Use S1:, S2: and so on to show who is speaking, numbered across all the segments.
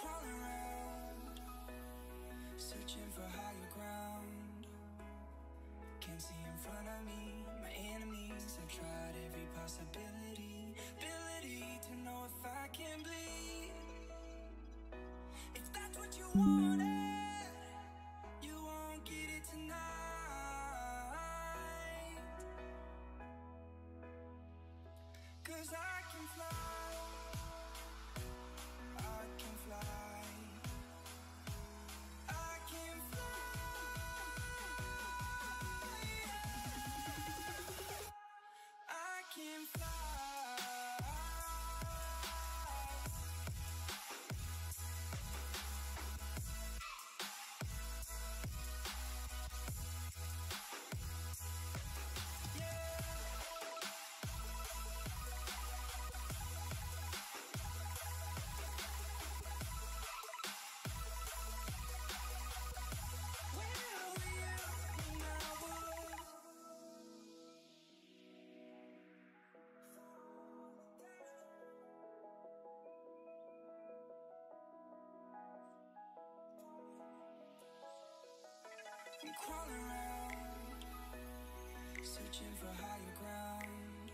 S1: crawling around, searching for higher ground. Can't see in front of me, my enemies. I've tried every possibility, ability to know if I can bleed. If that's what you wanted, you won't get it tonight. 'Cause I can fly, I can fly, I can fly, I can fly. I'm crawling around, searching for higher ground.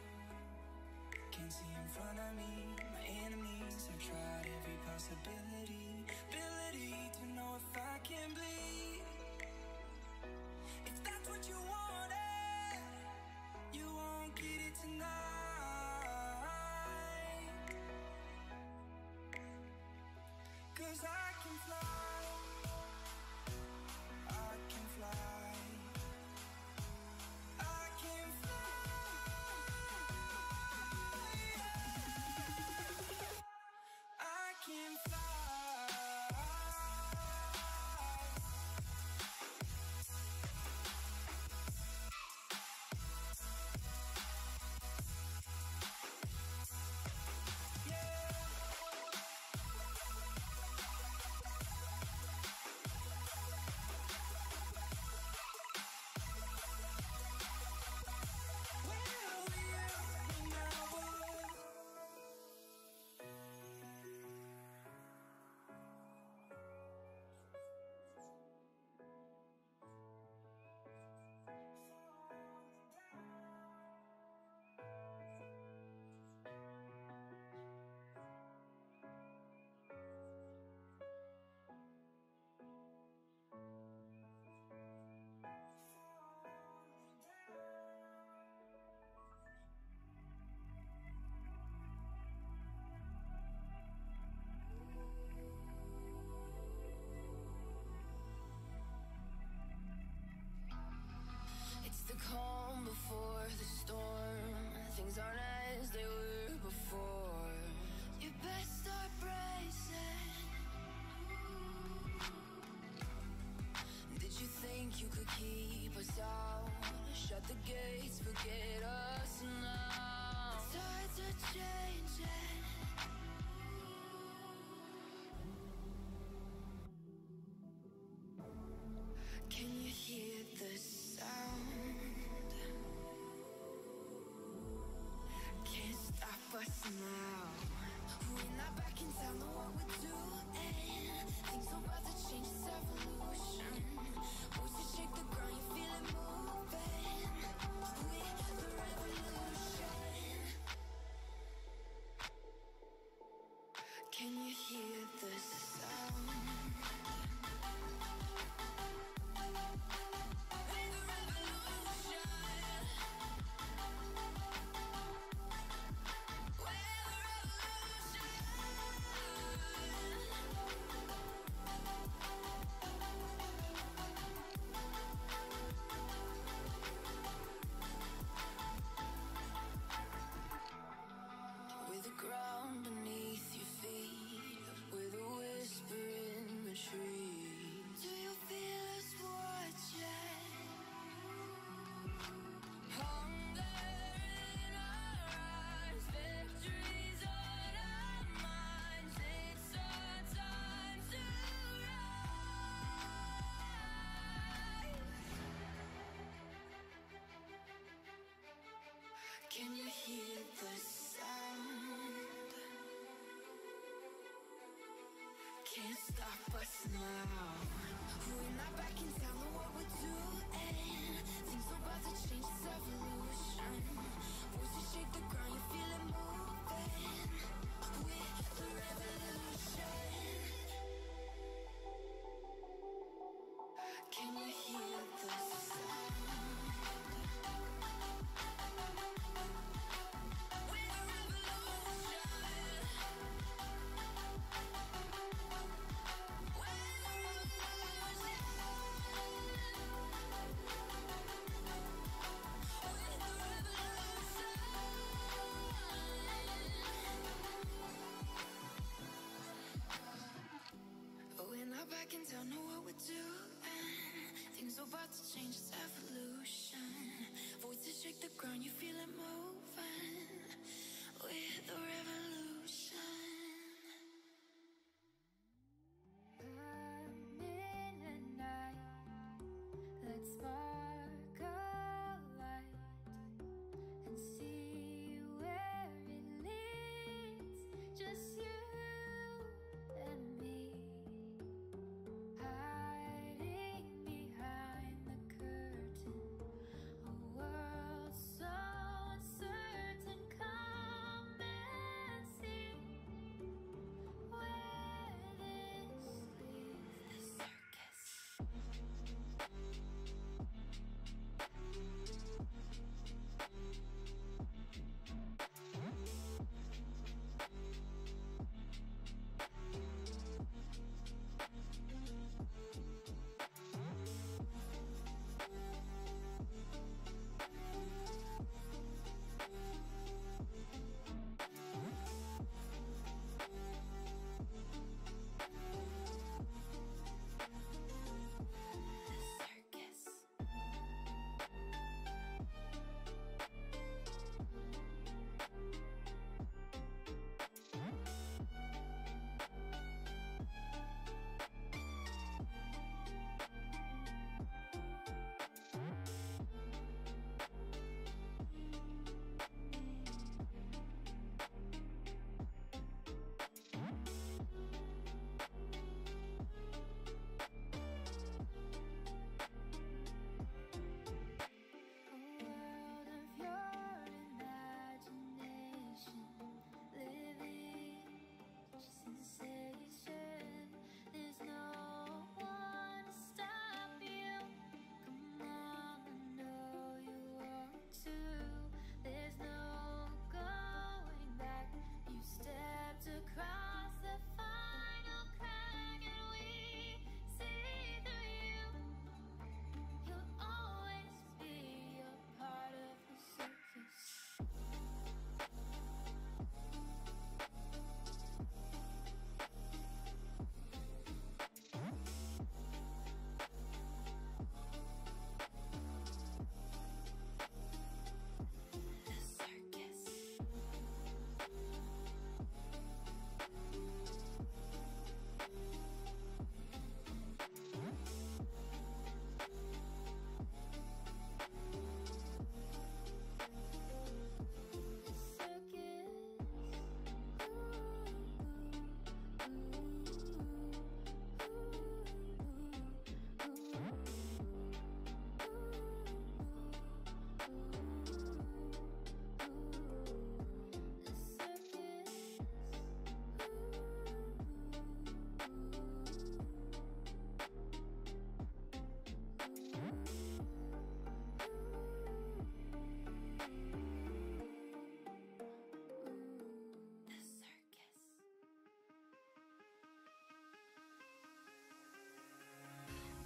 S1: Can't see in front of me, my enemies. I've tried every possibility, ability to know if I can bleed. If that's what you wanted, you won't get it tonight. 'Cause I can fly, I can fly, I can fly, I can fly. But now we're not back in town, know what we're doing. Things are about to change, it's evolution. Voices shake the ground, you feel it moving. With the revolution. Can you hear the sound? We're the revolution. We're not back in town, know what we're doing. Things are about to change, it's evolution. Voices shake the ground, you feel it moving. With the revolution. I'm in a night, let's spark a light and see where it leads. Just you and me, hiding behind the curtain. A world so uncertain. Come and see where this leads. The circus. Across the final crack, and we see through you. You'll always be a part of the circus. The circus.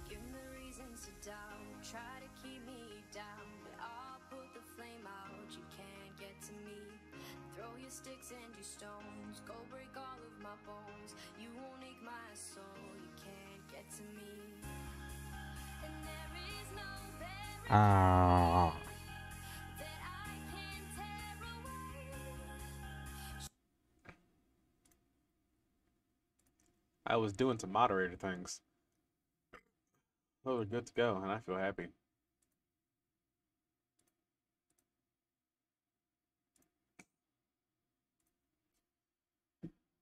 S1: Give me reasons to doubt, try to keep me down, but I'll put the flame out, you can't get to me. Throw your sticks and your stones, go break all of my bones. You won't ache my soul, you can't get to me. And there is no barrier that I can tear away.
S2: I was doing some moderator things. Oh, we're good to go, and I feel happy.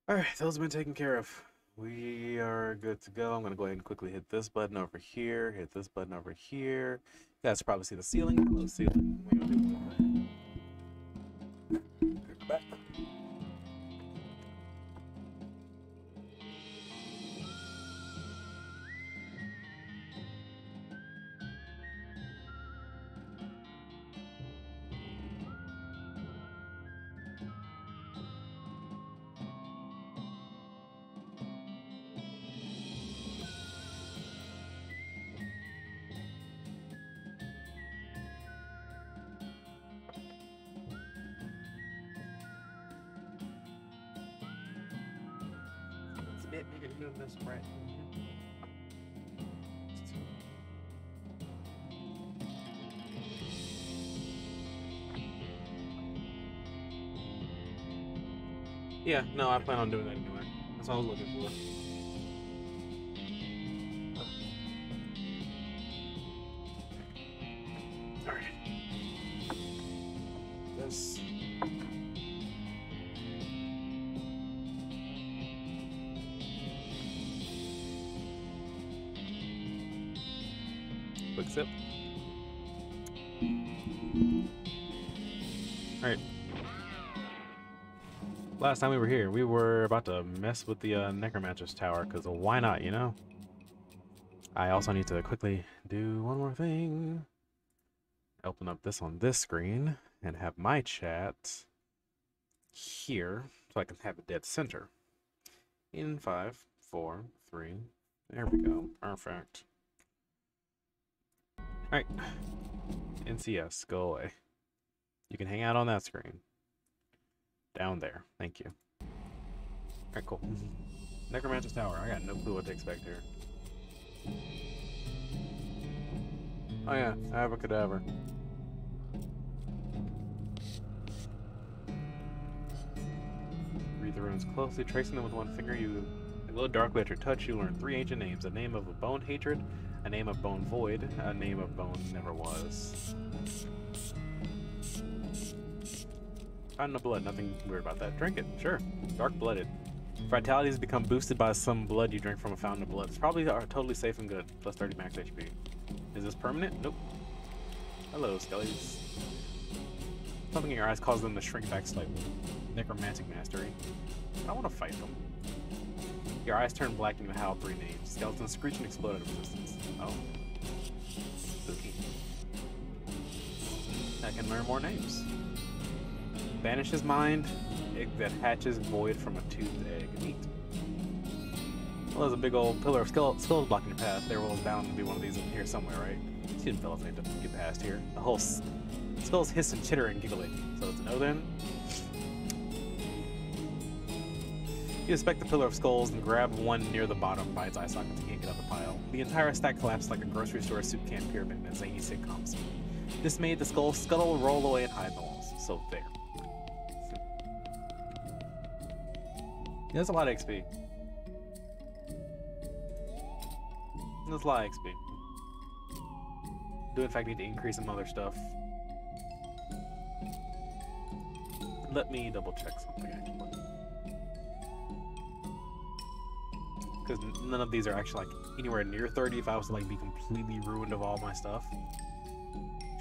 S2: Alright, those have been taken care of. We are good to go. I'm gonna go ahead and quickly hit this button over here, hit this button over here. You guys probably see the ceiling. Hello, ceiling. We're gonna do back. It's a bit bigger than this, right? Yeah, no, I plan on doing that anyway. That's what I was looking for. Alright. This. Quick sip. Alright. Last time we were here, we were about to mess with the Necromancer's Tower, because why not, you know? I also need to quickly do one more thing. Open up this on this screen, and have my chat here, so I can have it dead center. In 5, 4, 3, there we go, perfect. Alright, NCS, go away. You can hang out on that screen. Down there. Thank you. Alright, cool. Necromancer's Tower. I got no clue what to expect here. Oh yeah, Abracadabra. Read the runes closely, tracing them with one finger. You glow darkly at your touch. You learn 3 ancient names. A name of a bone hatred, a name of bone void, a name of bone never was. Fountain of blood, nothing weird about that. Drink it, sure. Dark-blooded. Vitality has become boosted by some blood you drink from a fountain of blood. It's probably totally safe and good. Plus 30 max HP. Is this permanent? Nope. Hello, skellies. Something in your eyes causes them to shrink back slightly. Necromantic mastery. I don't want to fight them. Your eyes turn black and you howl 3 names. Skeletons screech and explode at a resistance. Oh. Spooky. I can learn more names. Banishes mind, egg that hatches void from a toothed egg. Neat. Well, there's a big old pillar of skulls blocking your path. There was bound to be one of these in here somewhere, right? Student fellows need to get past here. The whole skulls hiss and chitter and giggle at you. So it's a no then. You inspect the pillar of skulls and grab one near the bottom by its eye socket to yank it out the pile. The entire stack collapsed like a grocery store soup can pyramid in a zany sitcom scene. This made the skull scuttle, roll away, and hide in the walls. So there. That's a lot of XP. That's a lot of XP. Do in fact need to increase some other stuff. Let me double check something actually. Because none of these are actually like anywhere near 30 if I was to like be completely ruined of all my stuff.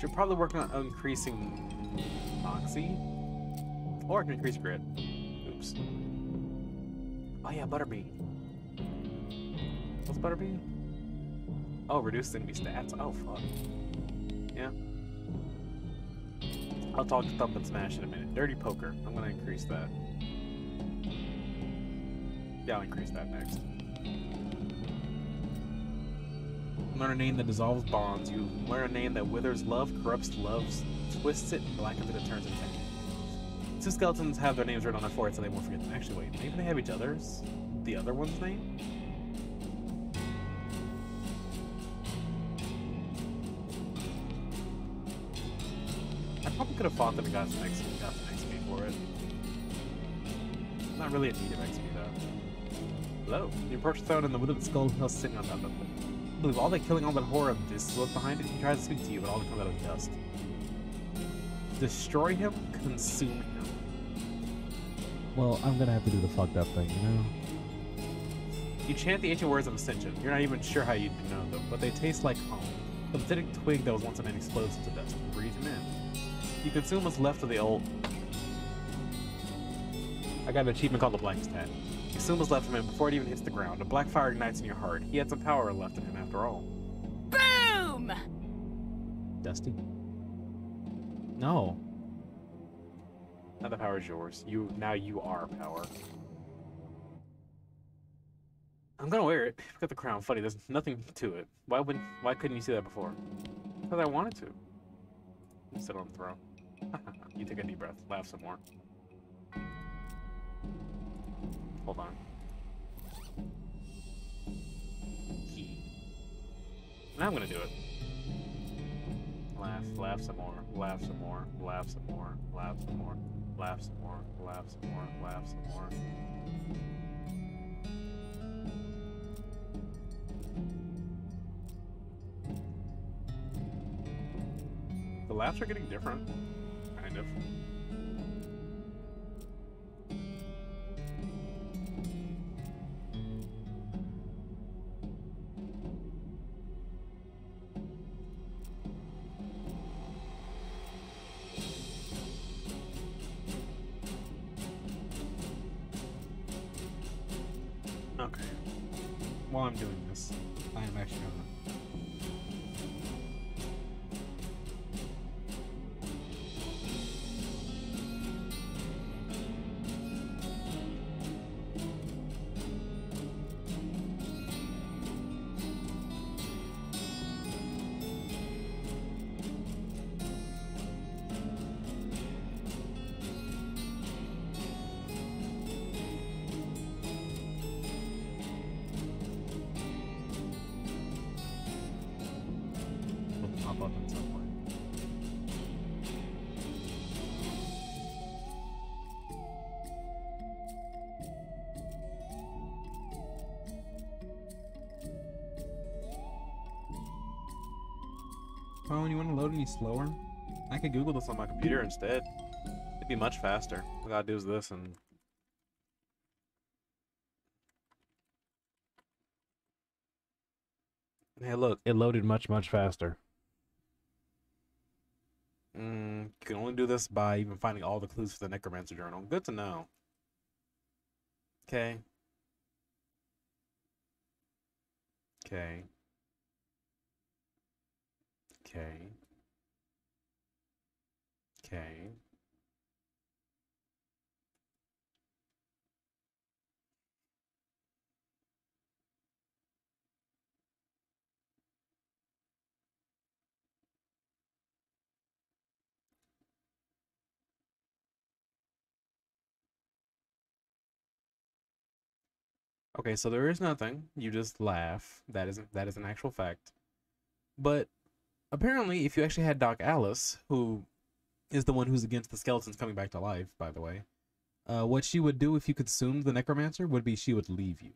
S2: Should probably work on increasing Moxie. Or I can increase grit. Oops. Oh yeah, Butterbean. What's Butterbean? Oh, reduce enemy stats. Oh fuck. Yeah. I'll talk to Thump and Smash in a minute. Dirty Poker. I'm gonna increase that. Yeah, I'll increase that next. Learn a name that dissolves bonds. You learn a name that withers love, corrupts love, twists it, and blackens it and turns it into. 2 skeletons have their names written on their forehead so they won't forget them. Actually, wait, maybe they have each other's? The other one's name? I probably could have fought them and got some XP for it. Not really in need of XP though. Hello. You approach the throne and the withered skull is sitting on top of it. I believe all the killing, all that horror of this is what's behind it. He tries to speak to you, but all that comes out of dust. Destroy him, consume him.
S3: Well, I'm gonna have to do the fucked up thing, you know?
S2: You chant the ancient words of ascension. You're not even sure how you know them, but they taste like home. The pathetic twig that was once a man explodes into dust. Breathe him in. You consume what's left of the old... I got an achievement called the Black Stat. Consume what's left of him before it even hits the ground. A black fire ignites in your heart. He had some power left in him after all.
S3: Boom!
S2: Dusty? No. Now the power is yours. Now you are power. I'm gonna wear it. Pick up the crown. Funny, there's nothing to it. Why couldn't you see that before? Because I wanted to. Sit on the throne. You take a deep breath. Laugh some more. Hold on. Key. Now I'm gonna do it. Laugh some more. Laugh some more. Laugh some more. Laugh some more. Laugh some more. Laugh some more. Laugh some more. The laughs are getting different, kind of. Okay. While I'm doing this, I am actually gonna... pop up in some way. Oh, and you want to load any slower? I could Google this on my computer instead. It'd be much faster. All I gotta do is this and... Hey, look, it loaded much, much faster. You can only do this by even finding all the clues for the Necromancer Journal. Good to know. Okay. Okay. Okay. Okay. Okay, so there is nothing. You just laugh. That is an actual fact. But apparently, if you actually had Doc Alice, who is the one who's against the skeletons coming back to life, by the way, what she would do if you consumed the Necromancer would be she would leave you.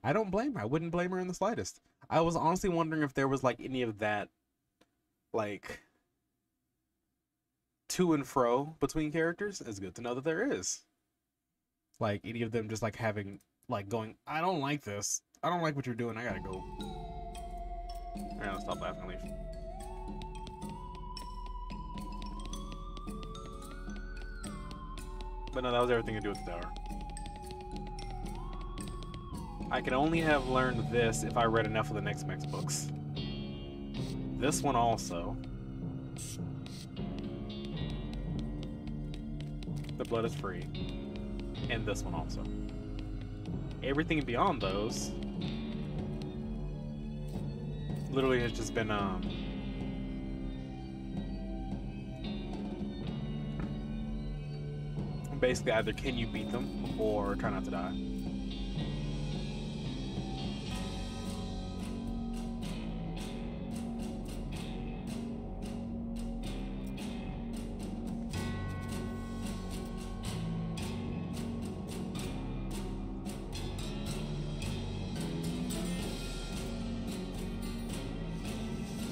S2: I don't blame her. I wouldn't blame her in the slightest. I was honestly wondering if there was like any of that, like, to and fro between characters. It's good to know that there is. Like, any of them just like having, like, going, I don't like this. I don't like what you're doing. I gotta go. Alright, let's stop laughing and leave. But no, that was everything to do with the tower. I could only have learned this if I read enough of the next Mex books. This one also. The blood is free. And this one also. Everything beyond those literally has just been basically either can you beat them or try not to die.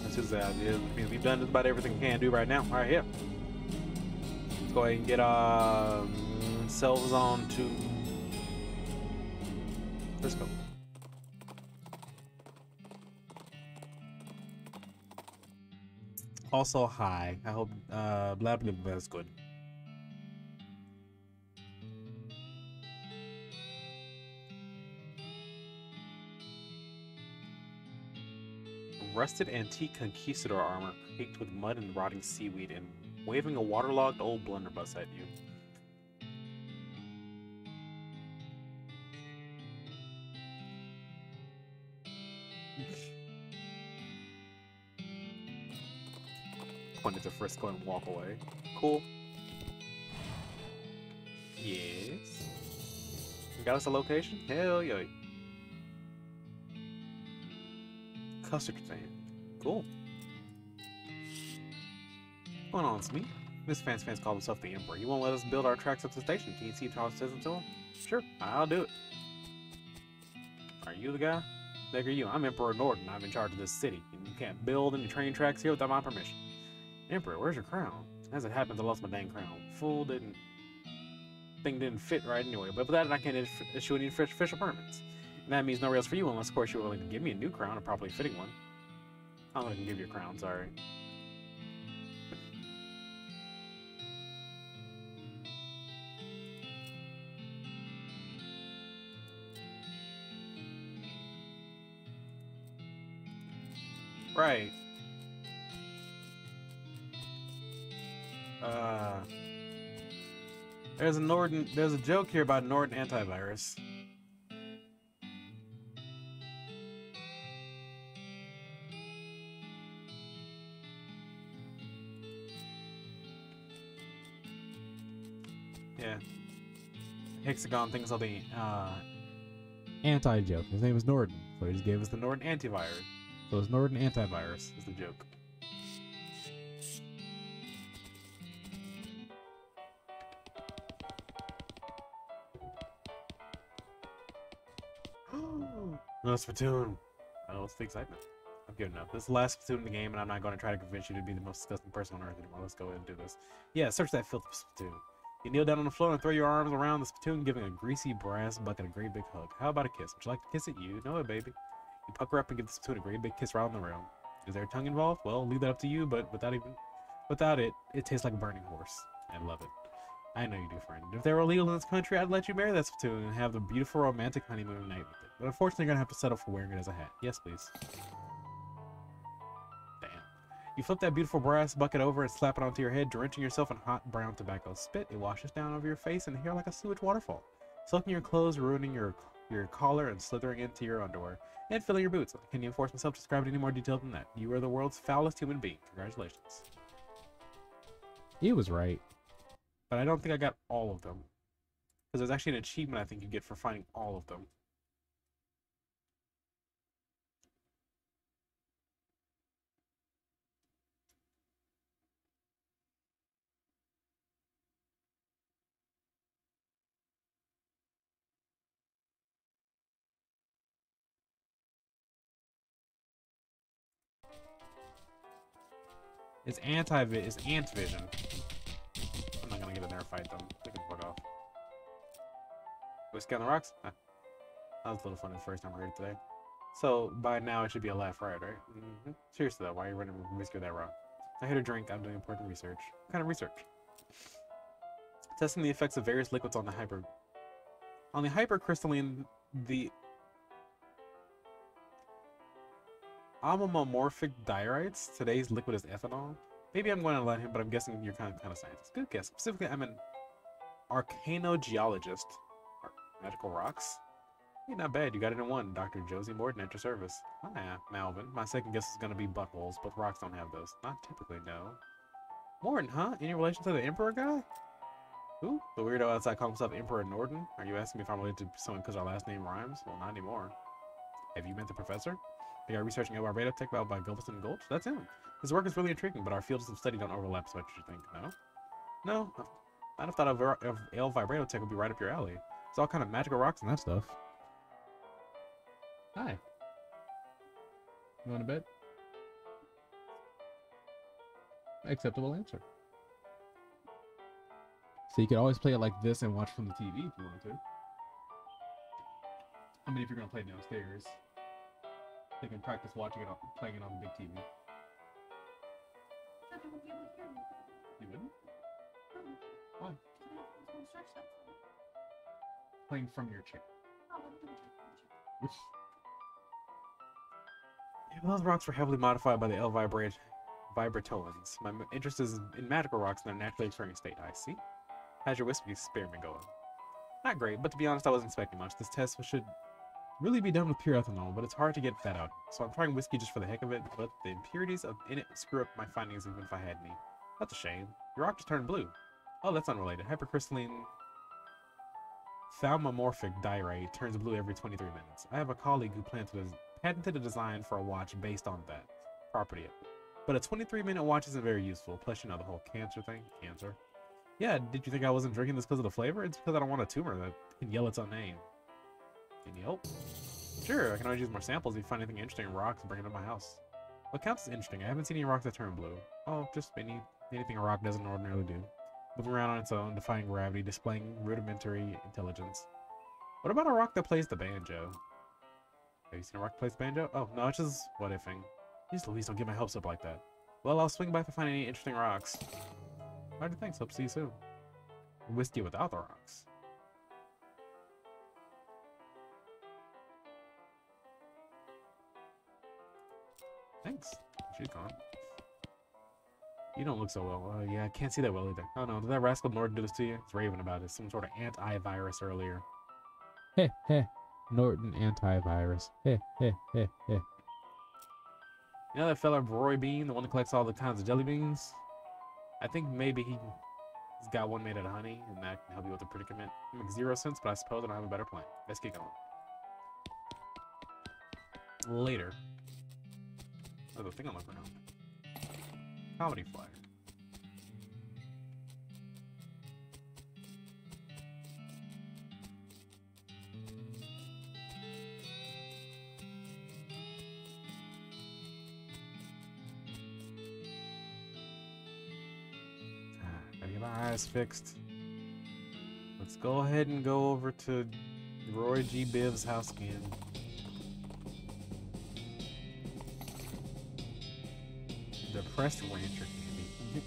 S2: That's his idea. We've done just about everything we can do right now. All right, here. Let's go ahead and get ourselves on to Frisco. Also, hi. I hope blah blah blah is good. Rusted antique conquistador armor caked with mud and rotting seaweed and waving a waterlogged old blunderbuss at you. Pointed to Frisco and walk away. Cool. Yes. You got us a location? Hell yeah. Custard fan. Cool. What's going on, Smee? This fans call himself the Emperor. He won't let us build our tracks up to the station. Can you see if Charles says it to him? Sure, I'll do it. Are you the guy? Like, are you? I'm Emperor Norton. I'm in charge of this city. And you can't build any train tracks here without my permission. Emperor, where's your crown? As it happens, I lost my dang crown. Thing didn't fit right anyway. But with that, I can't issue any official permits. And that means no rails for you unless, of course, you're willing to give me a new crown, a properly fitting one. I'm not gonna give you a crown, sorry. Right. There's a joke here about Norton antivirus. Yeah. Hexagon thinks of the anti-joke. His name is Norton, so he just gave us the Norton antivirus. So it's Norton antivirus is the joke. No spittoon. Oh, it's the excitement. I'm giving up. This is the last spittoon in the game, and I'm not going to try to convince you to be the most disgusting person on earth anymore. Let's go ahead and do this. Yeah, search that filthy spittoon. You kneel down on the floor and throw your arms around the spittoon, giving a greasy brass bucket a great big hug. How about a kiss? Would you like to kiss it? You know it, baby. You pucker up and give the spittoon a great big kiss right in the room. Is there a tongue involved? Well, leave that up to you, but without it, it tastes like a burning horse. I love it. I know you do, friend. If they were illegal in this country, I'd let you marry that spittoon and have the beautiful romantic honeymoon night with it. But unfortunately, you're gonna have to settle for wearing it as a hat. Yes, please. Damn. You flip that beautiful brass bucket over and slap it onto your head, drenching yourself in hot brown tobacco spit. It washes down over your face and hair like a sewage waterfall, soaking your clothes, ruining your collar, and slithering into your underwear, and filling your boots. Can you force myself to describe it any more detail than that? You are the world's foulest human being. Congratulations. He was right. But I don't think I got all of them. Because there's actually an achievement I think you get for finding all of them. It's ant vision. I'm not gonna get in there and fight them. They can fuck off. Whiskey on the rocks? That was a little fun the first time I heard it today. So by now it should be a left, right? Seriously though, why are you running whiskey with that rock? I hit a drink. I'm doing important research. What kind of research? Testing the effects of various liquids on the hypercrystalline, the amomorphic diorites. Today's liquid is ethanol. Maybe I'm going to let him, but I'm guessing you're kind of scientist. Good guess. Specifically, I'm an arcanogeologist. Magical rocks? Hey, not bad. You got it in one. Dr. Josie Morton at your service. Hi, Alvin. My second guess is going to be buttholes, but rocks don't have those. Not typically, no. Morton, huh? Any relation to the Emperor guy? Who? The weirdo outside calling himself Emperor Norton? Are you asking me if I'm related to someone because our last name rhymes? Well, not anymore. Have you met the professor? They are researching El Vibrato Tech by Gulbiston Gulch? That's him. His work is really intriguing, but our fields of study don't overlap so much as you think. No? No. I'd have thought of El Vibrato Tech would be right up your alley. There's all kind of magical rocks and that stuff. Hi. You want to bet? Acceptable answer. So you could always play it like this and watch from the TV if you wanted to. I mean, if you're gonna play downstairs, they can practice watching it, playing it on the big TV. You wouldn't? Why? Playing from your chair. Yeah, those rocks were heavily modified by the L vibratoans. My interest is in magical rocks and their naturally occurring state. I see. How's your whiskey experiment going? Not great, but to be honest, I wasn't expecting much. This test should really be done with pure ethanol, but it's hard to get that out. So I'm trying whiskey just for the heck of it, but the impurities in it screw up my findings even if I had any. That's a shame. Your rock just turned blue. Oh, that's unrelated. Hypercrystalline thalmomorphic diorite turns blue every 23 minutes. I have a colleague who patented a design for a watch based on that property. But a 23-minute watch isn't very useful. Plus, you know, the whole cancer thing. Cancer. Yeah, did you think I wasn't drinking this because of the flavor? It's because I don't want a tumor that can yell its own name. Can you help? Sure, I can always use more samples if you find anything interesting in rocks and bring it to my house. What counts as interesting? I haven't seen any rocks that turn blue. Oh, just anything a rock doesn't ordinarily do. Moving around on its own, defying gravity, displaying rudimentary intelligence. What about a rock that plays the banjo? Have you seen a rock that plays the banjo? Oh, no, it's just what-ifing. Please, Louise, don't get my hopes up like that. Well, I'll swing by if I find any interesting rocks. Alright, thanks. Hope to see you soon. Whiskey without the rocks. Thanks. She's gone. You don't look so well. Yeah, I can't see that well either. Oh no, did that rascal Norton do this to you? It's raving about it. Some sort of antivirus earlier. Heh heh. Norton antivirus. Heh heh heh heh. You know that fella Roy Bean, the one that collects all the kinds of jelly beans? I think maybe he's got one made out of honey, and that can help you with the predicament. It makes 0 sense, but I suppose I don't have a better plan. Let's get going. Later. There's a thing on the ground. Comedy flyer. Gotta get my eyes fixed. Let's go ahead and go over to Roy G. Bibb's house again. Depressed rancher candy.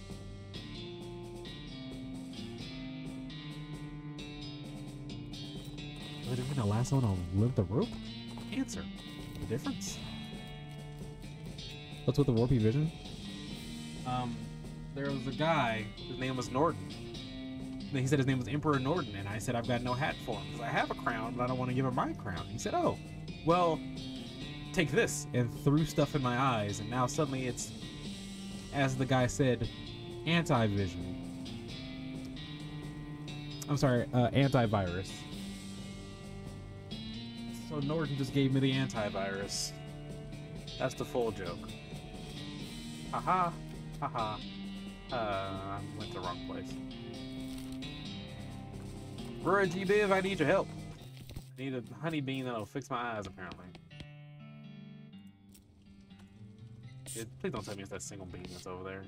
S2: Would have been the last one to live the rope? Answer. The difference? What's with the warpy vision? There was a guy, his name was Norton. And he said his name was Emperor Norton, and I said I've got no hat for him, because I have a crown, but I don't want to give him my crown. He said, oh, well, take this, and threw stuff in my eyes, and now suddenly it's, as the guy said, anti-vision. I'm sorry, antivirus. So Norton just gave me the antivirus. That's the full joke. Haha, haha. I went to the wrong place. Roy G. Biv, I need your help. I need a honey bean that'll fix my eyes, apparently. Please don't tell me it's that single bean that's over there.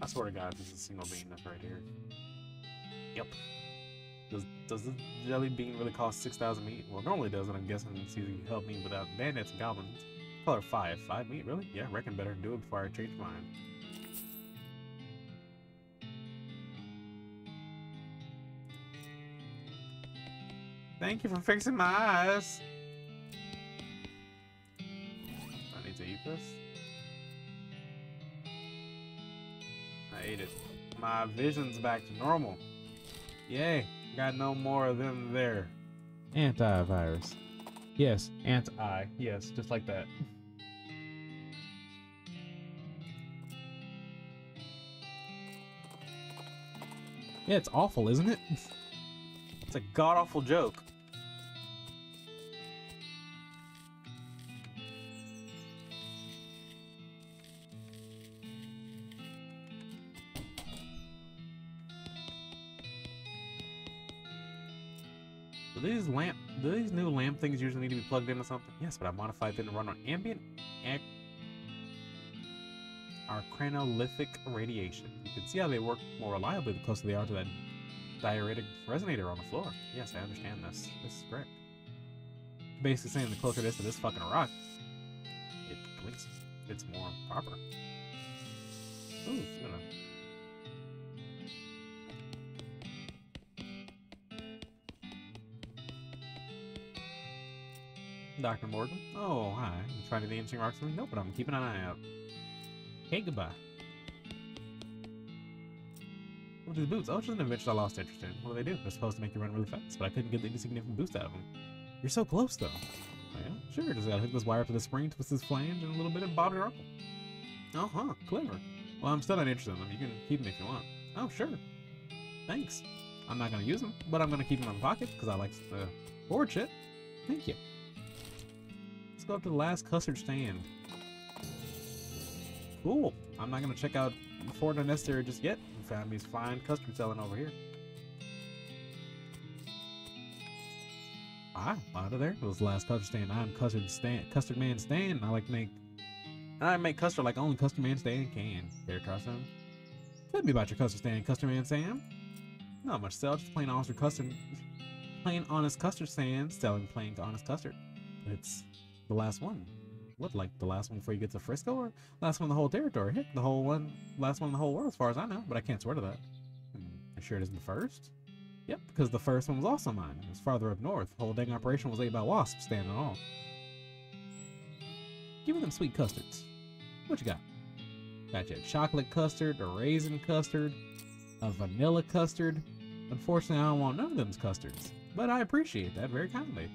S2: I swear to God, this is a single bean that's right here. Yep. Does the jelly bean really cost 6,000 meat? Well, normally it does, and I'm guessing it's easy to help me without bandits and goblins. Color 5. 5 meat, really? Yeah, I reckon better do it before I change mine. Thank you for fixing my eyes. I need to eat this. I ate it. My vision's back to normal. Yay, got no more of them there. Antivirus. Yes, anti. Yes, just like that. Yeah, it's awful, isn't it? It's a god-awful joke. Do these new lamp things usually need to be plugged into something? Yes, but I modified them to run on ambient Our chronolithic radiation. You can see how they work more reliably the closer they are to that diuretic resonator on the floor. Yes, I understand this. This is correct. Basically saying the closer it is to this fucking rock, it blinks. It's more proper. Ooh, it's gonna... Dr. Morgan? Oh, hi. You trying to do the interesting rocks with me? Nope, but I'm keeping an eye out. Hey, goodbye. What are these boots? Oh, just an invention I lost interest in. What do they do? They're supposed to make you run really fast, but I couldn't get any significant boost out of them. You're so close, though. Oh, yeah? Sure, just gotta hook this wire up to the spring, twist this flange, and a little bit and bobby rockle. Oh, huh. Clever. Well, I'm still not interested in them. You can keep them if you want. Oh, sure. Thanks. I'm not gonna use them, but I'm gonna keep them in my pocket, because I like the board shit. Thank you. Let's go up to the last custard stand. Cool. I'm not gonna check out Fort Unnecessary just yet. Found me fine custard selling over here. Ah, out of there. It was the last custard stand. I'm Custard Man Stan. I make custard like only Custard Man Stan can. Care to try some? Tell me about your custard stand, Custard Man Sam. Not much sell, just plain honest custard. Plain honest custard stand selling plain honest custard. It's the last one. What, like the last one before you get to Frisco, or last one in the whole territory? Heck, last one in the whole world as far as I know, but I can't swear to that. You sure it isn't the first? Yep, because the first one was also mine. It was farther up north. The whole dang operation was ate by wasps, stand and all. Give me them sweet custards. What you got? Got you a chocolate custard, a raisin custard, a vanilla custard. Unfortunately, I don't want none of them custards, but I appreciate that very kindly.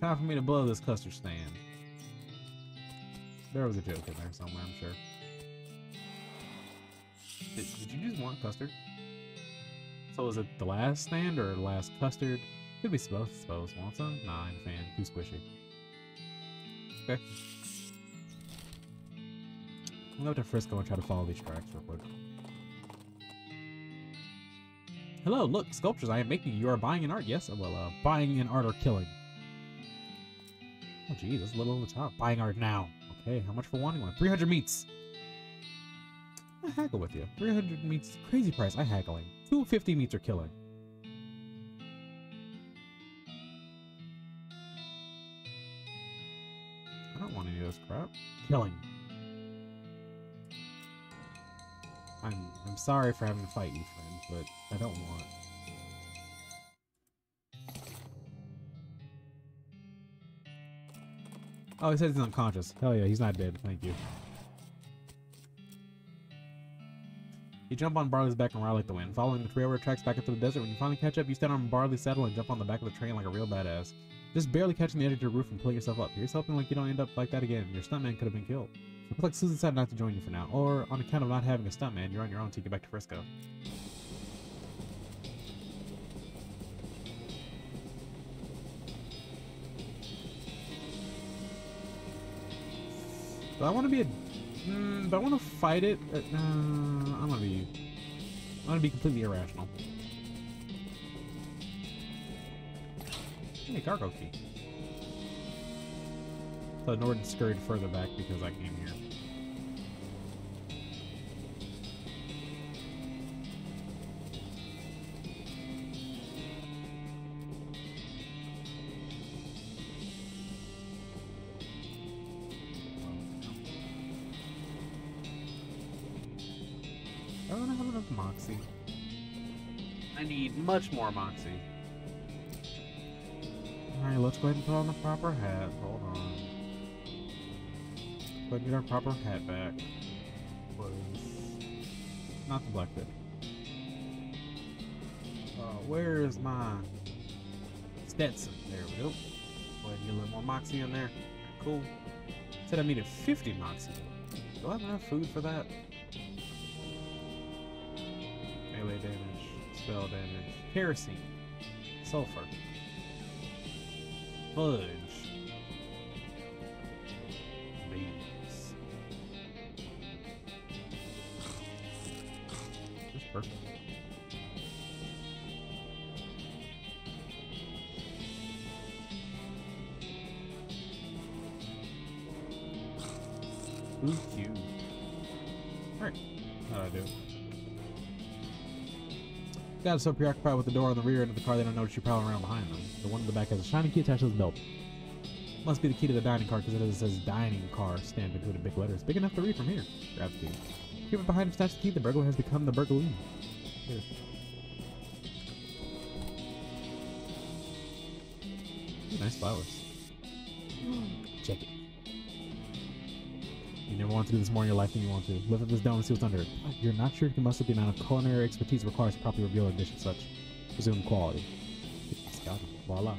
S2: Time for me to blow this custard stand. There was a joke in there somewhere, I'm sure. Did you just want custard? So is it the last stand or the last custard? Could be both, I suppose. Want some? Nah, I'm a fan. Too squishy. Okay. I'll go to Frisco and try to follow these tracks real quick. Hello, look, sculptures I am making. You are buying an art, yes? Well, buying an art or killing. Oh, geez, that's a little over the top. Buying art now. Okay, how much for wanting one? 300 meats. I haggle with you. 300 meats, crazy price. I haggling. 250 meats are killing. I don't want any of this crap. Killing. I'm sorry for having to fight you, friend, but I don't want. Oh, he says he's unconscious. Hell yeah, he's not dead. Thank you. You jump on Barley's back and ride like the wind, following the railroad tracks back into the desert. When you finally catch up, you stand on Barley's saddle and jump on the back of the train like a real badass. Just barely catching the edge of your roof and pulling yourself up. Here's hoping like you don't end up like that again. Your stuntman could have been killed. Looks like Susan decided not to join you for now, or on account of not having a stuntman, you're on your own till you get back to Frisco. Do I want to be a... do I want to fight it? I'm gonna be completely irrational. Hey, cargo key. So Norden scurried further back because I came here. I don't have enough moxie. I need much more moxie. Alright, let's go ahead and put on the proper hat. Hold on. Go ahead and get our proper hat back. Not the black bit. Where is my Stetson? There we go. Go ahead and get a little more moxie in there. Cool. Said I needed 50 moxie. Do I have enough food for that? Melee damage, spell damage, kerosene, sulfur, fudge, beans. Just perfect. Ooh, cute.
S4: Alright. How'd I do? Guys so preoccupied with the door on the rear end of the car they don't notice you prowling around behind them. The one in the back has a shiny key attached to his belt. Must be the key to the dining car because it says dining car stamped into it in big letters. Big enough to read from here. Grab the key. Keep it behind him, snatch the key. The burglar has become the burglaree. Here. Ooh, nice flowers. Check it. You never want to do this more in your life than you want to. Lift up this dome and see what's under it. You're not sure you can muster the amount of culinary expertise required to properly reveal a dish of such presumed quality. Got it. Voila.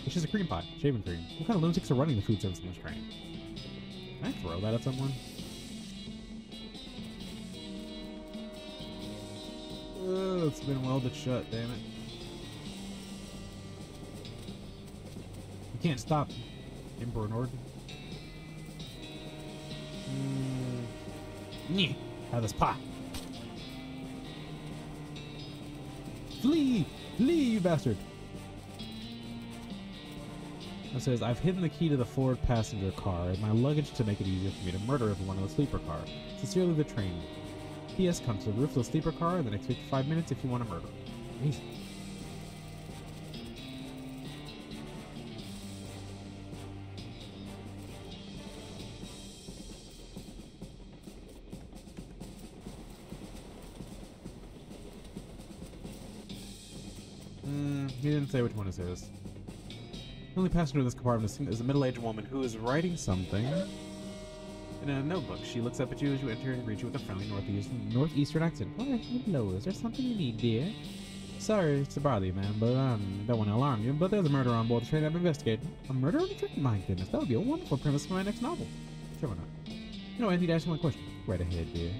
S4: It's just a cream pie. Shaving cream. What kind of lunatics are running the food service in this train? Can I throw that at someone? Oh, it's been welded shut, damn it. You can't stop Emperor Norden. Have this pie. Flee! Flee, you bastard! It says, I've hidden the key to the forward passenger car in my luggage to make it easier for me to murder everyone in the sleeper car. Sincerely, the train. P.S. Come to the roof of the sleeper car in the next 55 minutes if you want to murder. Easy. He didn't say which one is his. The only passenger in this compartment is a middle-aged woman who is writing something in a notebook. She looks up at you as you enter and greets you with a friendly northeastern accent. Oh, hello. Is there something you need, dear? Sorry to bother you, man, but I don't want to alarm you, but there's a murder on board the train I'm investigating. A murder on the train? My goodness, that would be a wonderful premise for my next novel. Sure, why not? You know, I need to ask you one question. Right ahead, dear.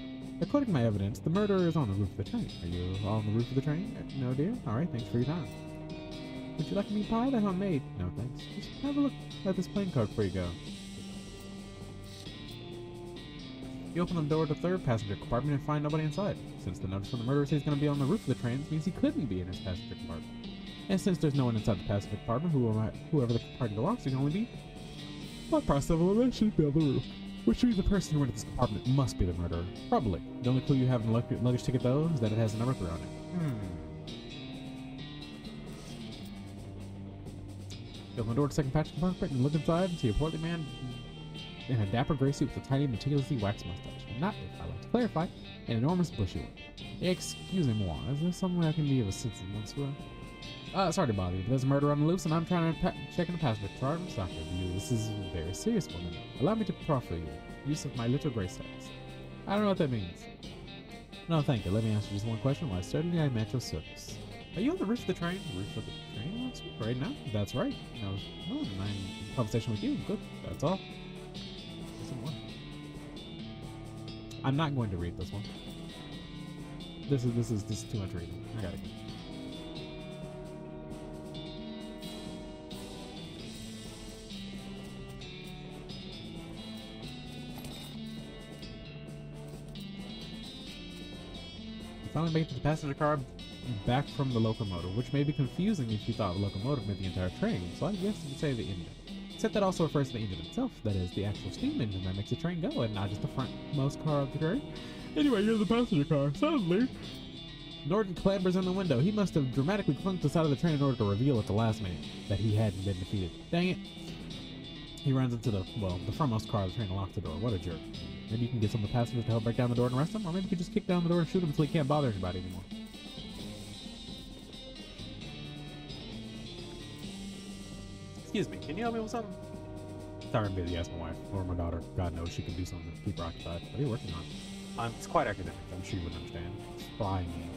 S4: According to my evidence, the murderer is on the roof of the train. Are you on the roof of the train? No, dear? Alright, thanks for your time. Would you like a meat pie? They're homemade. No, thanks. Just have a look at this plane card before you go. You open the door to the third passenger compartment and find nobody inside. Since the notice from the murderer says he's going to be on the roof of the train, means he couldn't be in his passenger compartment. And since there's no one inside the passenger compartment, whoever the compartment belongs to can only be, by process of elimination, be on the roof. Which means the person who went to this compartment must be the murderer. Probably. The only clue you have in the luggage ticket, though, is that it has a number 3 on it. You open the door to the second passenger compartment and look inside and see a portly man in a dapper gray suit with a tiny, meticulously waxed mustache. And not, if I like to clarify, an enormous bushy one. Excusez-moi, is there some way I can be of assistance, monsieur? Sorry to bother you, but there's a murder on the loose and I'm trying to check in the passenger compartment. Doctor, this is a very serious one. Allow me to proffer you use of my little gray cells. I don't know what that means. No, thank you. Let me ask you just one question. Why, certainly I'm at your service. Are you on the roof of the train? Roof of the train? Right now? That's right. I'm in conversation with you. Good. That's all. I'm not going to read this one. This is too much reading. I gotta go. You finally make it to the passenger car back from the locomotive, which may be confusing if you thought the locomotive meant the entire train, so I guess you could say the engine. Except that also refers to the engine itself, that is, the actual steam engine that makes the train go, and not just the frontmost car of the train. Anyway, you're the passenger car. Suddenly, Norden clambers in the window. He must have dramatically clung to the side of the train in order to reveal at the last minute that he hadn't been defeated. Dang it. He runs into the frontmost car of the train and locks the door. What a jerk. Maybe you can get some of the passengers to help break down the door and arrest him, or maybe you could just kick down the door and shoot him until he can't bother anybody anymore.
S2: Excuse me, can you help me with something?
S4: Sorry, I'm busy. Ask my wife or my daughter. God knows she can do something to keep her occupied. What are you working on?
S2: It's quite academic.
S4: I'm sure you would understand. Spying me.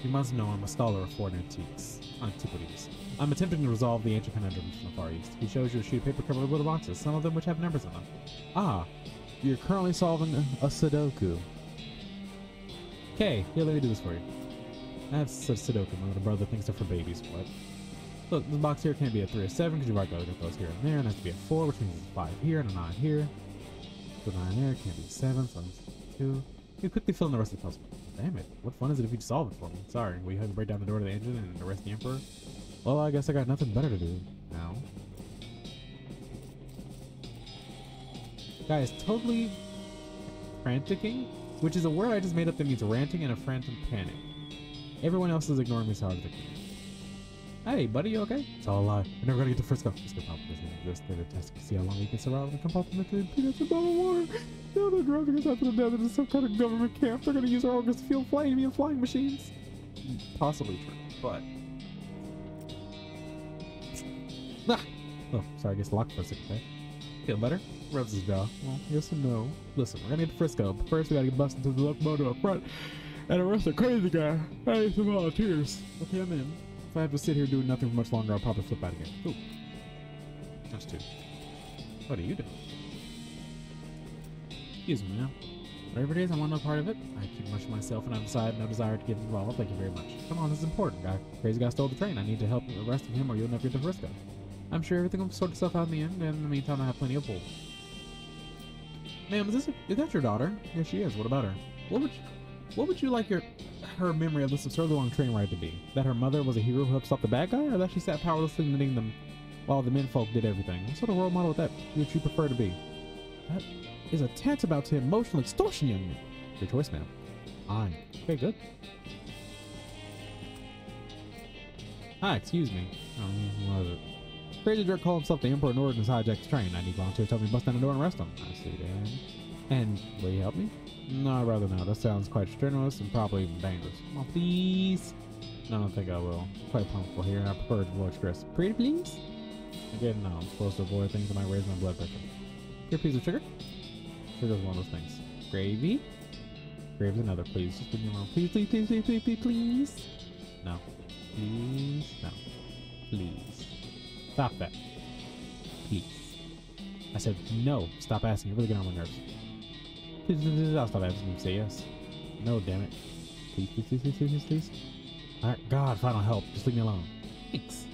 S4: You must know I'm a scholar of foreign antiquities. I'm attempting to resolve the ancient conundrums from the Far East. He shows you a sheet of paper covered with little boxes, some of them which have numbers in them. Ah, you're currently solving a Sudoku. Okay, here, let me do this for you. That's a Sudoku. My little brother thinks they're for babies. What? Look, this box here can't be a 3 or 7 because you've already got those here and there, and it has to be a 4, which means it's a 5 here and a 9 here. The 9 there can't be 7, so it's 2. You quickly fill in the rest of the puzzle. Damn it, what fun is it if you just solve it for me? Sorry, will you have to break down the door to the engine and arrest the Emperor? Well, I guess I got nothing better to do now. Guy is totally franticking which is a word I just made up that means ranting in a frantic panic. Everyone else is ignoring me as hard as they can. Hey, buddy, you okay? It's all a lie. We're never gonna get to Frisco. Frisco probably doesn't exist. They're testing to see how long you can survive with a compartmented peanuts and bottled water. Now they're driving us out to the desert in some kind of government camp. They're gonna use our organs to fuel flaming and flying machines. Possibly true, but... Ah! Oh, sorry, I guess locked for a second there. Feel better? Rubs his jaw. Well, yes and no. Listen, we're gonna get to Frisco, but first we gotta get busted into the locomotive up front and arrest a crazy guy. I need some volunteers. Okay, I'm in. If I have to sit here doing nothing for much longer, I'll probably flip out again. Ooh. That's two. What are you doing? Excuse me, ma'am. Whatever it is, I want no part of it. I keep much to myself and I've decided no desire to get involved. Thank you very much. Come on, this is important. Crazy guy stole the train. I need to help arresting him or you'll never get to Frisco. I'm sure everything will sort itself out in the end, and in the meantime I have plenty of pull. Ma'am, is that your daughter? Yes, she is. What about her? What would you like her memory of this absurdly long train ride to be? That her mother was a hero who helped stop the bad guy, or that she sat powerlessly knitting them while the menfolk did everything? What sort of role model would you prefer to be? That is a tantamount to emotional extortion, young man. Your choice, ma'am. Fine. Okay, good. Hi, excuse me. What is it? Crazy jerk called himself the Emperor Nord and has hijacked the train. I need volunteers to help me bust down the door and arrest him. I see, Dan. And will you help me? No, I'd rather not. That sounds quite strenuous and probably even dangerous. Come on, please. No, I don't think I will. Quite punctual here, and I prefer to avoid stress. Pretty please? Again, no. I'm supposed to avoid things that might raise my blood pressure. Here, piece of sugar? Sugar's one of those things. Gravy? Gravy's another, please. Just leave me alone. Please, please, please, please, please, please, please. No. Please. No. Please. Stop that. Please. I said no. Stop asking. You're really getting on my nerves. Please, I'll stop asking you to say yes. No, damn it. Please, please, please, please, please, please. Alright, God, if I don't help, just leave me alone. Thanks.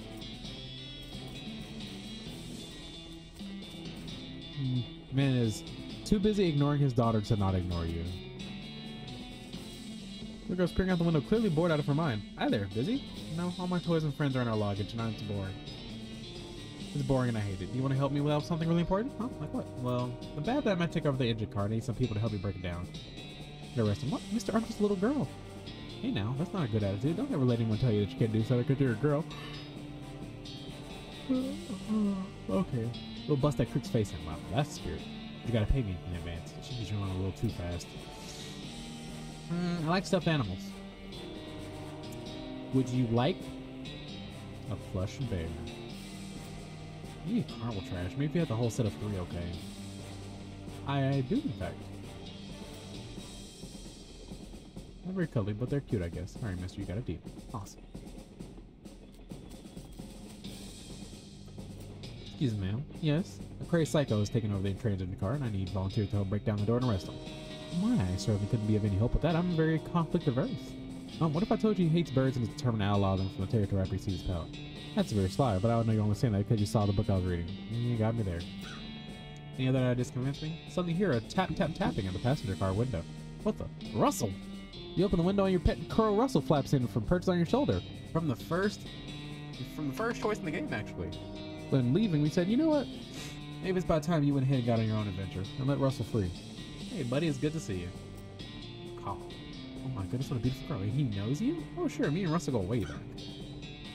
S4: Man is too busy ignoring his daughter to not ignore you. Look, I was peering out the window, clearly bored out of her mind. Hi there, busy? No, all my toys and friends are in our luggage, and it's boring. It's boring and I hate it. Do you want to help me with something really important? Huh? Like what? Well, the bad that I might take over the engine car. I need some people to help me break it down. The rest of them. What? Mr. I'm just a little girl. Hey now, that's not a good attitude. Don't ever let anyone tell you that you can't do something because you're a girl. Okay. We'll bust that crook's face in. Wow, that's the spirit. You gotta pay me in advance. Jeez, you're on a little too fast. I like stuffed animals. Would you like a plush bear? You need carnival trash. Maybe if you had the whole set of 3, okay. I do, in fact. Not very cuddly, but they're cute, I guess. Alright, mister, you got a deal. Awesome. Excuse me, ma'am. Yes? A crazy psycho is taking over the trains in the car, and I need volunteers to help break down the door and arrest him. My, I certainly couldn't be of any help with that. I'm very conflict averse. What if I told you he hates birds and is determined to outlaw them from the territory after he sees his power? That's very sly, but I would know you're only saying that because you saw the book I was reading. You got me there. Any other ideas convince me? Suddenly hear a tapping at the passenger car window. What the? Russell! You open the window and your pet crow Russell flaps in from perched on your shoulder. From the first choice in the game, actually. When leaving, we said, you know what? Maybe it's about time you went ahead and got on your own adventure and let Russell free. Hey, buddy, it's good to see you. Call. Oh my goodness, what a beautiful girl. He knows you? Oh, sure, me and Russell go way back.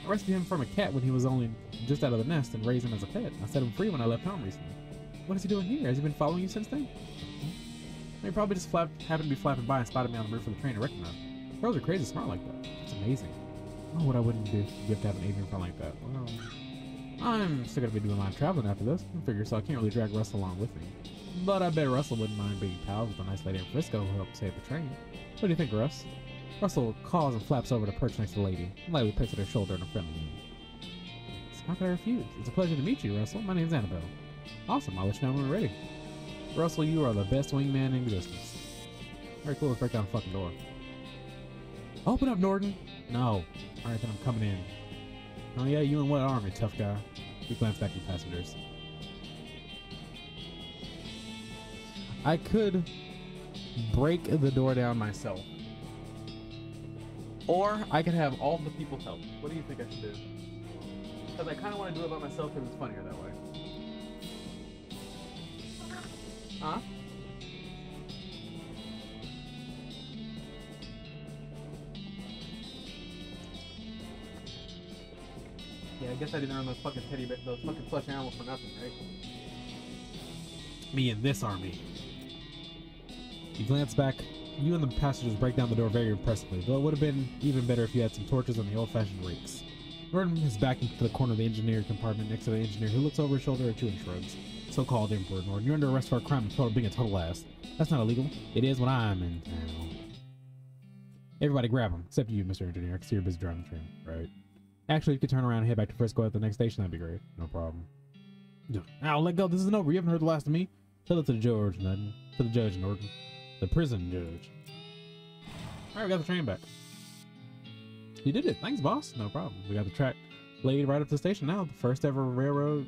S4: I rescued him from a cat when he was only just out of the nest and raised him as a pet. I set him free when I left home recently. What is he doing here? Has he been following you since then? He probably just happened to be flapping by and spotted me on the roof of the train and recognized me. Girls are crazy smart like that. It's amazing. Oh, what I wouldn't give to have an avian friend like that. Well, I'm still gonna be doing a lot of traveling after this. I figure so I can't really drag Russell along with me. But I bet Russell wouldn't mind being pals with a nice lady in Frisco who helped save the train. What do you think, Russ? Russell calls and flaps over to perch next to the lady, and lightly pecks at her shoulder in a friendly mood. How could I refuse? It's a pleasure to meet you, Russell. My name's Annabelle. Awesome, I'll let you know when we're ready. Russell, you are the best wingman in existence. Very cool, let's break down the fucking door. Open up, Norton! No. Alright, then I'm coming in. Oh yeah, you in what army, tough guy? We glance back at the passengers. I could break the door down myself. Or I could have all the people help. What do you think I should do? Because I kind of want to do it by myself because it's funnier that way. Huh? I guess I didn't earn those fucking those fucking plush animals for nothing, right? Me and this army. You glance back. You and the passengers break down the door very impressively, though it would have been even better if you had some torches on the old-fashioned rakes. Norton is backing to the corner of the engineer compartment next to the engineer, who looks over his shoulder at you and shrugs. So-called Emperor Norton, you're under arrest for a crime of being a total ass. That's not illegal. It is when I'm in town. Everybody grab him, except you, Mr. Engineer, because you're busy driving the train. Right. Actually, if you could turn around and head back to Frisco at the next station, that'd be great. No problem. Now, let go. This isn't over. You haven't heard the last of me. Tell it to the judge, Norton. To the judge, Norton. The prison judge. Alright, we got the train back. You did it. Thanks, boss. No problem. We got the track laid right up to the station now. The first ever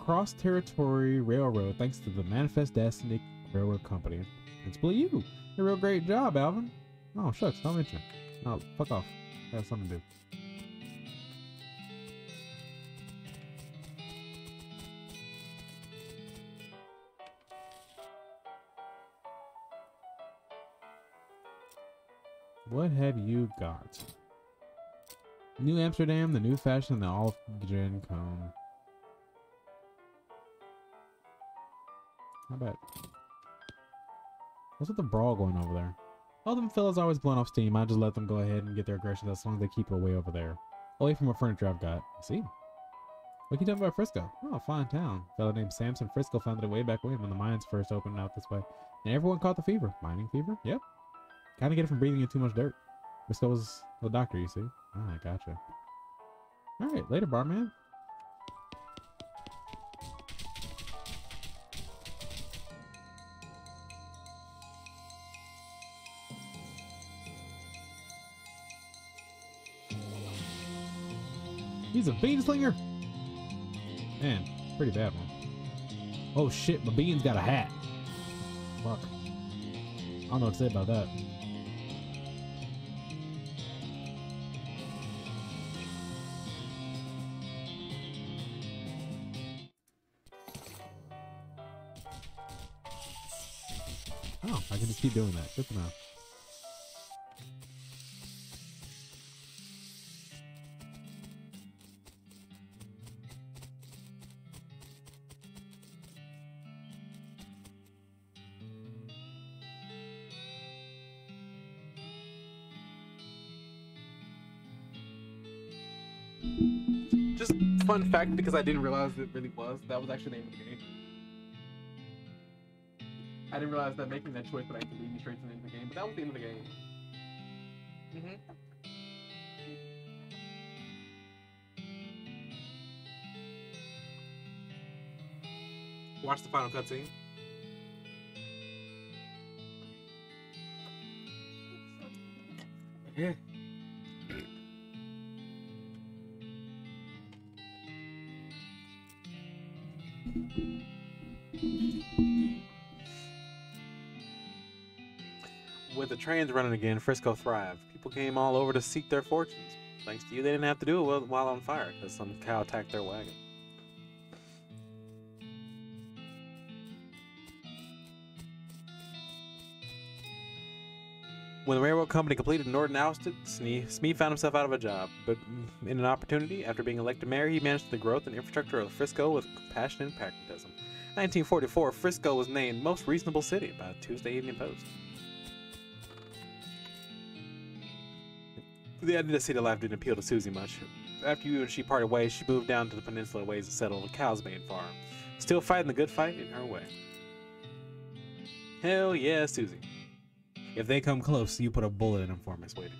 S4: cross-territory railroad, thanks to the Manifest Destiny Railroad Company. Principally you. A real great job, Alvin. Oh, shucks. Don't mention it. No, fuck off. I have something to do. What have you got? New Amsterdam, the new fashion, the all-gen cone. How about... What's with the brawl going over there? All them fellas always blowing off steam. I just let them go ahead and get their aggression as long as they keep it away over there. Away from what furniture I've got. I see. What can you tell me about Frisco? Oh, fine town. A fellow named Samson Frisco founded it way back when the mines first opened out this way. And everyone caught the fever. Mining fever? Yep. Kind of get it from breathing in too much dirt. Frisco was a doctor, you see. Ah, I gotcha. Alright, later, barman. He's a bean slinger. Man, pretty bad one. Oh shit, my bean's got a hat. Fuck. I don't know what to say about that. Oh, I can just keep doing that. Good to know.
S2: Just fun fact, because I didn't realize it really was. That was actually the name of the game. I didn't realize that making that choice would actually lead me straight to the end of the game, but that was the end of the game. Watch the final cutscene. Yeah. With the trains running again, Frisco thrived. People came all over to seek their fortunes. Thanks to you, they didn't have to do it while on fire, because some cow attacked their wagon. When the railroad company completed, Norton ousted Smee found himself out of a job, but in an opportunity, after being elected mayor, he managed the growth and infrastructure of Frisco with compassion and pragmatism. 1944, Frisco was named Most Reasonable City by the Tuesday Evening Post. The idea of city life didn't appeal to Susie much. After you and she parted ways, she moved down to the peninsula ways to settle a cow's mane farm, still fighting the good fight in her way. Hell yeah, Susie. If they come close, you put a bullet in them for Miss Waiting.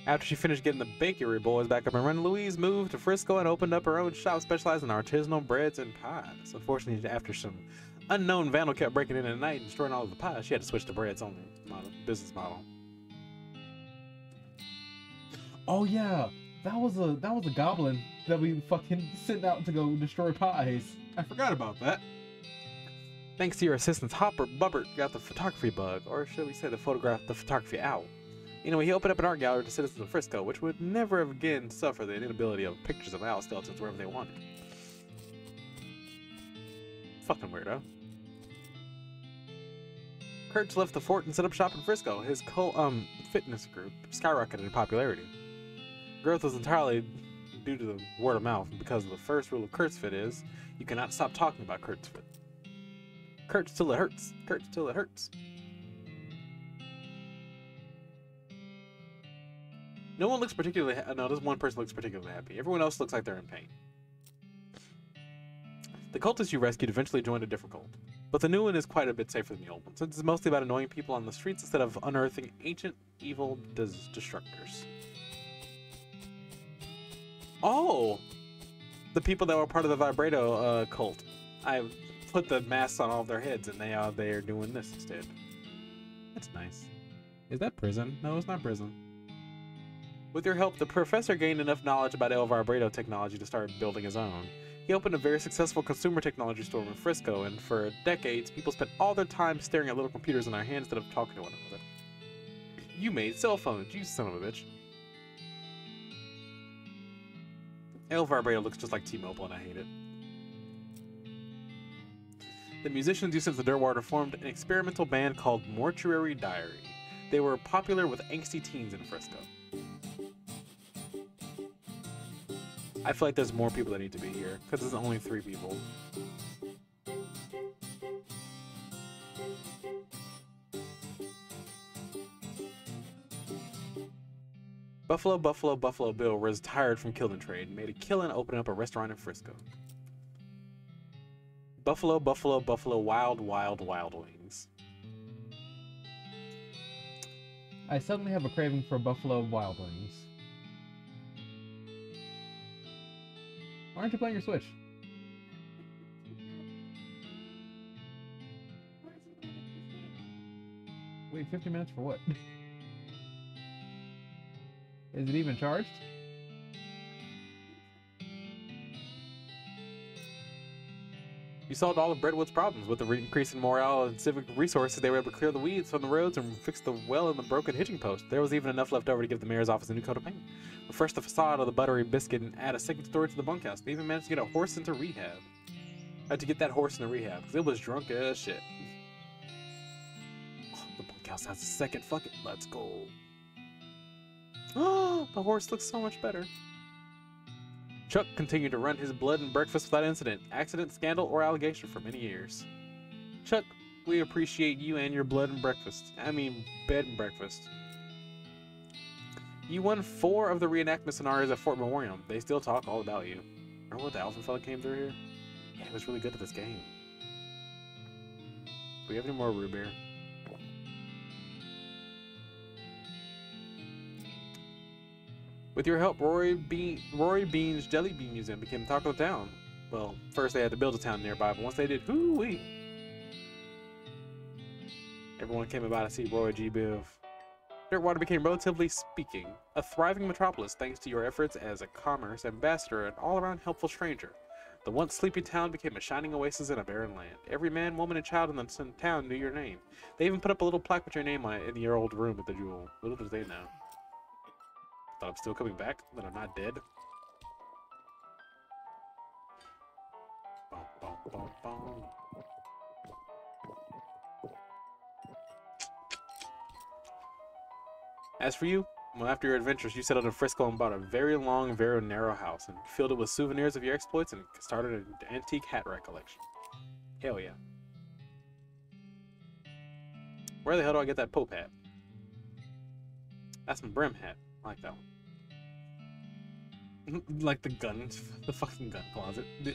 S2: After she finished getting the bakery boys back up and running, Louise moved to Frisco and opened up her own shop specializing in artisanal breads and pies. Unfortunately, after some unknown vandal kept breaking in at night and destroying all of the pies, she had to switch to breads only business model. Oh yeah, that was a goblin that we fucking sent out to go destroy pies. I forgot about that. Thanks to your assistance, Bubbert got the photography bug, or should we say the photography owl. Anyway, he opened up an art gallery to citizens of Frisco, which would never again suffer the inability of pictures of owl skeletons wherever they wanted. Fucking weirdo. Kurtz left the fort and set up shop in Frisco. His fitness group skyrocketed in popularity. Growth was entirely due to the word of mouth, because the first rule of Kurtzfit is you cannot stop talking about Kurtzfit. Kurtz till it hurts. Kurtz till it hurts. No one looks particularly no, this one person looks particularly happy. Everyone else looks like they're in pain. The cultists you rescued eventually joined a different cult, but the new one is quite a bit safer than the old one, since it's mostly about annoying people on the streets instead of unearthing ancient evil destructors. Oh! The people that were part of the Vibrato cult. I put the masks on all of their heads, and they are doing this instead. That's nice. Is that prison? No, it's not prison. With your help, the professor gained enough knowledge about El Vibrato technology to start building his own. He opened a very successful consumer technology store in Frisco, and for decades, people spent all their time staring at little computers in their hands instead of talking to one another. You made cell phones, you son of a bitch. El Vibrato looks just like T-Mobile, and I hate it. The musicians you sent to Dirtwater formed an experimental band called Mortuary Diary. They were popular with angsty teens in Frisco. I feel like there's more people that need to be here, because there's only 3 people. Buffalo Bill was tired from killing trade and made a killing opening up a restaurant in Frisco. Buffalo, wild wings.
S4: I suddenly have a craving for Buffalo Wild Wings. Why aren't you playing your Switch? Wait 50 minutes for what? Is it even charged?
S2: You solved all of Brentwood's problems. With the increase in morale and civic resources, they were able to clear the weeds from the roads and fix the well and the broken hitching post. There was even enough left over to give the mayor's office a new coat of paint. Refresh the facade of the buttery biscuit and add a second story to the bunkhouse. They even managed to get a horse into rehab. I had to get that horse into rehab because it was drunk as shit. Oh, the bunkhouse has a second. Fuck it. Let's go. Oh, the horse looks so much better. Chuck continued to run his blood and breakfast without incident, accident, scandal, or allegation for many years. Chuck, we appreciate you and your blood and breakfast. I mean, bed and breakfast. You won 4 of the reenactment scenarios at Fort Memorial. They still talk all about you. Remember when the Alvin fella came through here? Yeah, he was really good at this game. Do we have any more root beer? With your help, Roy Bean's Jelly Bean Museum became the talk of the town. Well, first they had to build a town nearby, but once they did, hoo-wee! Everyone came about to see Roy G. Biv. Dirtwater became, relatively speaking, a thriving metropolis thanks to your efforts as a commerce ambassador and all-around helpful stranger. The once sleepy town became a shining oasis in a barren land. Every man, woman, and child in the town knew your name. They even put up a little plaque with your name on it in your old room at the Jewel. Little did they know. Thought I'm still coming back? That I'm not dead? Bum, bum, bum, bum. As for you, well, after your adventures, you settled in Frisco and bought a very long, very narrow house and filled it with souvenirs of your exploits and started an antique hat rack collection. Hell yeah. Where the hell do I get that Pope hat? That's my brim hat. I like that one. Like the fucking gun closet. In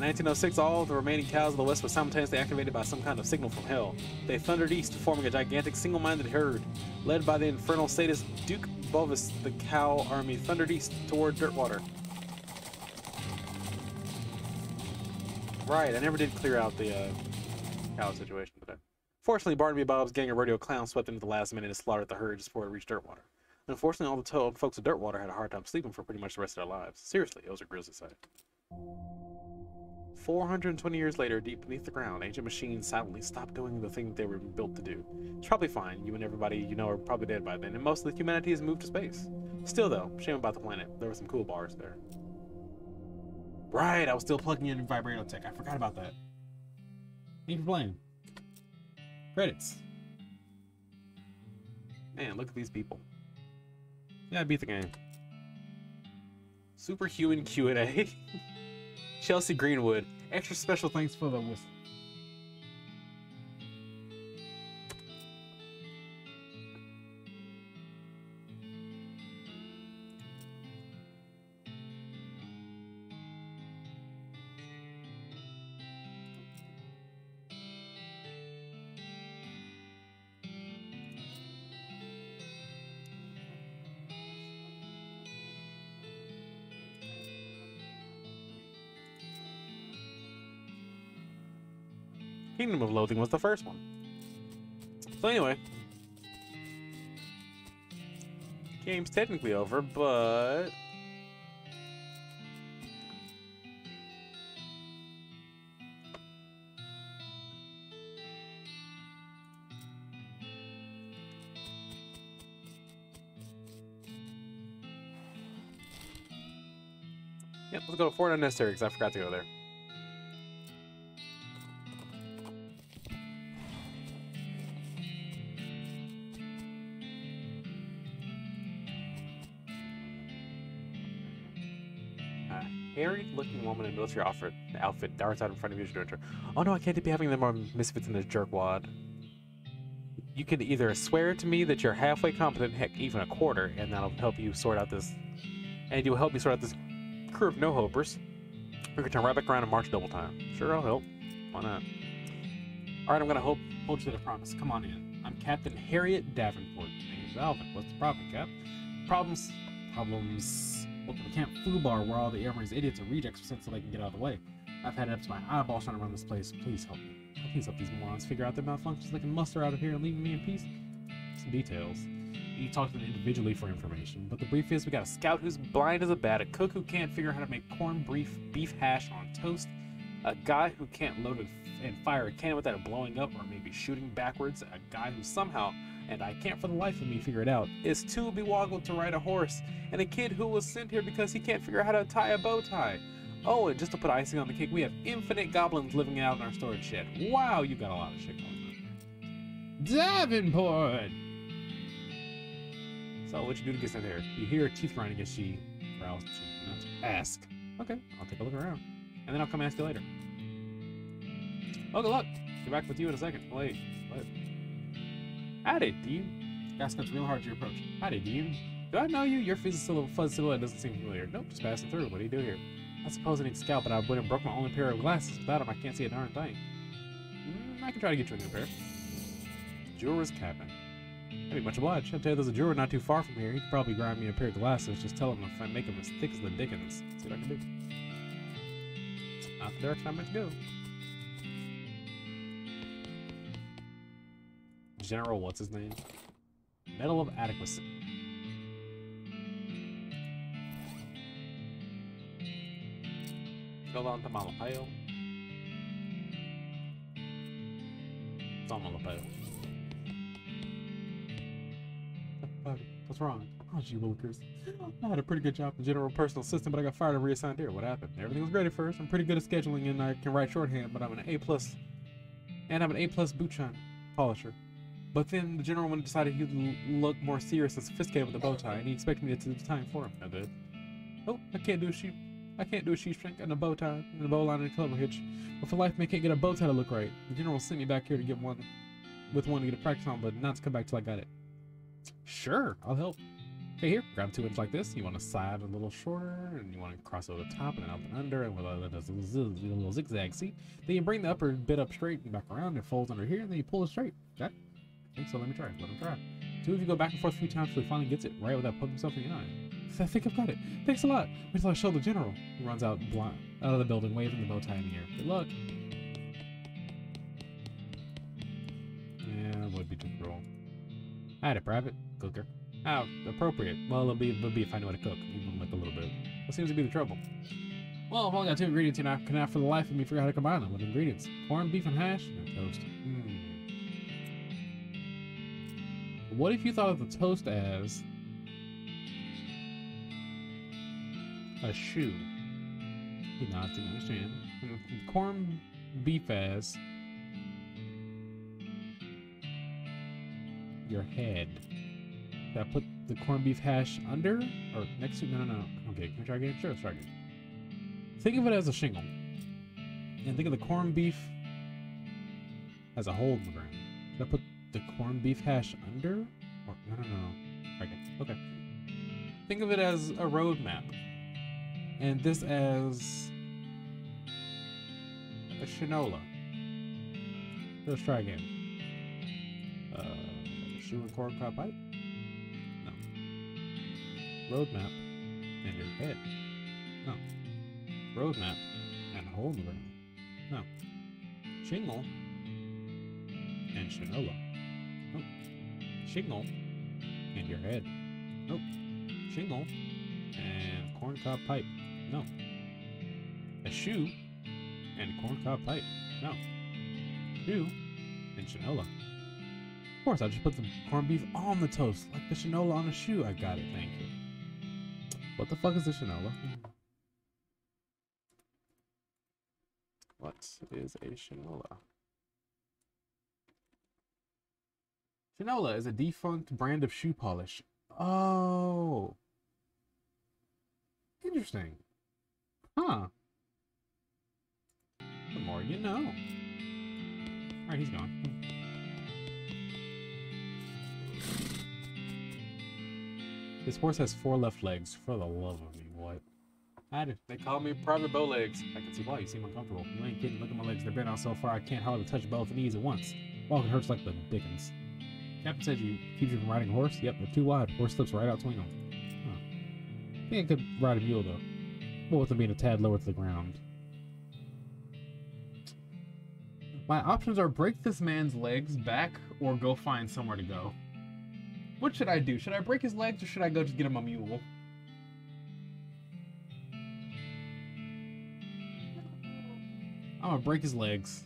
S2: 1906, all of the remaining cows of the West were simultaneously activated by some kind of signal from hell. They thundered east, forming a gigantic single-minded herd. Led by the infernal sadist Duke Bovis, the cow army thundered east toward Dirtwater. Right, I never did clear out the cow situation today. Fortunately, Barnaby Bob's gang of rodeo clowns swept into the last minute and slaughtered the herd just before it reached Dirtwater. Unfortunately, all the folks of Dirtwater had a hard time sleeping for pretty much the rest of their lives. Seriously, it was a grisly sight. 420 years later, deep beneath the ground, ancient machines silently stopped doing the thing they were built to do. It's probably fine. You and everybody you know are probably dead by then, and most of the humanity has moved to space. Still, though, shame about the planet. There were some cool bars there. Right, I was still plugging in Vibrato Tech. I forgot about that. Thank you for playing. Credits. Man, look at these people. Yeah, beat the game. Superhuman Q&A. Chelsea Greenwood.
S4: Extra special thanks for the whistle.
S2: Kingdom of Loathing was the first one. So anyway, game's technically over, but yep, let's go to Fort Unnecessary because I forgot to go there. Harried-looking woman in military outfit darts out in front of you as you enter. Oh no, I can't be having them more misfits in this jerkwad. You can either swear to me that you're halfway competent, heck, even a quarter, and that'll help you sort out this, and you'll help me sort out this crew of no-hopers. Or you can turn right back around and march double time. Sure, I'll help. Why not? Alright, I'm gonna hold you to the promise. Come on in. I'm Captain Harriet Davenport. Name's Alvin. What's the problem, Cap? Problems. Welcome to Camp Fubar, where all the Airmarines idiots and rejects are sent so they can get out of the way. I've had it up to my eyeballs trying to run this place. Please help me. Please help these morons figure out their malfunctions so they can muster out of here and leave me in peace. Some details. You talk to them individually for information, but the brief is we got a scout who's blind as a bat, a cook who can't figure out how to make corned beef hash on toast, a guy who can't load and fire a cannon without it blowing up or maybe shooting backwards, a guy who somehow, and I can't for the life of me figure it out, is too bewoggled to ride a horse, and a kid who was sent here because he can't figure out how to tie a bow tie. Oh, and just to put icing on the cake, we have infinite goblins living out in our storage shed. Wow, you got a lot of shit going on.
S4: Davenport!
S2: So, what you do to get sent here? You hear her teeth grinding as she growls to you not to ask. Okay, I'll take a look around, and then I'll come ask you later. Oh, good luck. Be back with you in a second. Wait, what? Howdy, do you? Gas cuts real hard to your approach. Howdy, do I know you? Your fuzz silhouette doesn't seem familiar. Nope, just passing through. What do you do here? I suppose I need to scout, but I went and broke my only pair of glasses. Without them, I can't see a darn thing. I can try to get you a new pair. Juror's cabin. I'd be much obliged. I'll tell you there's a juror not too far from here. He could probably grind me a pair of glasses. Just tell him if I make them as thick as the Dickens. See what I can do. Not the direction I meant to go. General, what's his name? Medal of Adequacy. Go on to Malapale. It's on Malapale. What's wrong? Oh, gee willikers. I had a pretty good job in general personal assistant, but I got fired and reassigned here. What happened? Everything was great at first. I'm pretty good at scheduling and I can write shorthand, but I'm an A+. And I'm an A+ boot shine polisher. But then the general one decided he'd look more serious and sophisticated with the bow tie, and he expected me to do the time for him. I did. Oh, I can't do a sheepshank and a bow tie and a bow line and a clever hitch. But for life, man, can't get a bow tie to look right. The general sent me back here to get one to get a practice on, but not to come back till I got it. Sure, I'll help. Okay, here, grab 2 inches like this. You want to side a little shorter, and you want to cross over the top and then up and under, and with a little zigzag. See? Then you bring the upper bit up straight and back around. It folds under here, and then you pull it straight. Got it? Okay, so let me try. Let him try. 2 of you go back and forth a few times until he finally gets it right without poking himself in the eye. I think I've got it. Thanks a lot. Wait till I show the general. He runs out of the building, waving the bow tie in the air. Good luck. Yeah, it would be too cruel. Howdy, Private. Cooker. How appropriate. Well, it'll be if I know how to cook, even like a little bit. What seems to be the trouble? Well, I've only got 2 ingredients, and I cannot for the life of me figure out how to combine them. What ingredients? Corned beef and hash and toast. What if you thought of the toast as a shoe? He nods to understand. Corned beef as your head.
S4: the corned beef hash under or next to? No. Okay, can we try again? Sure, let's try again. Think of it as a shingle, and think of the corned beef as a hole in the ground. Should I put the corned beef hash under? Or no. Okay. Think of it as a road map, and this as a shinola. Let's try again. Shoe and corncob pipe? No. Road map and your head? No. Road map and a hole in the ground? No. Shingle and shinola? Nope. Shingle and your head? Nope. Shingle and corncob pipe? No. A shoe and corncob pipe? No. Shoe and shinola? Of course, I just put the corned beef on the toast, like the shinola on a shoe. I got it, thank you. What the fuck is the shinola? What is a shinola? Shinola is a defunct brand of shoe polish. Oh. Interesting. Huh. The more you know. Alright, he's gone. This horse has 4 left legs. For the love of me, what? They call me private bow legs. I can see why. You seem uncomfortable. You ain't kidding. Look at my legs. They're bent out so far I can't hardly touch both knees at once. Walking hurts like the dickens. Captain said you keep you from riding a horse? Yep, they're too wide. Horse slips right out between them. Huh. I think I could ride a mule, though. Well, with them being a tad lower to the ground. My options are break this man's legs back or go find somewhere to go. What should I do? Should I break his legs or should I go just get him a mule? I'm gonna break his legs.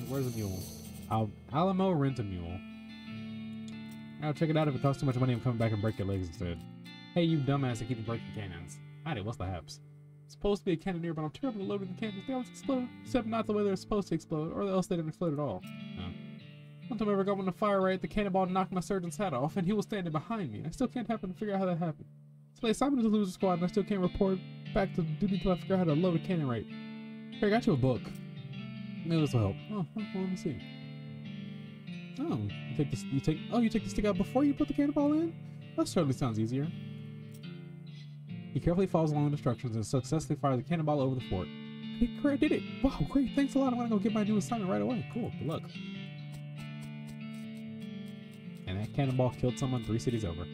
S4: Where's the mule? Alamo rent a mule. I'll check it out. If it costs too much money, I'm coming back and break your legs instead. Hey, you dumbass that keeps breaking cannons. Howdy, what's the haps? It's supposed to be a cannoneer, but I'm terrible at loading the cannons. They always explode. Except not the way they're supposed to explode, or else they don't explode at all. No. One time I ever got one to fire right, the cannonball knocked my surgeon's hat off, and he was standing behind me. And I still can't happen to figure out how that happened. So they assigned me to the loser squad, and I still can't report back to duty until I figure out how to load a cannon right. Here, I got you a book. Maybe this will help. Oh, well, let me see. Oh, you take the stick out before you put the cannonball in? That certainly sounds easier. He carefully follows along the instructions and successfully fires the cannonball over the fort. Hey, great, I did it! Wow, great, thanks a lot. I'm gonna go get my new assignment right away. Cool, good luck. And that cannonball killed someone 3 cities over.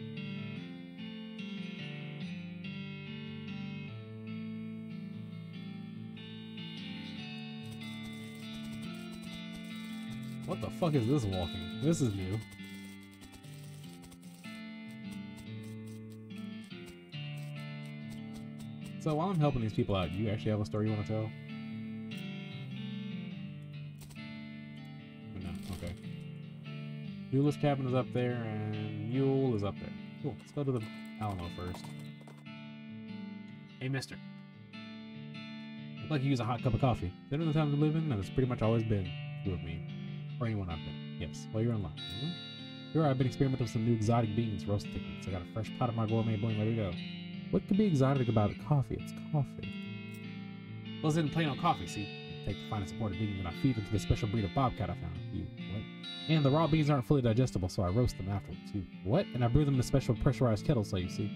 S4: What the fuck is this walking? This is new. So while I'm helping these people out, do you actually have a story you want to tell? No, okay. Duelist cabin is up there, and Mule is up there. Cool, let's go to the Alamo first. Hey, mister. I'd like to use a hot cup of coffee. Dinner the time we live in, and it's pretty much always been true of me. Or anyone I've been. Yes, well, you're in line. Here I've been experimenting with some new exotic beans, roasted techniques. I got a fresh pot of my gourmet bling ready to go. What could be exotic about coffee? It's coffee. Well, it's in plain old coffee, see? Take the finest imported beans and I feed them to the special breed of bobcat I found. You, what? And the raw beans aren't fully digestible, so I roast them afterwards. You, what? And I brew them in a special pressurized kettle, so you see.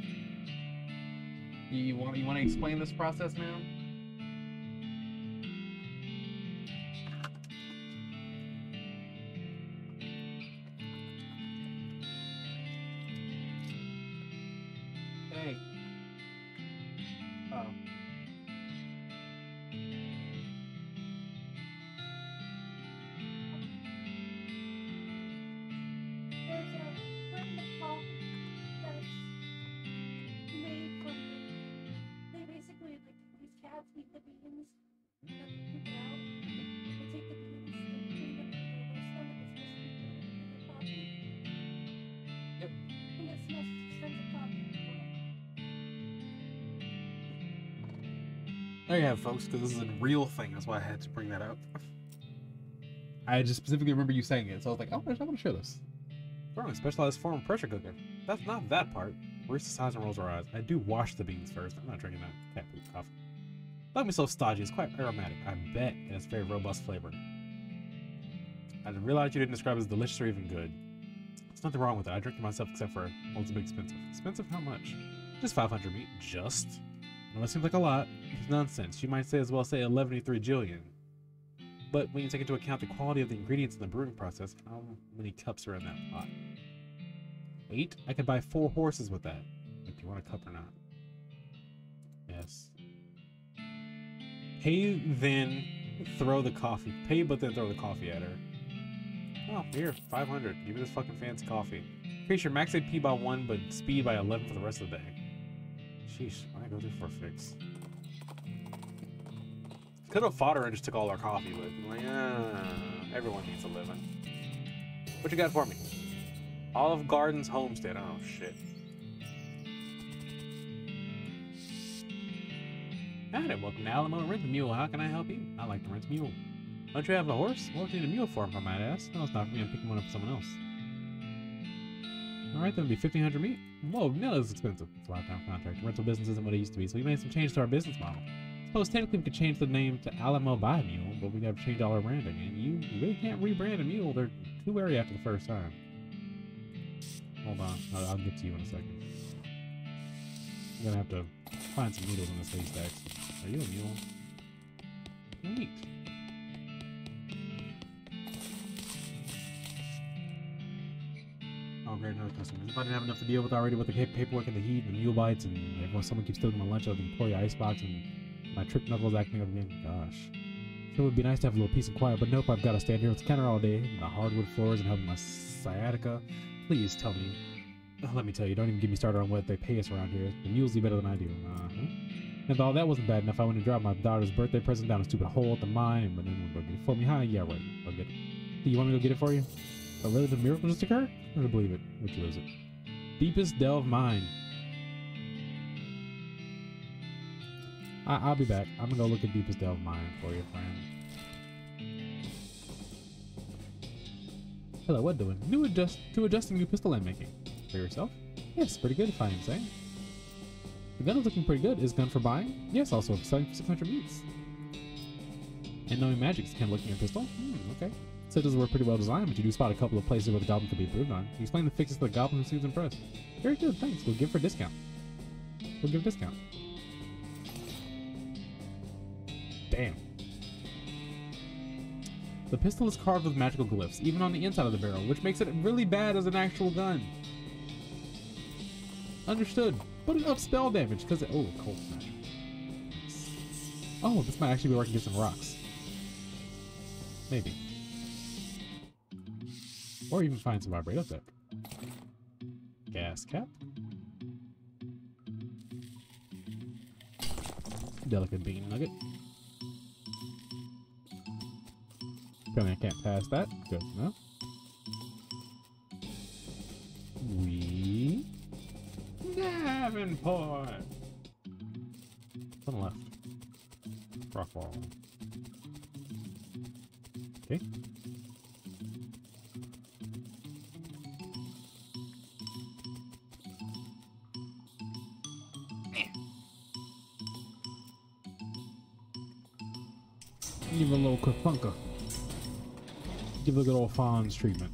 S4: You want to explain this process, ma'am? Hey. Oh.
S3: There's a brand of coffee that's made from they basically, like, these cats eat the beans and then they poop it out. They take the beans and clean them and they roast them and it's supposed to be good for coffee.
S4: Yep.
S3: And it smells of coffee.
S2: There you have it, folks, because this is a real thing. That's why I had to bring that up.
S4: I just specifically remember you saying it, so I was like, I want to share this.
S2: Throwing a specialized form of pressure cooker. That's not that part. Marissa sighs and rolls her eyes. I do wash the beans first. I'm not drinking that cat poop coffee. Don't be so stodgy. It's quite aromatic. I bet it has very robust flavor. I didn't realize you didn't describe it as delicious or even good. There's nothing wrong with it. I drink it myself except for, well, it's a bit expensive. Expensive? How much? Just 500 meat. Just? I know it seems like a lot. It's nonsense. You might say as well say 11.3 jillion. But when you take into account the quality of the ingredients in the brewing process, how many cups are in that pot? 8? I could buy 4 horses with that. If you want a cup or not. Yes. Pay, then throw the coffee. Pay, but then throw the coffee at her. Oh, here, 500. Give me this fucking fancy coffee. Increase your max AP by 1, but speed by 11 for the rest of the day. Sheesh, why go through for a fix? Could have fought her and just took all our coffee, but like, everyone needs a living. What you got for me? Olive Gardens Homestead. Oh shit. Hi, welcome to Alamo Rent the Mule. How can I help you? I like to rent a mule. Don't you have a horse? What do you need a mule for, if I might ask? No, it's not for me. I'm picking one up for someone else. Alright, then it'll be 1,500 meat. Whoa, no, that's expensive. It's a lifetime contract. Rental business isn't what it used to be, so we made some changes to our business model. Suppose technically we could change the name to Alamo Buy Mule, but we'd have to change all our branding, and you really can't rebrand a mule. They're too wary after the first time. Hold on, I'll get to you in a second. I'm gonna have to find some needles in this haystack. Are you a mule? Neat. Oh great, another customer. If I didn't have enough to deal with already with the paperwork and the heat and the mule bites and everyone, someone keeps stealing my lunch out of the employee icebox and my trick knuckles acting up again. Gosh. Sure would be nice to have a little peace and quiet, but nope, I've got to stand here with the counter all day, the hardwood floors and helping my sciatica. Please tell me. Let me tell you, don't even get me started on what they pay us around here. The mules do better than I do. And all that wasn't bad enough, I went and dropped my daughter's birthday present down a stupid hole at the mine, and then we'll go get it for me. Hi, yeah, right. I'll get it. Do you want me to go get it for you? Oh, really? The miracle just occurred? I don't believe it. Which was it? Deepest Delve Mine. I'll be back. I'm gonna go look at Deepest Delve Mine for you, friend. Hello, what doing? Adjusting new pistol I'm making. For yourself? Yes, pretty good if I am saying. The gun is looking pretty good. Is gun for buying? Yes, also selling for 600 meats. And knowing magic can look at your pistol? Okay. So those were pretty well designed, but you do spot a couple of places where the goblin could be improved on. You explain the fixes to the goblin who seems impressed. Very good, thanks. We'll give her a discount. We'll give a discount. Damn. The pistol is carved with magical glyphs, even on the inside of the barrel, which makes it really bad as an actual gun. Understood. But it ups spell damage, because oh, cold smash. Oh, this might actually be working against some rocks. Maybe. Or even find some vibrate up there. Gas cap. Delicate bean nugget. Apparently I can't pass that. Good enough. We Davenport. On the left. Rock wall. Okay. Give it a little kerfunka. Give it a good old Fonz treatment.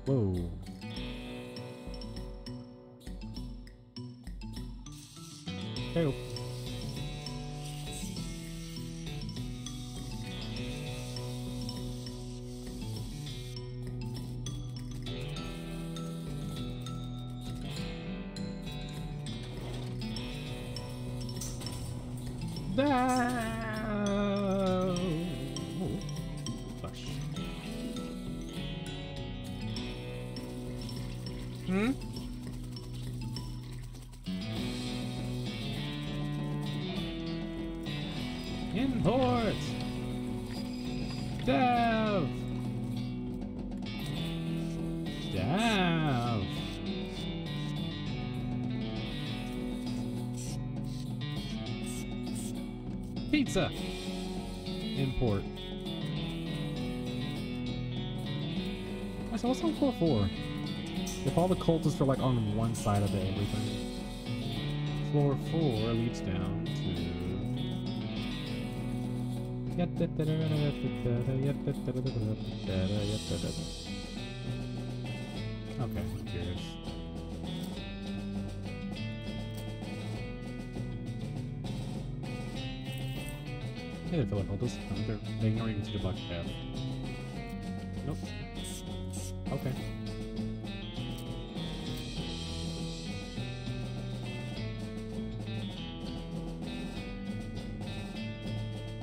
S2: Whoa. Hey. Flush. Import! Dav! Dav!
S4: Pizza! Import. So what's on floor 4? If all the cultists are like on one side of everything. Floor 4 leads down to... Okay, I'm curious. Hey there, fellow cultists. They ignore you to the black path. Nope. Okay.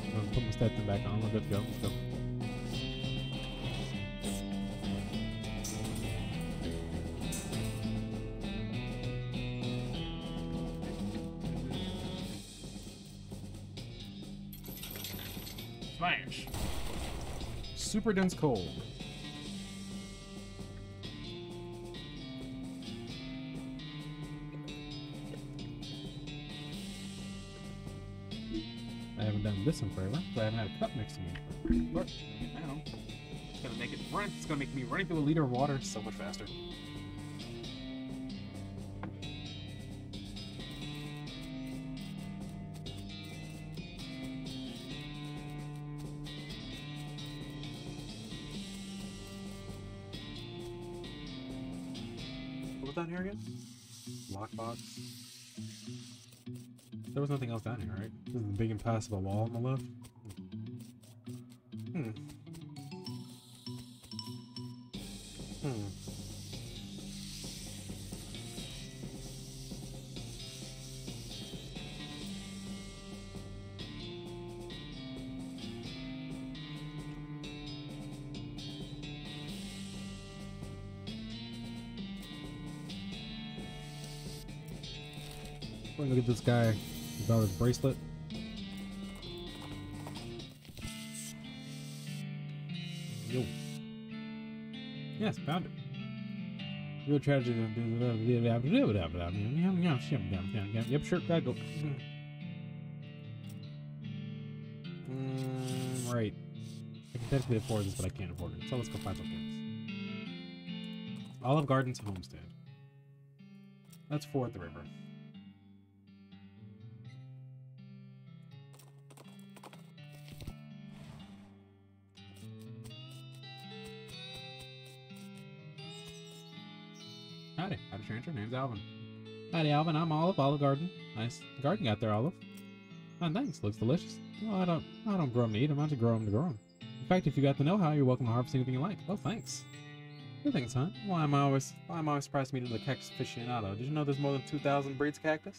S4: I'm gonna put my stats back on. We're good to go. Let's go. Smash! Super dense cold. I haven't done this in forever, so I haven't had a cup next to me. But now, it's gonna make it run. It's gonna make me running through a liter of water so much faster.
S2: What was down here again? Lockbox.
S4: There was nothing else down here, right? This is the big impassable wall on the left.
S2: Hmm.
S4: We're gonna look at this guy about his bracelet. Yo. Yes, found it. Real tragedy. Yep, sure, gotta go. Right. I can technically afford this, but I can't afford it. So let's go find something else. Olive Gardens Homestead. That's 4 at the river. Howdy, howdy stranger, name's Alvin. Howdy Alvin, I'm Olive Garden. Nice garden you got there, Olive. Oh, thanks, looks delicious. Well, I don't grow them to eat them, I just grow them to grow them. In fact, if you got the know-how, you're welcome to harvest anything you like. Oh, thanks. Good thanks, huh? Why am I always surprised to meet the cactus aficionado? Did you know there's more than 2,000 breeds of cactus?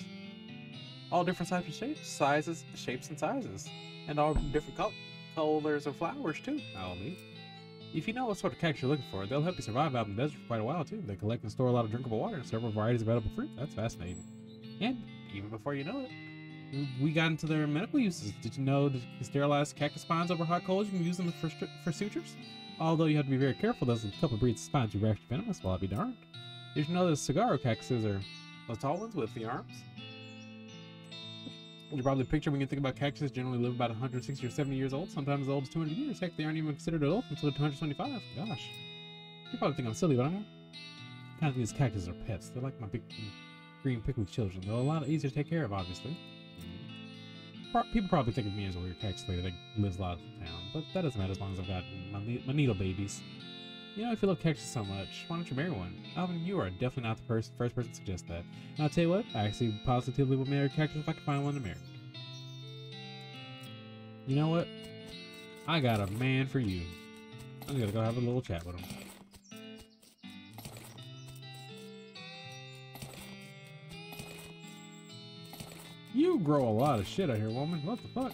S4: All different types of shapes, shapes and sizes. And all different colors of flowers, too, I'll admit. If you know what sort of cactus you're looking for, they'll help you survive out in the desert for quite a while, too. They collect and store a lot of drinkable water and several varieties of edible fruit. That's fascinating. And, even before you know it, we got into their medical uses. Did you know that you can sterilize cactus spines over hot coals? You can use them for sutures? Although you have to be very careful, there's a couple of breeds of spines that are actually venomous, well, I'll be darned. Did you know that saguaro cactuses are those tall ones with the arms? You probably picture when you think about cactuses generally live about 160 or 70 years old, sometimes as old as 200 years. Heck, they aren't even considered adult until they're 225. Gosh. You probably think I'm silly, but I'm not. Kind of think these cactuses are pets. They're like my big green prickly children. They're a lot easier to take care of, obviously. People probably think of me as a weird cactus lady that lives a lot of town, but that doesn't matter as long as I've got my needle babies. You know, if you love cactuses so much, why don't you marry one? Alvin, you are definitely not the first person to suggest that. And I'll tell you what, I actually positively would marry a cactus if I could find one to marry. You know what? I got a man for you. I'm gonna go have a little chat with him. You grow a lot of shit out here, woman. What the fuck?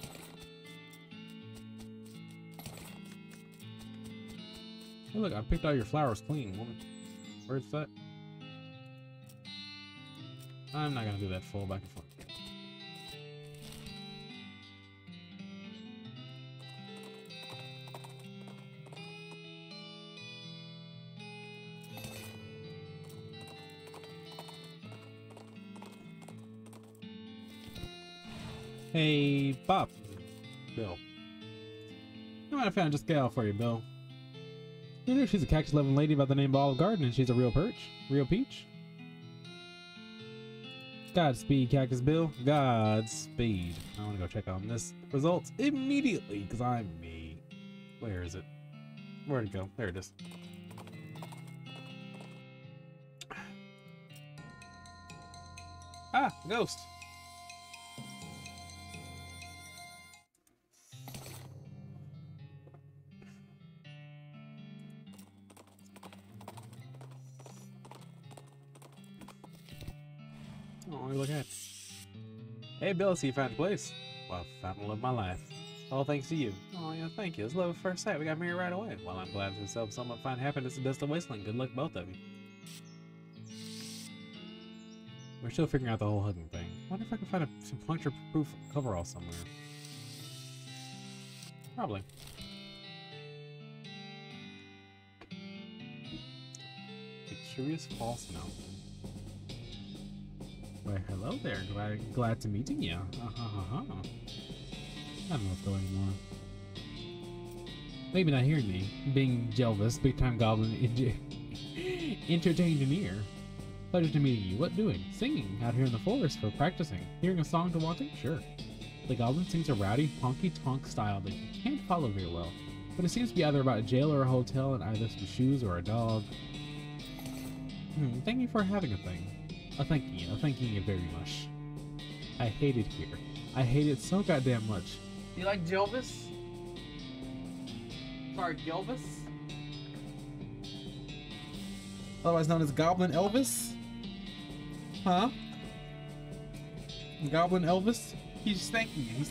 S4: Hey, look, I picked all your flowers clean, woman. Where's that? I'm not gonna do that full back and forth. Hey, Bob.
S2: Bill.
S4: I might have found just gal for you, Bill. Who knew she's a cactus-loving lady by the name of Olive Garden and she's a real peach? Godspeed, Cactus Bill. Godspeed. I want to go check on this results immediately because I'm me. Where is it? Where'd it go? There it is. Ah, ghost. Oh, look at it. Hey, Bill, I see you found a place. Well, found the love of my life. All thanks to you. Oh, yeah, thank you. It's love at first sight. We got married right away. Well, I'm glad to help someone find happiness in Dusty Wasteland. Good luck, both of you. We're still figuring out the whole hugging thing. Wonder if I can find some puncture-proof coverall somewhere. Probably. A curious false note. Why, hello there. Glad to meeting you. I don't know what's going on. Maybe not hearing me. Being Jelvis, big-time goblin entertained an ear. Pleasure to meeting you. What doing? Singing out here in the forest for practicing. Hearing a song to wanting? Sure. The goblin sings a rowdy, honky-tonk style that you can't follow very well, but it seems to be either about a jail or a hotel and either some shoes or a dog. Thank you for having a thing. Thanking you very much. I hate it here. I hate it so goddamn much.
S2: You like Jelvis? Sorry, Jelvis?
S4: Otherwise known as Goblin Elvis? Huh? Goblin Elvis? He's just thanking you.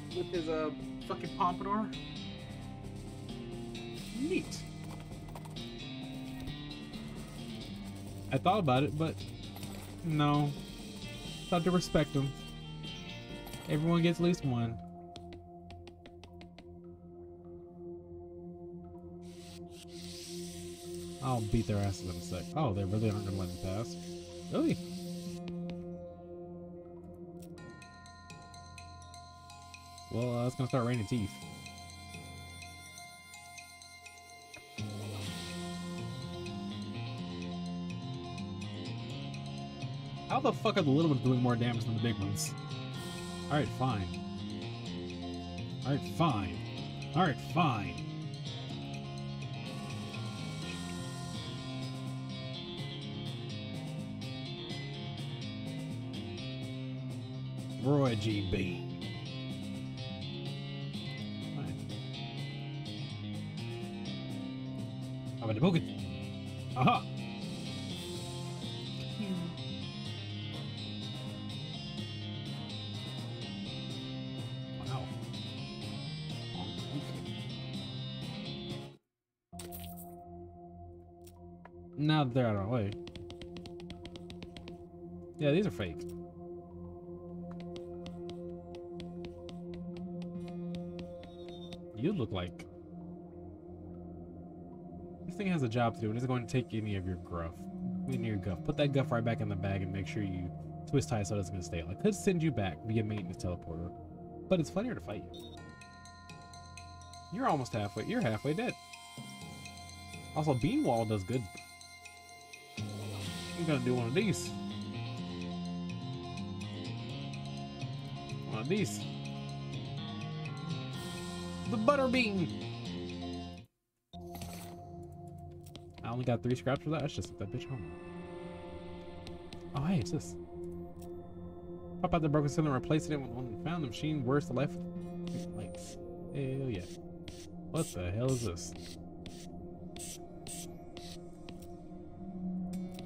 S4: He's with his fucking pompadour. Neat. I thought about it, but no. Thought to respect him. Everyone gets at least one. I'll beat their asses in a sec. Oh, they really aren't gonna let me pass. Really? Well, it's gonna start raining teeth. How the fuck are the little ones doing more damage than the big ones? Alright, fine. Alright, fine. Alright, fine. Roy GB. Fine. How about the book? Aha! Wow. Now that they're out of our way. Yeah, these are fake. You look like... This thing has a job to do, and it's going to take any of your gruff. Any of your guff. Put that guff right back in the bag and make sure you twist tight so it doesn't gonna stay. I could send you back via maintenance teleporter, but it's funnier to fight you. You're almost halfway. You're halfway dead. Also, Beanwall does good. I'm gonna do one of these. One of these. The butter bean. I only got 3 scraps for that. Let's just set that bitch home. Oh, hey, it's this. Pop out the broken cylinder and replace it with one that found the machine. Worse, the life with lights. Hell yeah. What the hell is this?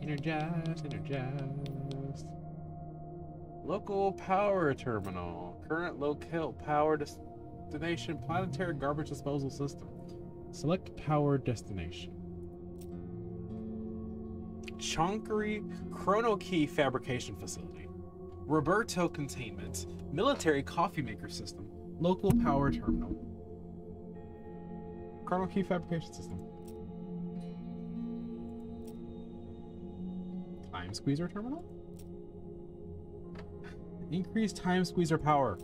S4: Energized, energized. Local power terminal. Current local power destination. Planetary garbage disposal system. Select power destination. Chonkery Chrono Key Fabrication Facility. Roberto Containment. Military Coffee Maker System. Local Power Terminal. Chrono Key Fabrication System. Time Squeezer Terminal? Increase time squeezer power.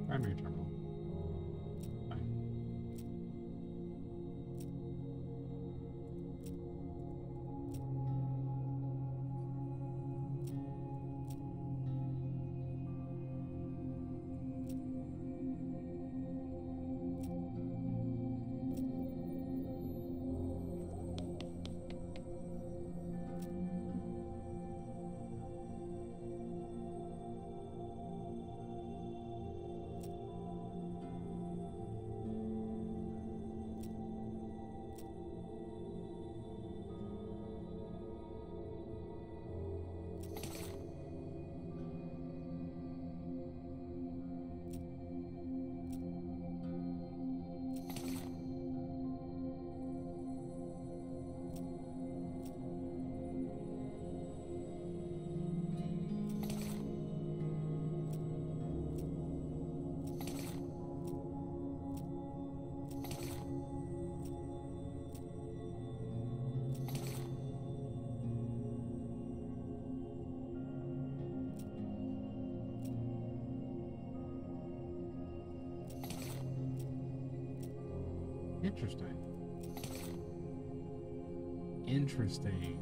S4: Primary terminal. Fine. Interesting. Interesting.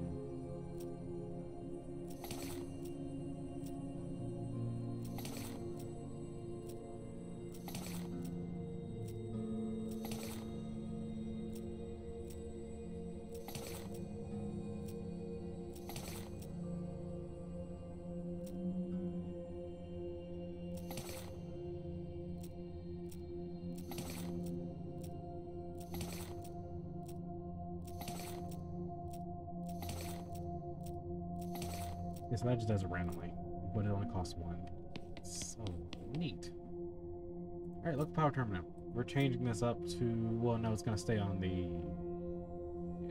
S4: So that just does it randomly, but it only costs one. So neat. Alright, look, power terminal. We're changing this up to, well, no, it's going to stay on the...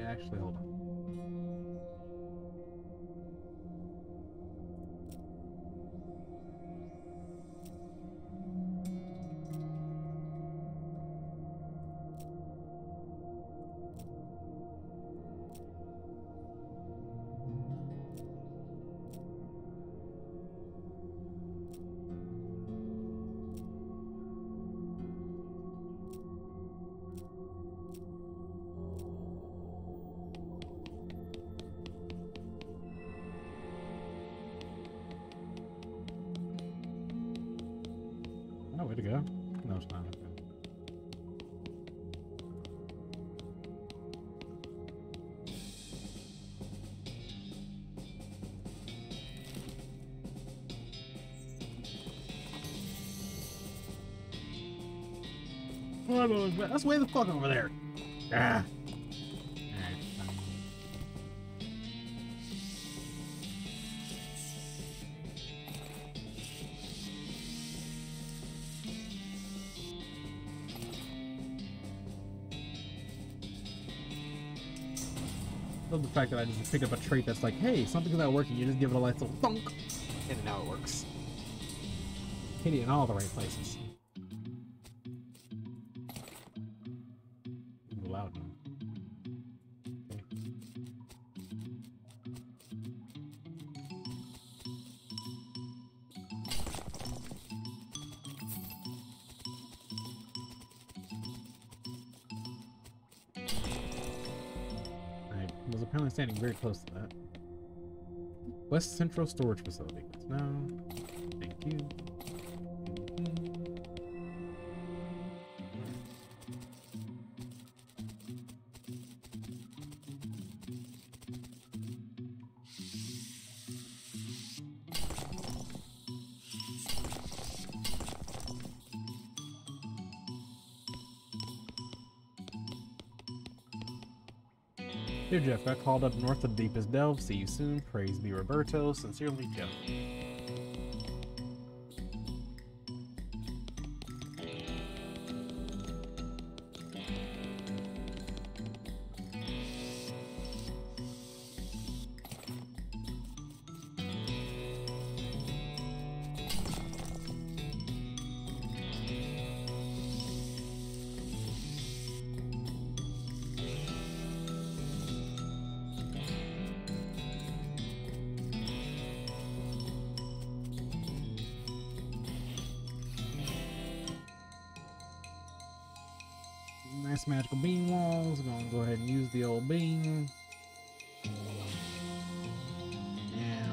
S4: Yeah, actually, hold on. Oh, way to go. No, it's not. Okay. That's way the fuck over there. Ah. Alright, fine. Love the fact that I just picked up a trait that's like, hey, something's not working. You just give it a nice little thunk, and now it works. Hit it in all the right places. Loud now. Okay. Alright, I was apparently standing very close to that. West Central Storage Facility. No. Thank you. Dear Jeff, got called up north of the deepest delve. See you soon. Praise be Roberto. Sincerely, Jeff. nice magical beam walls. Gonna go ahead and use the old beam. And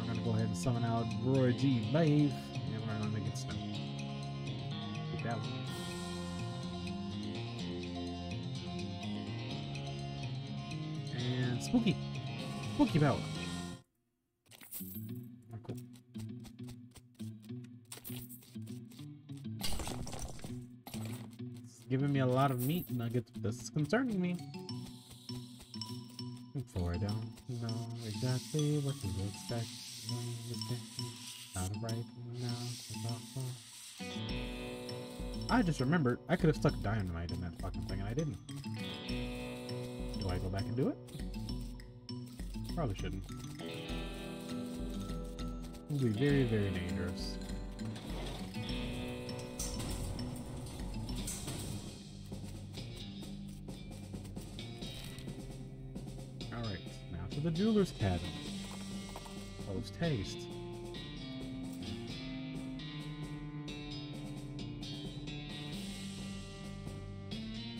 S4: we're gonna go ahead and summon out Roy G. Bave. And we're gonna make it snow. Get that one. And spooky. Spooky power. Oh, cool. It's giving me a lot of meat nuggets, but this is concerning me. For I don't know exactly what to expect. Not right now. I just remembered I could have stuck dynamite in that fucking thing and I didn't. Do I go back and do it? Probably shouldn't. It'll be very, very dangerous. Alright, now to the jeweler's cabin. Post haste.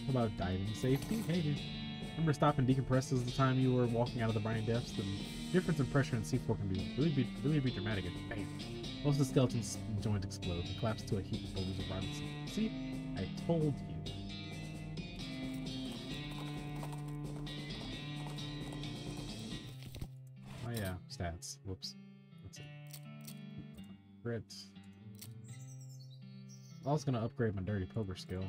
S4: What about diving safety? Hey, dude. Remember stop and decompress as the time you were walking out of the briny depths? The difference in pressure in C4 can be really dramatic. Bam! Most of the skeleton's joint explode and collapse to a heap of boulders of rotten stone. See? I told you. Oh yeah, stats. Whoops. Let's see. Crit. I was gonna upgrade my dirty poker skill.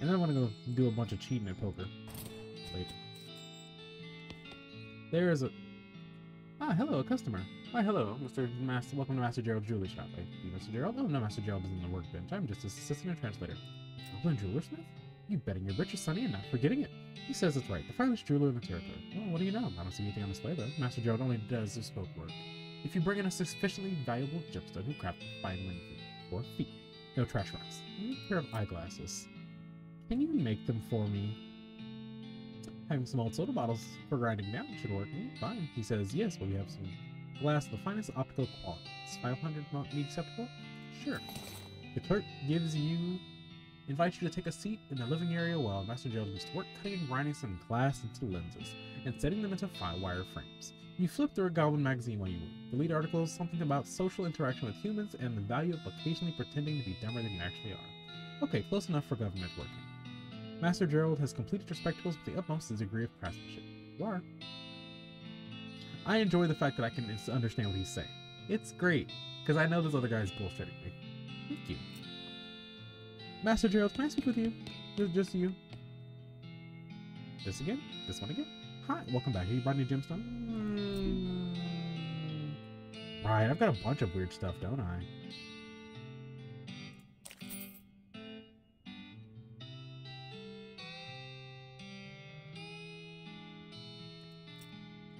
S4: And then I'm gonna go do a bunch of cheating at poker later. There is a... Ah, hello, a customer. Why, hello, Mr. Master. Welcome to Master Gerald's Jewelry Shop. Mr. Gerald? Oh, no, Master Gerald is in the workbench. I'm just his assistant and translator. Alvin Jeweler-Smith? You betting your britches, sonny, and not forgetting it. He says it's right. The finest jeweler in the territory. Well, what do you know? I don't see anything on display, though. Master Gerald only does his spoke work. If you bring in a sufficiently valuable gemstone, he'll craft a fine linen for 4 feet. No trash rocks. A pair of eyeglasses. Can you make them for me? Having some old soda bottles for grinding down should work. Fine. He says yes, but we have some glass of the finest optical quality. Is 500 be acceptable? Sure. The clerk invites you to take a seat in the living area while Master Gerald goes to work cutting and grinding some glass into lenses and setting them into wire frames. You flip through a Goblin magazine while you work. The lead article is something about social interaction with humans and the value of occasionally pretending to be dumber than you actually are. Okay, close enough for government working. Master Gerald has completed your spectacles with the utmost degree of craftsmanship. You are. I enjoy the fact that I can understand what he's saying. It's great, because I know this other guy's bullshitting me. Thank you. Master Gerald, can I speak with you? Just you. This again? This one again? Hi, welcome back. Have you brought any gemstone? Right, I've got a bunch of weird stuff, don't I?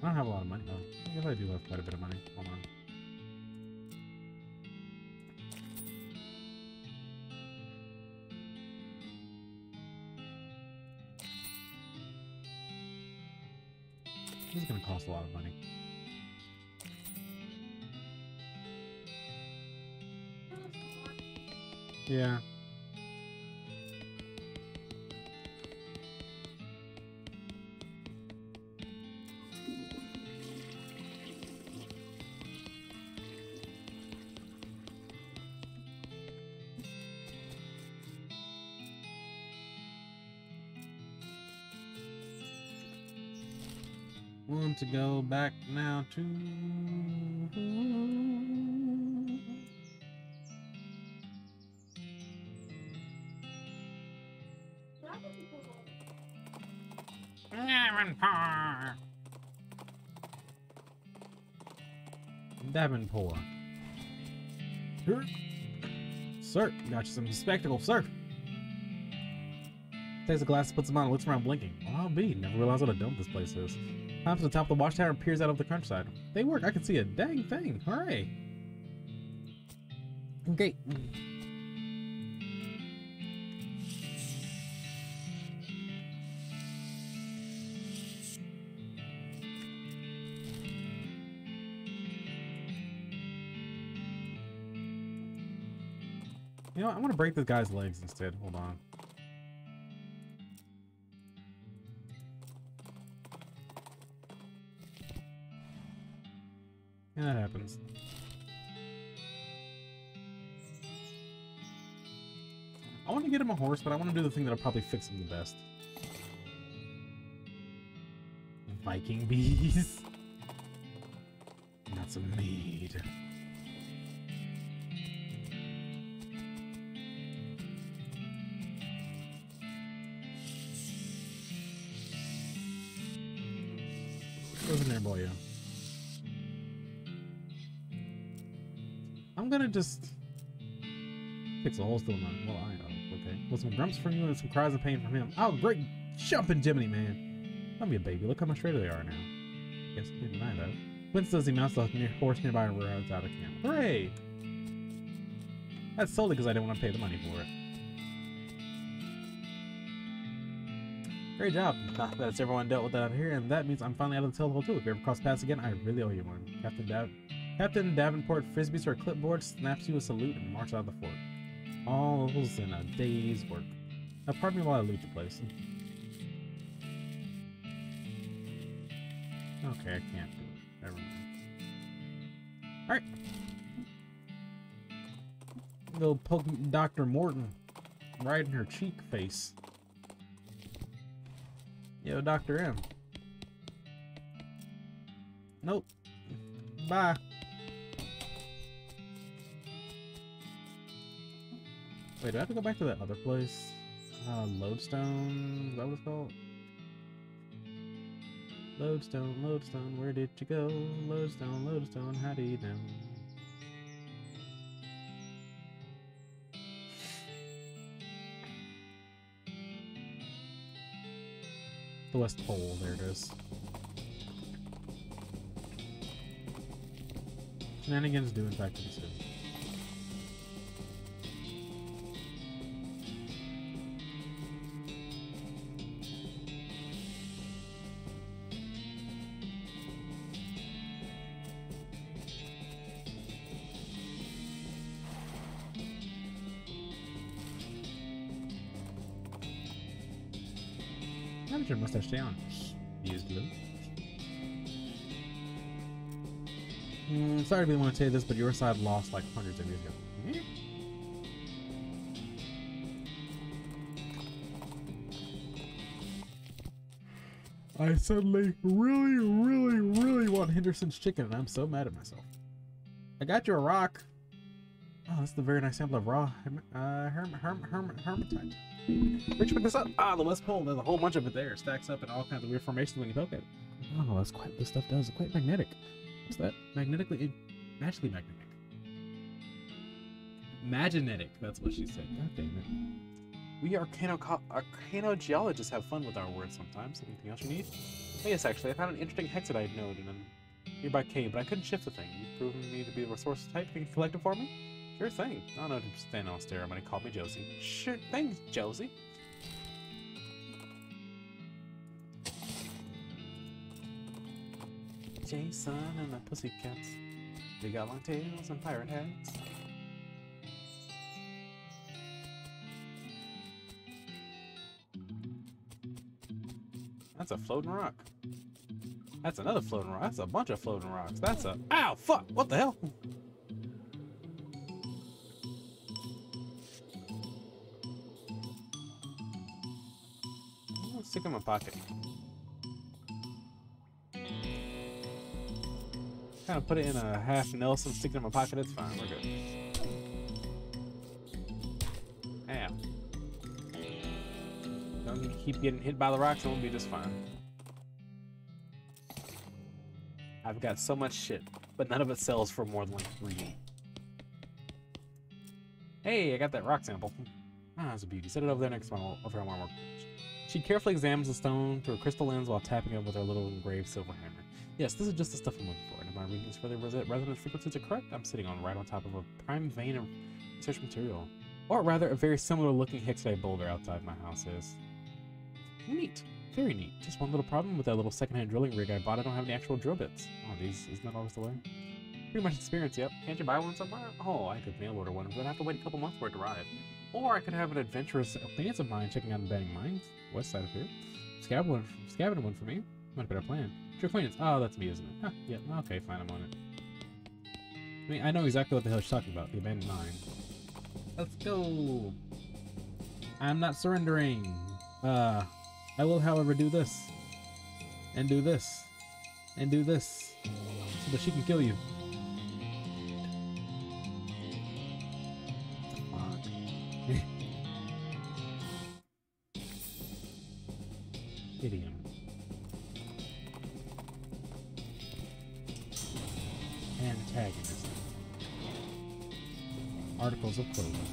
S4: I don't have a lot of money. Oh, I guess I do have quite a bit of money. Hold on. This is going to cost a lot of money. Yeah. Want to go back now to... Davenport. Sir, got you some spectacles, sir. Takes a glass, puts them on, looks around blinking. Well, I'll be. Never realized what a dump this place is. Climbs to the top of the watchtower and peers out of the countryside. They work. I can see a dang thing. Hooray. Okay. You know what? I'm gonna break this guy's legs instead. Hold on. Yeah, that happens. I want to get him a horse, but I want to do the thing that'll probably fix him the best. Viking bees. Not some mead. Goes in there, boy. I'm gonna just fix a hole still not. Well, I know. Okay. With some grumps from you and some cries of pain from him. Oh, great jumping Jiminy, man. Don't be a baby. Look how much straighter they are now. Guess I didn't deny that. Quince does he mounts the horse nearby and rides out of camp. Hooray! That's solely because I didn't want to pay the money for it. Great job. Not that it's everyone dealt with that out here, and that means I'm finally out of the tail hole too. If you ever cross paths again, I really owe you one. Captain Davenport frisbees her clipboard, snaps you a salute, and marches out of the fort. All's in a day's work. Now, pardon me while I loot the place. Okay, I can't do it. Never mind. Alright. Go poke Dr. Morton right in her cheek face. Yo, Dr. M. Nope. Bye. Wait, do I have to go back to that other place? Lodestone? Is that what it's called? Lodestone, Lodestone, where did you go? Lodestone, Lodestone, how do you know? The West Pole, there it is. Shenanigans do in fact ensue. How did your mustache stay on? Used glue. Sorry to be the one to say this, but your side lost like hundreds of years ago. I suddenly really want Henderson's chicken, and I'm so mad at myself. I got you a rock. Oh, that's the very nice sample of raw hermitite. Where'd you pick this up? Ah, the West Pole. There's a whole bunch of it there. Stacks up in all kinds of weird formations when you poke at it. Oh, that's quite. This stuff does. It's quite magnetic. What's that? Magnetically, magically magnetic. Maginetic. That's what she said. God damn it. We arcanogeologists have fun with our words sometimes. Anything else you need? Oh, yes, actually, I found an interesting hexadite node in a nearby cave, but I couldn't shift the thing. You've proven me to be the resource type. Can you collect it for me? Sure thing. I don't know to stand on stare when he called me Josie. Sure thing, Josie. Jason and the Pussycats. They got long tails and pirate hats. That's a floating rock. That's another floating rock. That's a bunch of floating rocks. That's a... Ow! Fuck! What the hell? Let's stick in my pocket. Kind of put it in a half Nelson, stick it in my pocket. It's fine. We're good. Ow. Don't keep getting hit by the rocks and we'll be just fine. I've got so much shit, but none of it sells for more than like 3. Hey, I got that rock sample. Ah, that's a beauty. Set it over there next to my workbench. She carefully examines the stone through a crystal lens while tapping it with her little engraved silver hammer. Yes, this is just the stuff I'm looking for. And if my readings for the resonance frequencies are correct, I'm sitting on right on top of a prime vein of research material. Or rather, a very similar looking hexadite boulder outside my house is. Neat. Very neat. Just one little problem with that little secondhand drilling rig I bought. I don't have any actual drill bits. Oh, these, isn't that always the way?
S2: Pretty much experience, yep. Can't you buy one somewhere? Oh, I could mail order one, but I'd have to wait a couple months for it to arrive. Or I could have an adventurous acquaintance of mine checking out abandoned mines, west side of here. Scavenging one for me. Much better plan. True acquaintance. Oh, that's me, isn't it? Huh, yeah, okay, fine, I'm on it. I mean, I know exactly what the hell she's talking about. The abandoned mine. Let's go! I'm not surrendering. I will, however, do this. And do this. And do this. So that she can kill you. What the fuck? Idiom. Antagonism. Articles of clothing.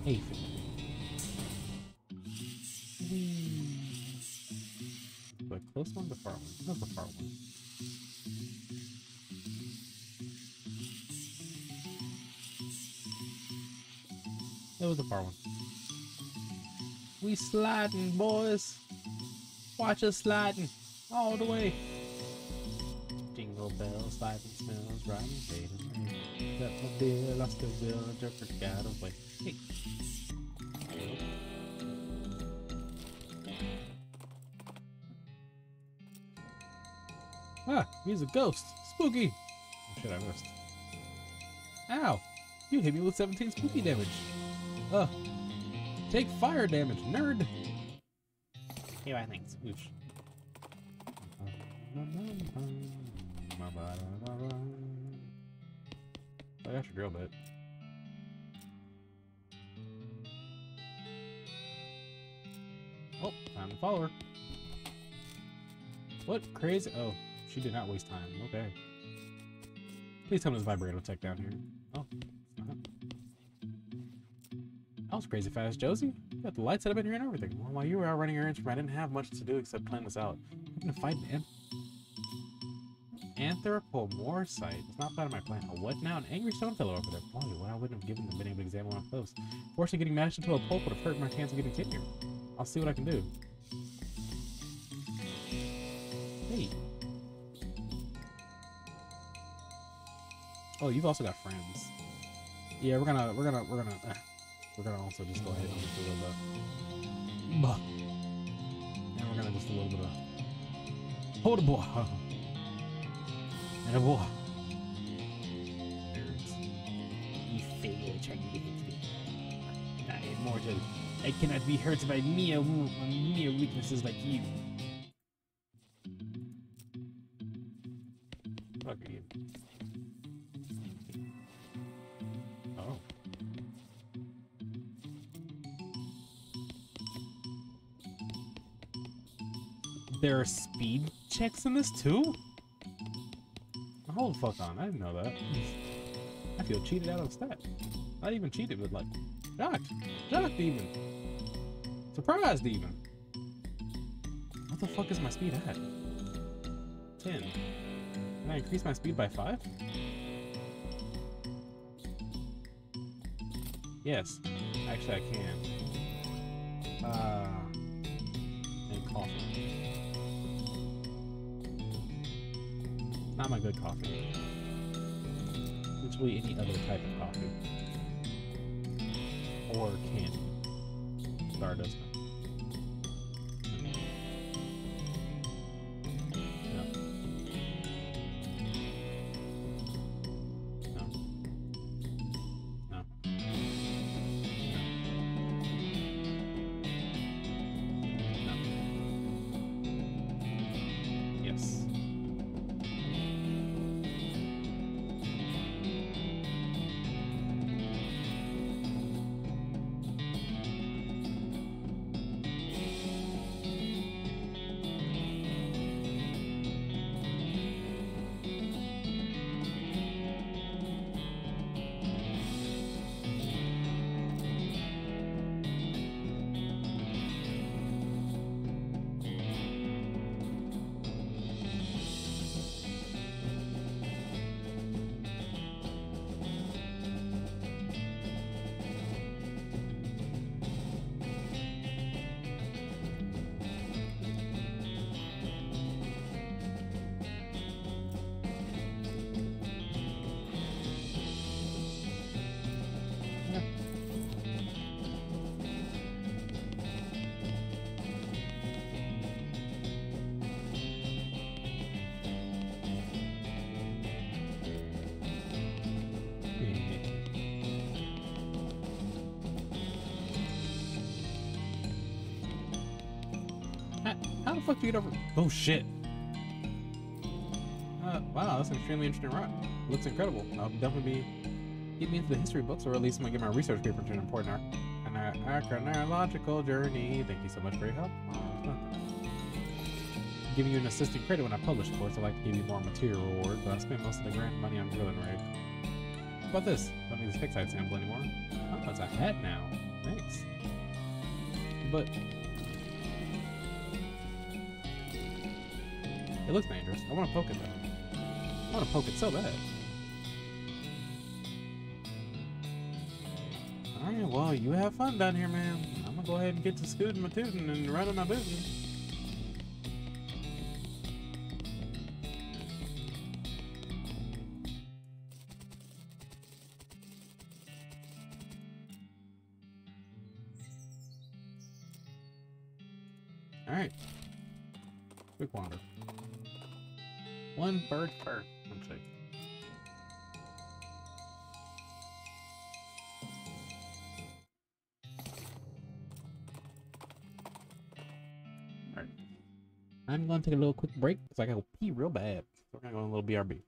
S2: Aphid. The close one, the far one. That's the far one. That was the far one. We sliding, boys. Watch us sliding all the way. Jingle bells, sliding smells, riding fading. Got my bill, lost the bill, jumper got away. Hey. Ah, he's a ghost. Spooky. Oh shit, I missed. Ow! You hit me with 17 spooky damage. Take fire damage, nerd. Here, I think. Ooch. I got your drill bit. Oh, time to follow her. What? Crazy? Oh, she did not waste time. Okay. Please tell me this vibrato tech down here. Oh, it's not. That was crazy fast, Josie. You got the lights set up in here and everything. Well, while you were out running errands for me, I didn't have much to do except plan this out. I'm gonna fight an anthropomorphite. It's not part of my plan. A what now? An angry stone fellow over there. Boy, well, I wouldn't have been able to examine one up close. Fortunately, getting mashed into a pulp would have hurt my chance of getting tenure. I'll see what I can do. Hey. Oh, you've also got friends. Yeah, we're gonna also just go ahead and just do a little bit. Bah. And we're gonna just do a little bit of hold a boy. And a boy. You fail trying to get me. I am mortal. I cannot be hurt by mere weaknesses like you. Fuck you. Oh. There are speed checks in this too? Hold the fuck on, I didn't know that. I feel cheated out of a stat. Not even cheated, but like, shocked even. Surprised even. What the fuck is my speed at? 10. Can I increase my speed by 5? Yes, actually I can. And coffee. Not my good coffee. Literally any other type of coffee. Or candy. Stardust. No. No. No. No. Yes.
S4: the fuck do you get over? Oh shit. Wow, that's an extremely interesting rock. Looks incredible. I'll definitely keep me into the history books, or at least I'm gonna get my research paper to an important archaeological journey. Thank you so much for your help. Giving you an assistant credit when I publish, of course. I'd like to give you more material reward, but I spent most of the grant money on drilling rig. How about this? Don't need this pixide sample anymore. Oh, it's a hat now. Thanks. But it looks dangerous. I want to poke it though. I want to poke it so bad. Alright, well, you have fun down here, man. I'm gonna go ahead and get to scooting my tootin' and running my bootin'. Alright. Quick wander. One bird fur. Let's see. Alright. I'm gonna take a little quick break because I gotta pee real bad. So we're gonna go on a little BRB.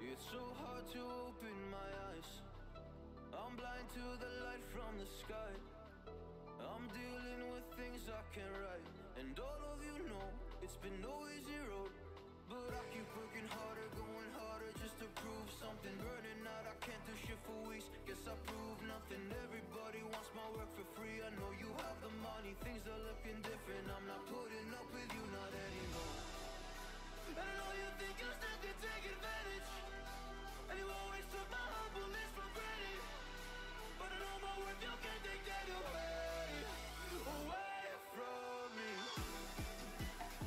S1: It's so hard to open my eyes. I'm blind to the light from the sky. I'm dealing with things I can't write. And all of you know it's been no easy road. But I keep working harder, going harder just to prove something. Burning out, I can't do shit for weeks. Guess I proved nothing. Everybody wants my work for free. I know you have the money, things are looking different. I'm not putting up with you, not anymore. And I know you think you still can take advantage. And you always took my humbleness for granted. But I know my worth, you can't take that away from me.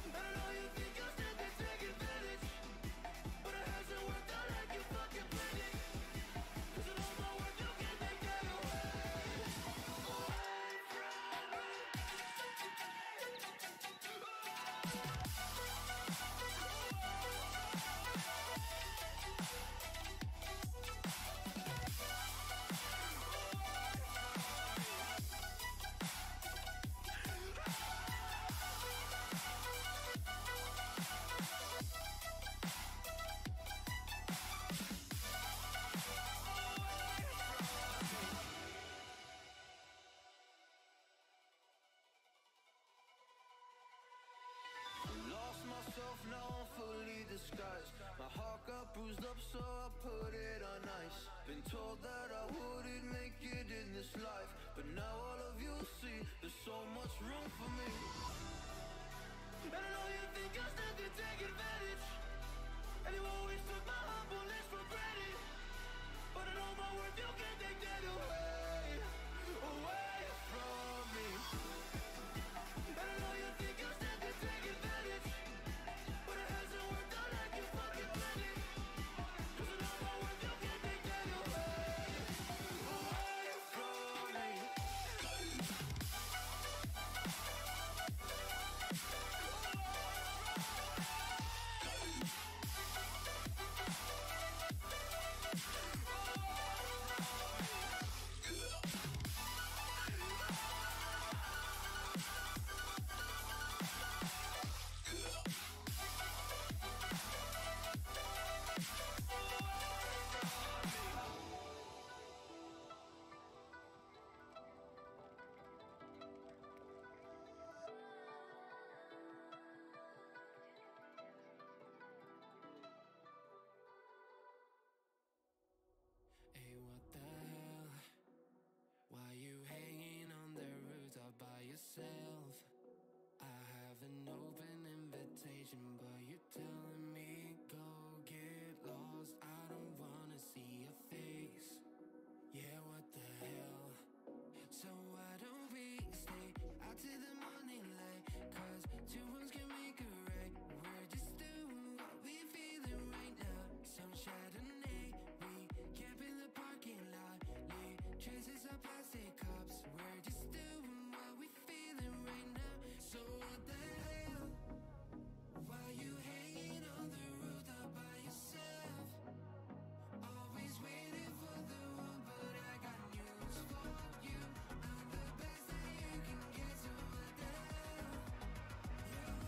S1: And I know you think you still can take advantage. But it hasn't worked out like you fucking planned it. 'Cause I know my worth, you can't take thought that I wouldn't make it in this life, but now all of you see there's so much room for me. And I know you think I still could take advantage, and you always took my humbleness for granted, but I know my worth, you can't take that away, away from me. And I know you think I still could take advantage, but it hasn't worked out like you fucking planned it. 'Cause I know my worth, you can't take that away, away from me. Hey, what the hell? Why you hanging on the rooftop by yourself? I have an open invitation, but you're telling me go get lost. I don't wanna see your face. Yeah, what the hell? So why don't we stay out till the morning light? 'Cause two wrongs can make a right. We're just doing what we feeling right now. Some Chardonnay, we camp in the parking lot. Leave traces of plastic cups. We're just doing what we feeling right now. So what the hell? Why you hanging on the rooftop by yourself? Always waiting for the one, but I got news for you. I'm the best that you can get, so what the hell? Yeah.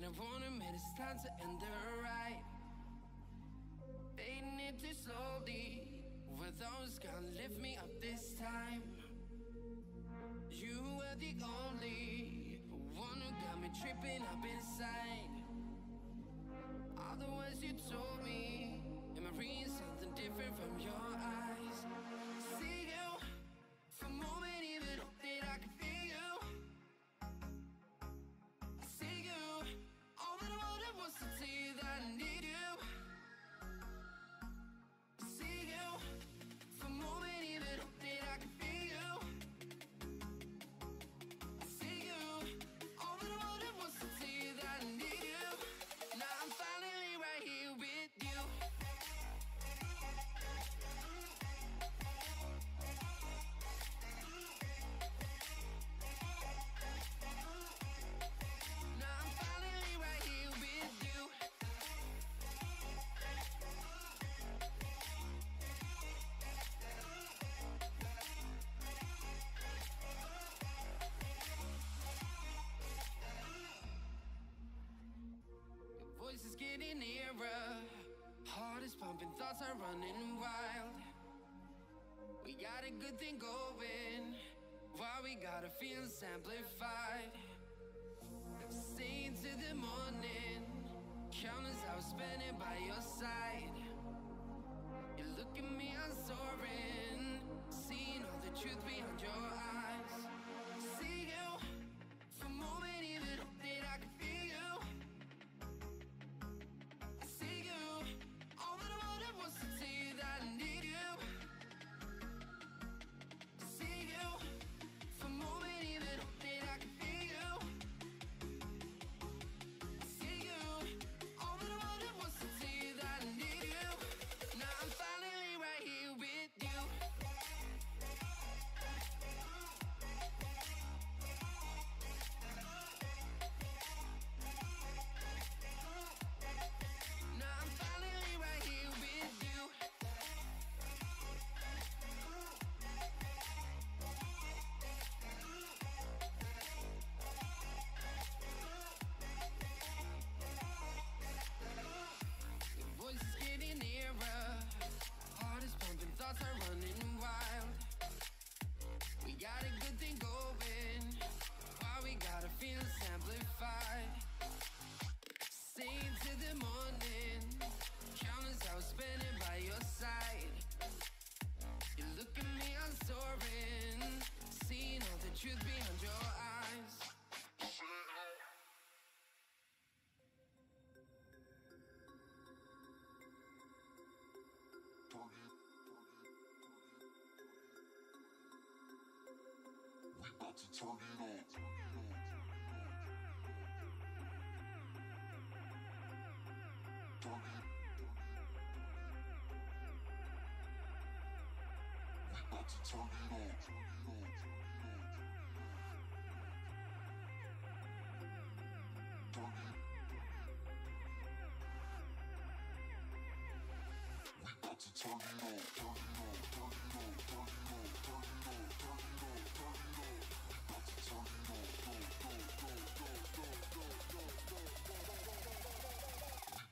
S1: and I wanna admit it's time to end the ride. Fading it too slowly, were those gonna lift me up this time? You were the only one who got me tripping up inside. All the words you told me, am I reading something different from your eyes? See you, for a moment even hope that I can feel you. See you, all that I wanted was to tell you that I need you. See you, for a moment even hope that I can feel you. See you, all that I wanted was to tell you that I need you. Now I'm finally right here with you. Now I'm finally right here with you. Your voice is getting nearer, heart is pumping, thoughts are running wild. We got a good thing going, why we gotta feel amplified. Staying to the morning, countless hours spending by your side. You look at me, I'm soaring, seeing all the truth behind your eyes. See you, for a moment even hope that I can feel you. I see you, all that I wanted was to tell you that I need you. I see you, for a moment even hope that I can feel you. I see you, all that I wanted was to tell you that I need you. Now I'm finally right here with you. Now I'm finally right here with you. Your voice is getting nearer, heart is pumping, thoughts are running wild. We got a good thing going, why we gotta feel amplified. Staying to the morning, countless hours spending by your side. You look at me, I'm soaring, seeing all the truth behind your eyes.
S5: We about to turn it on. Turn it. We about to turn it on. Turn it. We about to turn it on. Turn it on. Turn it on. Turn it on. Turn it on. Turn it on. Turn it on. Turn it on. We about to turn it on. Go, go, go, go, go, go, go, go, go. We about to turn it on. Turn it on. We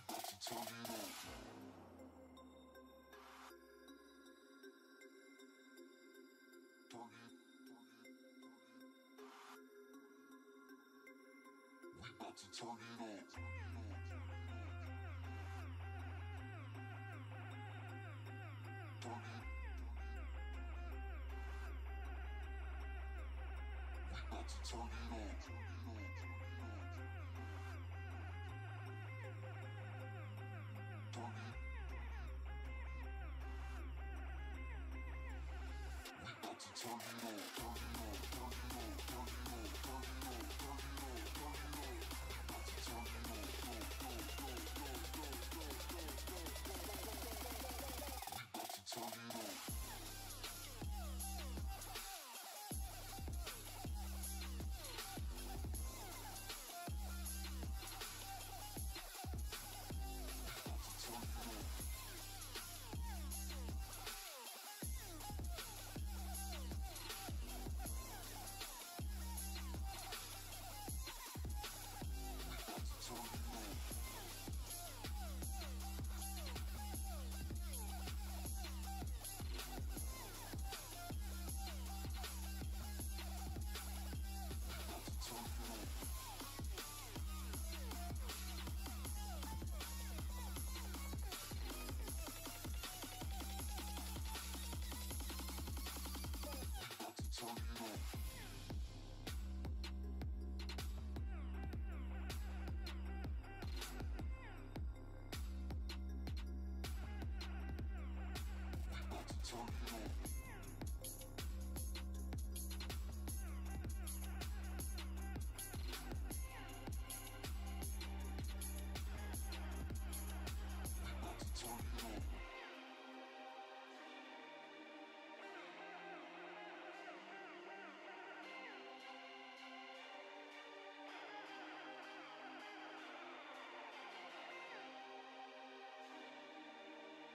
S5: about to turn it on. We about to turn it on. Turn it. We about to turn it on. Turn it. We about to turn it on. Turn it on. Turn it on. Turn it on. Turn it on. Turn it on. Turn it on. About to turn it on. Go, go, go, go, go, go, go, go, go. We about to turn it on.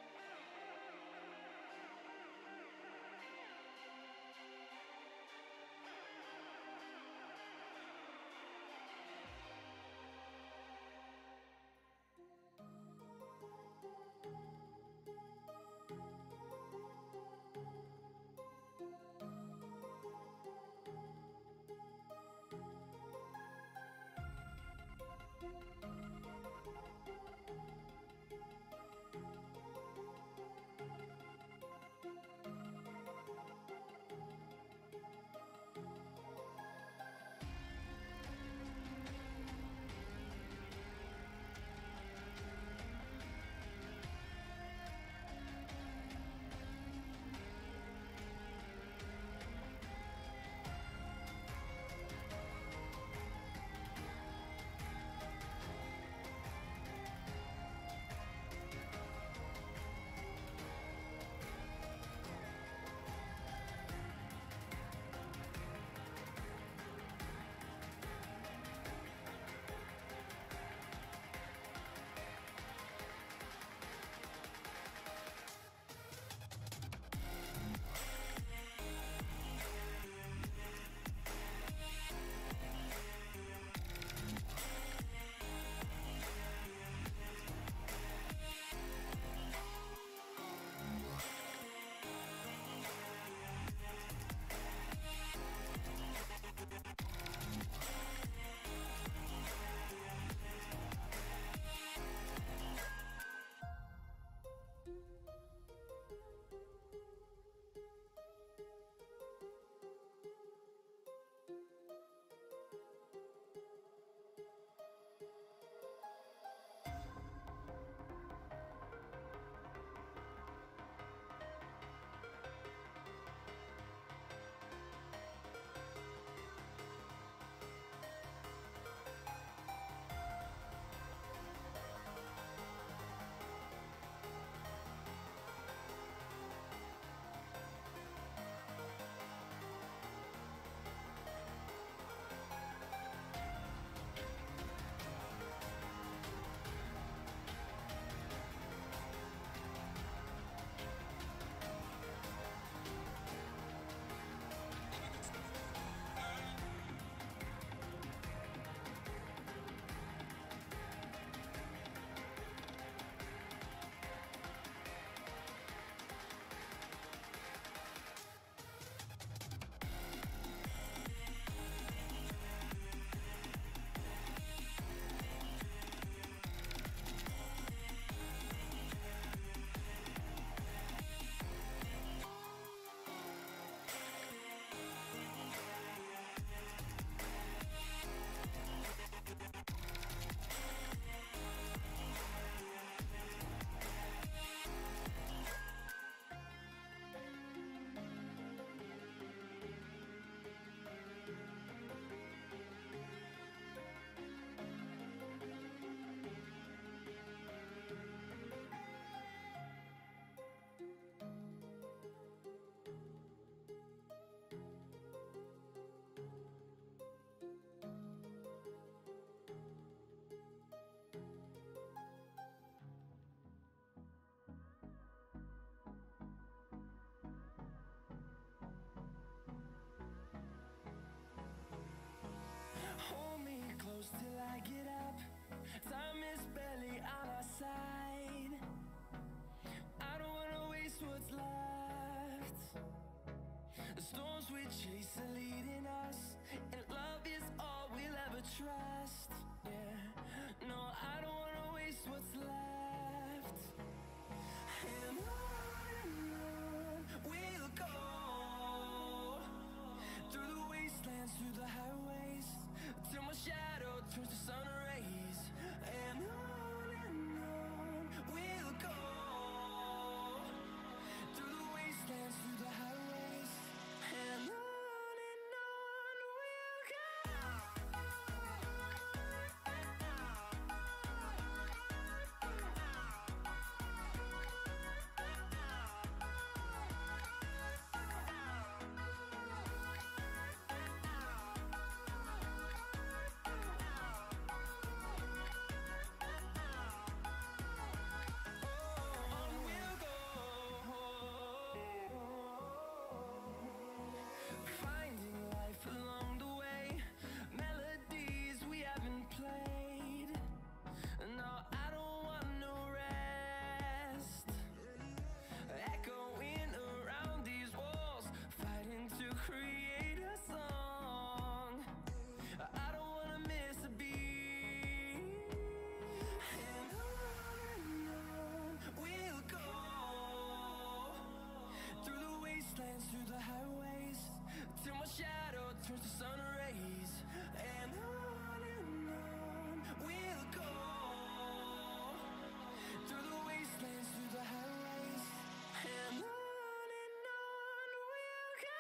S1: chase the leading us, and love is all we'll ever trust. Yeah, no, I don't wanna waste what's left. And on we'll go, through the wastelands, through the highways, till my shadow turns to sun rays. And on we'll go, through the wastelands, through the highways, and on we'll go. On we'll go, finding life along the way, melodies we haven't played. No, I don't want no rest, echoing around these walls, fighting to create a song. I don't wanna miss a beat. And on we'll go, through the wastelands, through the highways, till my shadow turns to sun rays. And on we'll go, through the wastelands, through the highways, and on we'll go.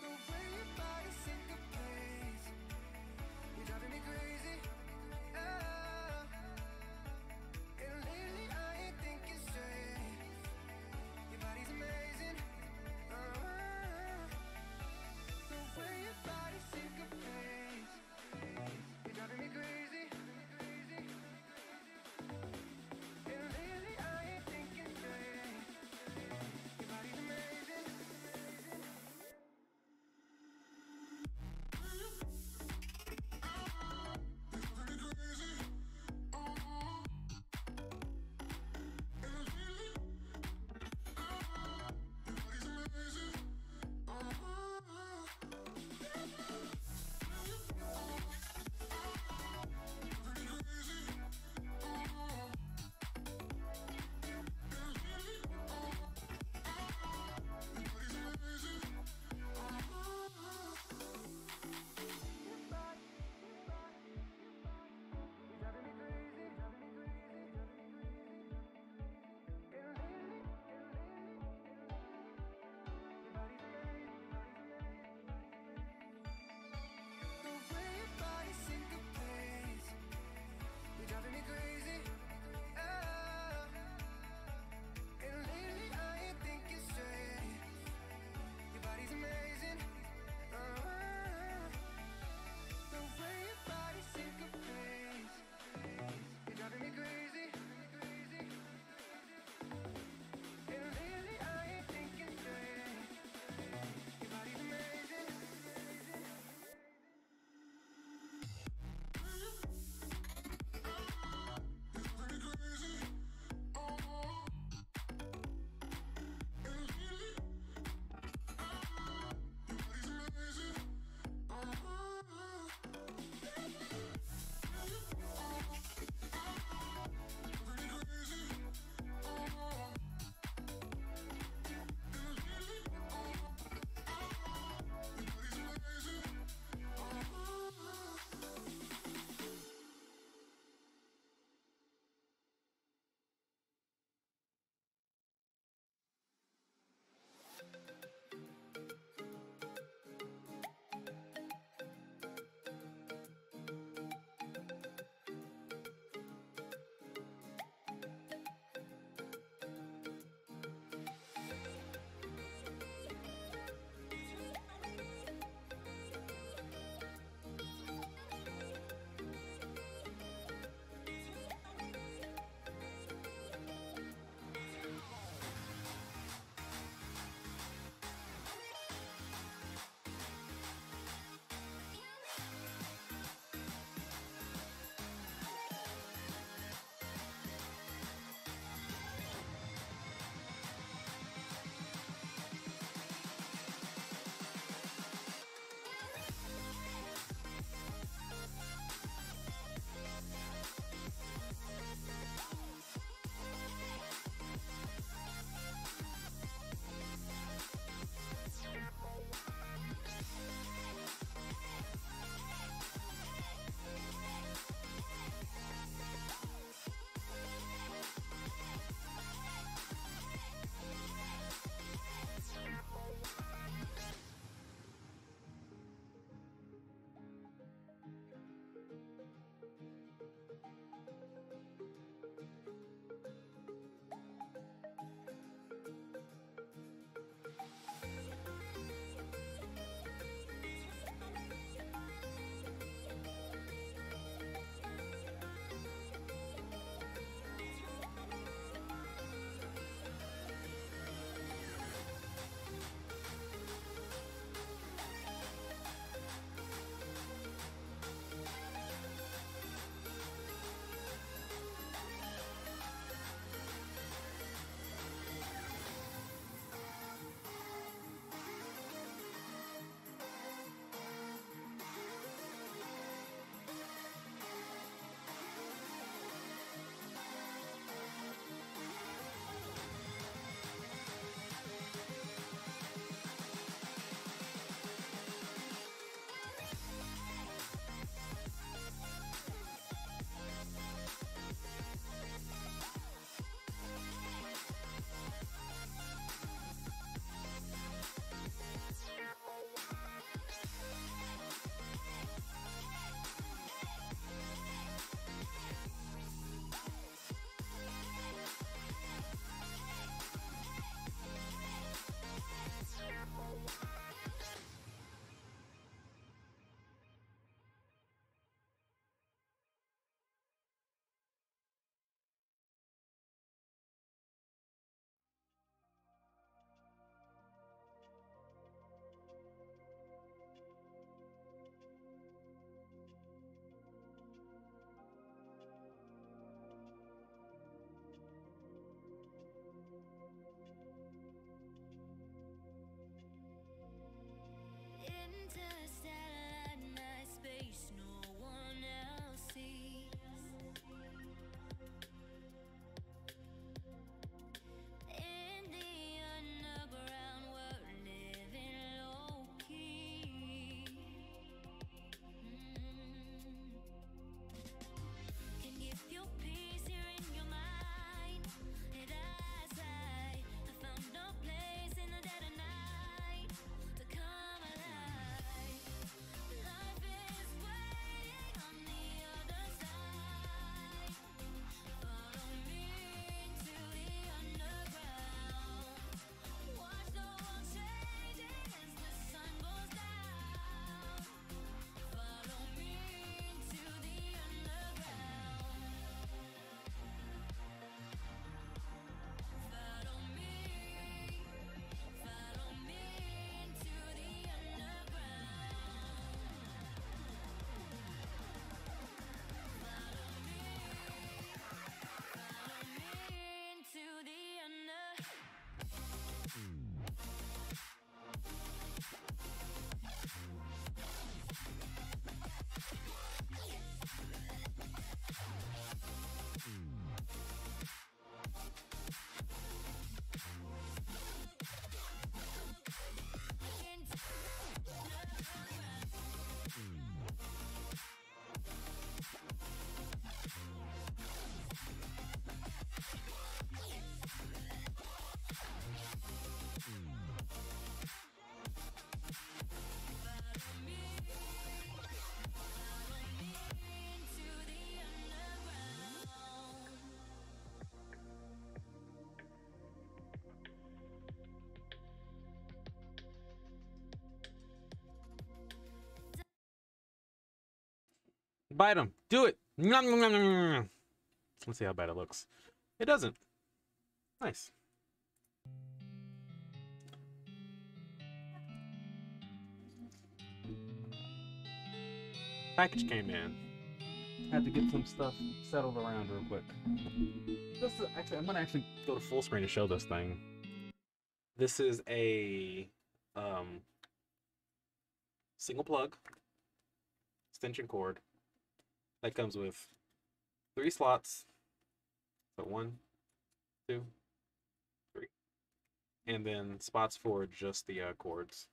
S1: The way your body syncopates, you're driving me crazy. Oh. And lately I ain't thinking straight. Your body's amazing. The way your body syncopates, you're driving me crazy. And lately I ain't thinking straight.
S2: Bite him. Do it. Nom, nom, nom, nom, nom. Let's see how bad it looks. It doesn't. Nice. Package came in. Had to get some stuff settled around real quick. This is actually, I'm gonna actually go to full screen to show this thing. This is a single plug extension cord that comes with 3 slots. So 1, 2, 3, and then spots for just the cords.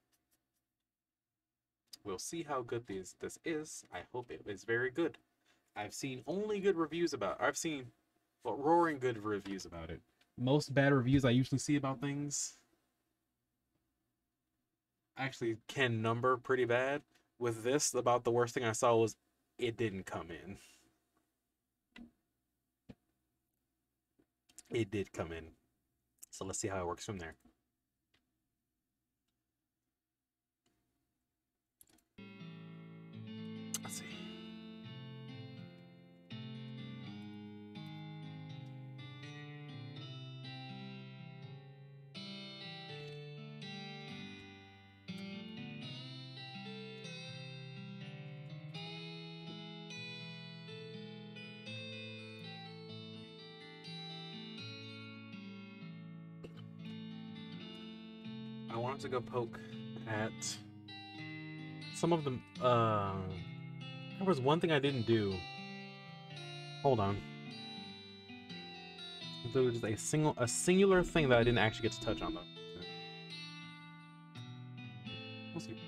S2: We'll see how good this is. I hope it is very good. I've seen only good reviews about it. I've seen roaring good reviews about it. Most bad reviews I usually see about things actually can number pretty bad. With this, about the worst thing I saw was it didn't come in. It did come in. So let's see how it works from there. Let's see. I wanted to go poke at some of them. There was one thing I didn't do. Hold on. There was a singular thing that I didn't actually get to touch on though. We'll see.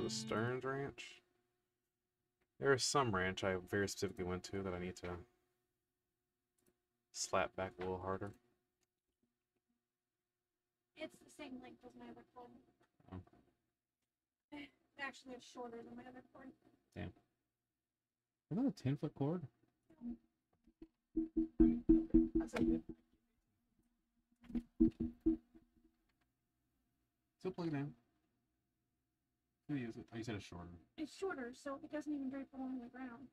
S2: The Stearns Ranch. There is some ranch I very specifically went to that I need to slap back a little harder.
S3: It's the same length as my other cord.
S2: Oh.
S3: Actually, it's shorter than my other cord.
S2: Damn.
S4: Is that a 10-foot cord?
S2: That's it.
S4: Still plug it in. Who use it? Oh, you said it's shorter.
S3: It's shorter, so it doesn't even drape along the ground.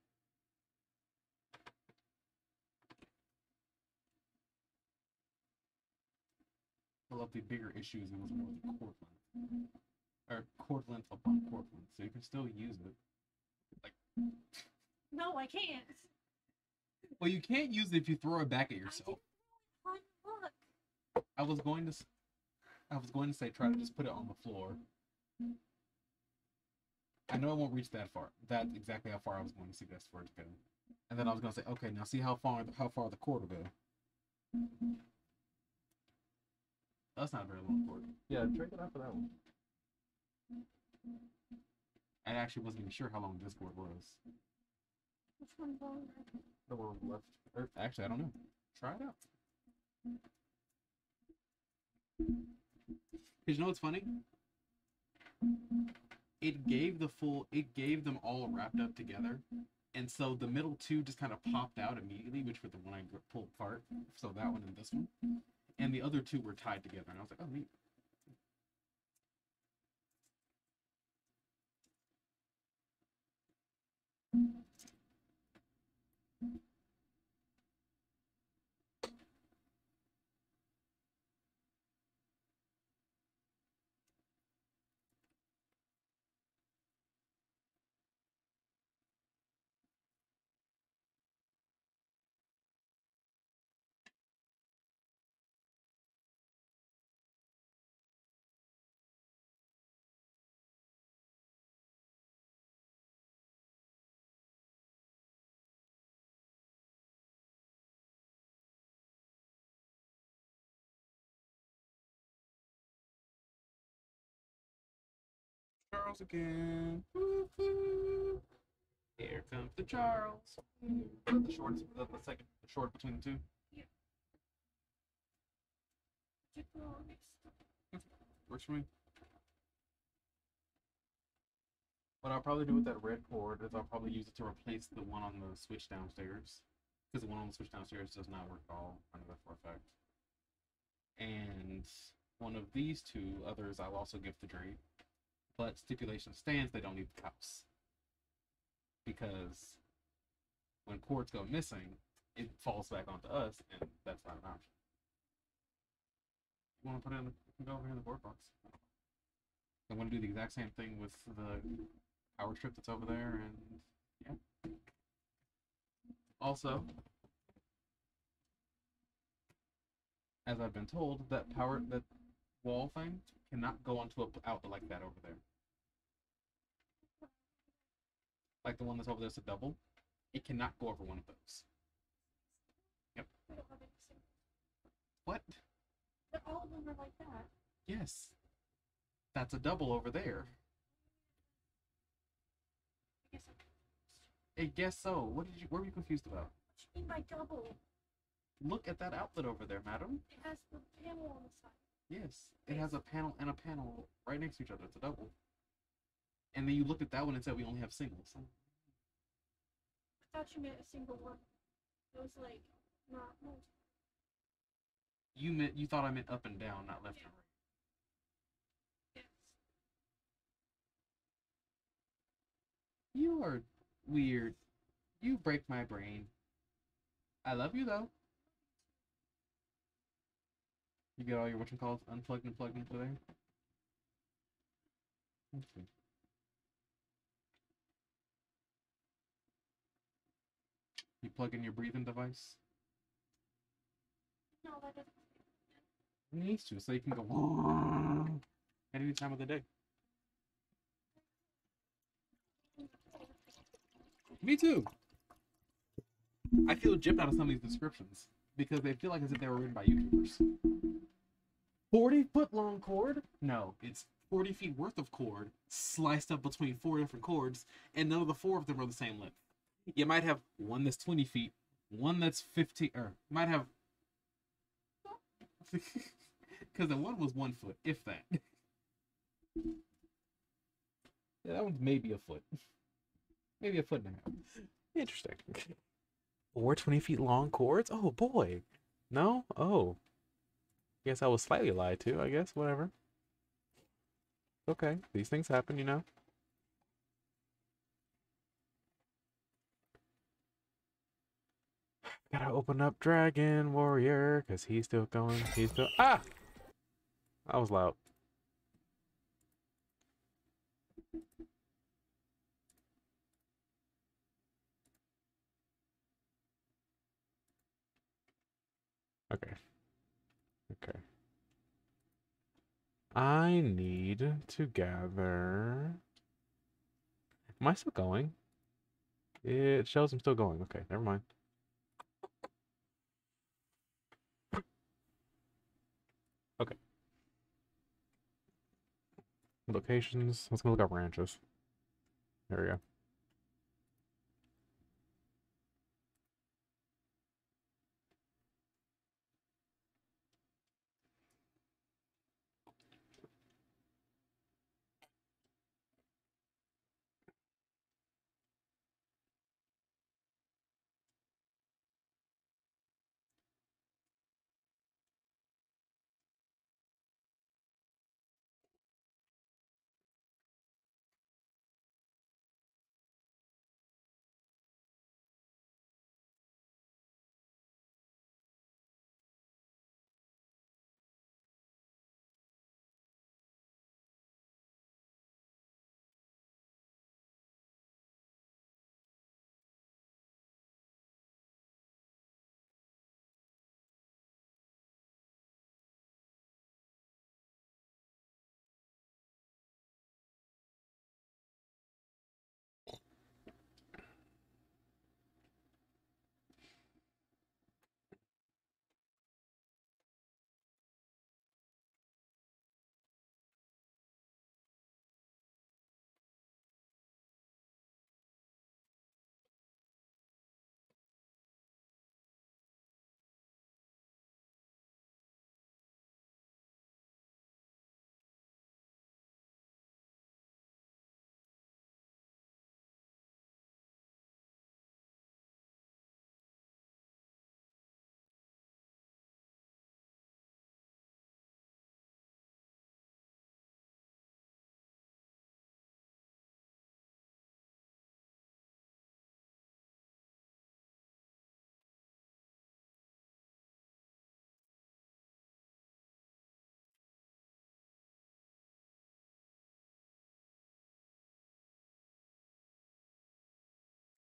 S4: Well, of the bigger issues, it was more the cord length. Or cord length upon cord length, so you can still use it. Like,
S3: No, I can't.
S4: well, you can't use it if you throw it back at yourself.
S3: I didn't look.
S4: I was going to say try to just put it on the floor. I know it won't reach that far. That's exactly how far I was going to suggest for it to go. And then I was going to say, okay, now see how far the cord will go. That's not a very long cord.
S2: Yeah, drink it out for that one.
S4: I actually wasn't even sure how long this cord was.
S3: Which one's longer?
S2: The one left.
S4: Or, actually, I don't know. Try it out. Because you know what's funny? It gave them all wrapped up together. And so the middle two just kind of popped out immediately, which were the one I pulled apart. So that one and this one. And the other two were tied together. And I was like, oh, neat. Charles again. Woo-hoo. Here comes the Charles. The shorts, the second short between the two. Works for me. What I'll probably do with that red cord is I'll probably use it to replace the one on the switch downstairs. Because the one on the switch downstairs does not work at all under that for effect. And one of these two others I'll also give to Drake. But stipulation stands, they don't need the house. because when cords go missing, it falls back onto us, and that's not an option. You want to put it in? Go over here in the board box. I'm going to do the exact same thing with the power strip that's over there, and yeah. Also, as I've been told, that wall thing cannot go onto an outlet like that over there. Like the one that's over there's a double. It cannot go over one of those. Yep.
S3: We don't have any singles.
S4: What?
S3: But all of them are like that.
S4: Yes. That's a double over there.
S3: I guess I'm confused.
S4: I guess so. What were you confused about?
S3: What do you mean by double?
S4: Look at that outlet over there, madam.
S3: It has the panel on the side.
S4: Yes. It has a panel and a panel right next to each other. It's a double. And then you looked at that one and said we only have singles.
S3: I thought you meant a single one. It was like not multiple.
S4: You thought I meant up and down, not left and right.
S3: Yes.
S4: You are weird. You break my brain. I love you though. You get all your whatchamacalls unplugged and plugged into there? Okay. You plug in your breathing device?
S3: No, that doesn't.
S4: It needs to, so you can go at any time of the day. Me too. I feel gypped out of some of these descriptions because they feel like as if they were written by YouTubers. 40-foot long cord? No, it's 40 feet worth of cord sliced up between 4 different cords, and none of the 4 of them are the same length. You might have one that's 20 feet, one that's 15, or you might have. Because the one was 1 foot, if that. Yeah, that one's maybe a foot. Maybe a foot and a half.
S2: Interesting. 4 20 feet long cords? Oh boy. No? Oh. Guess I was slightly lied to, I guess. Whatever. Okay. These things happen, you know. Gotta open up Dragon Warrior, because he's still going. He's still. Ah! That was loud. Okay. Okay. I need to gather. Am I still going? It shows I'm still going. Okay, never mind. Okay. Locations. Let's go look up ranches. There we go.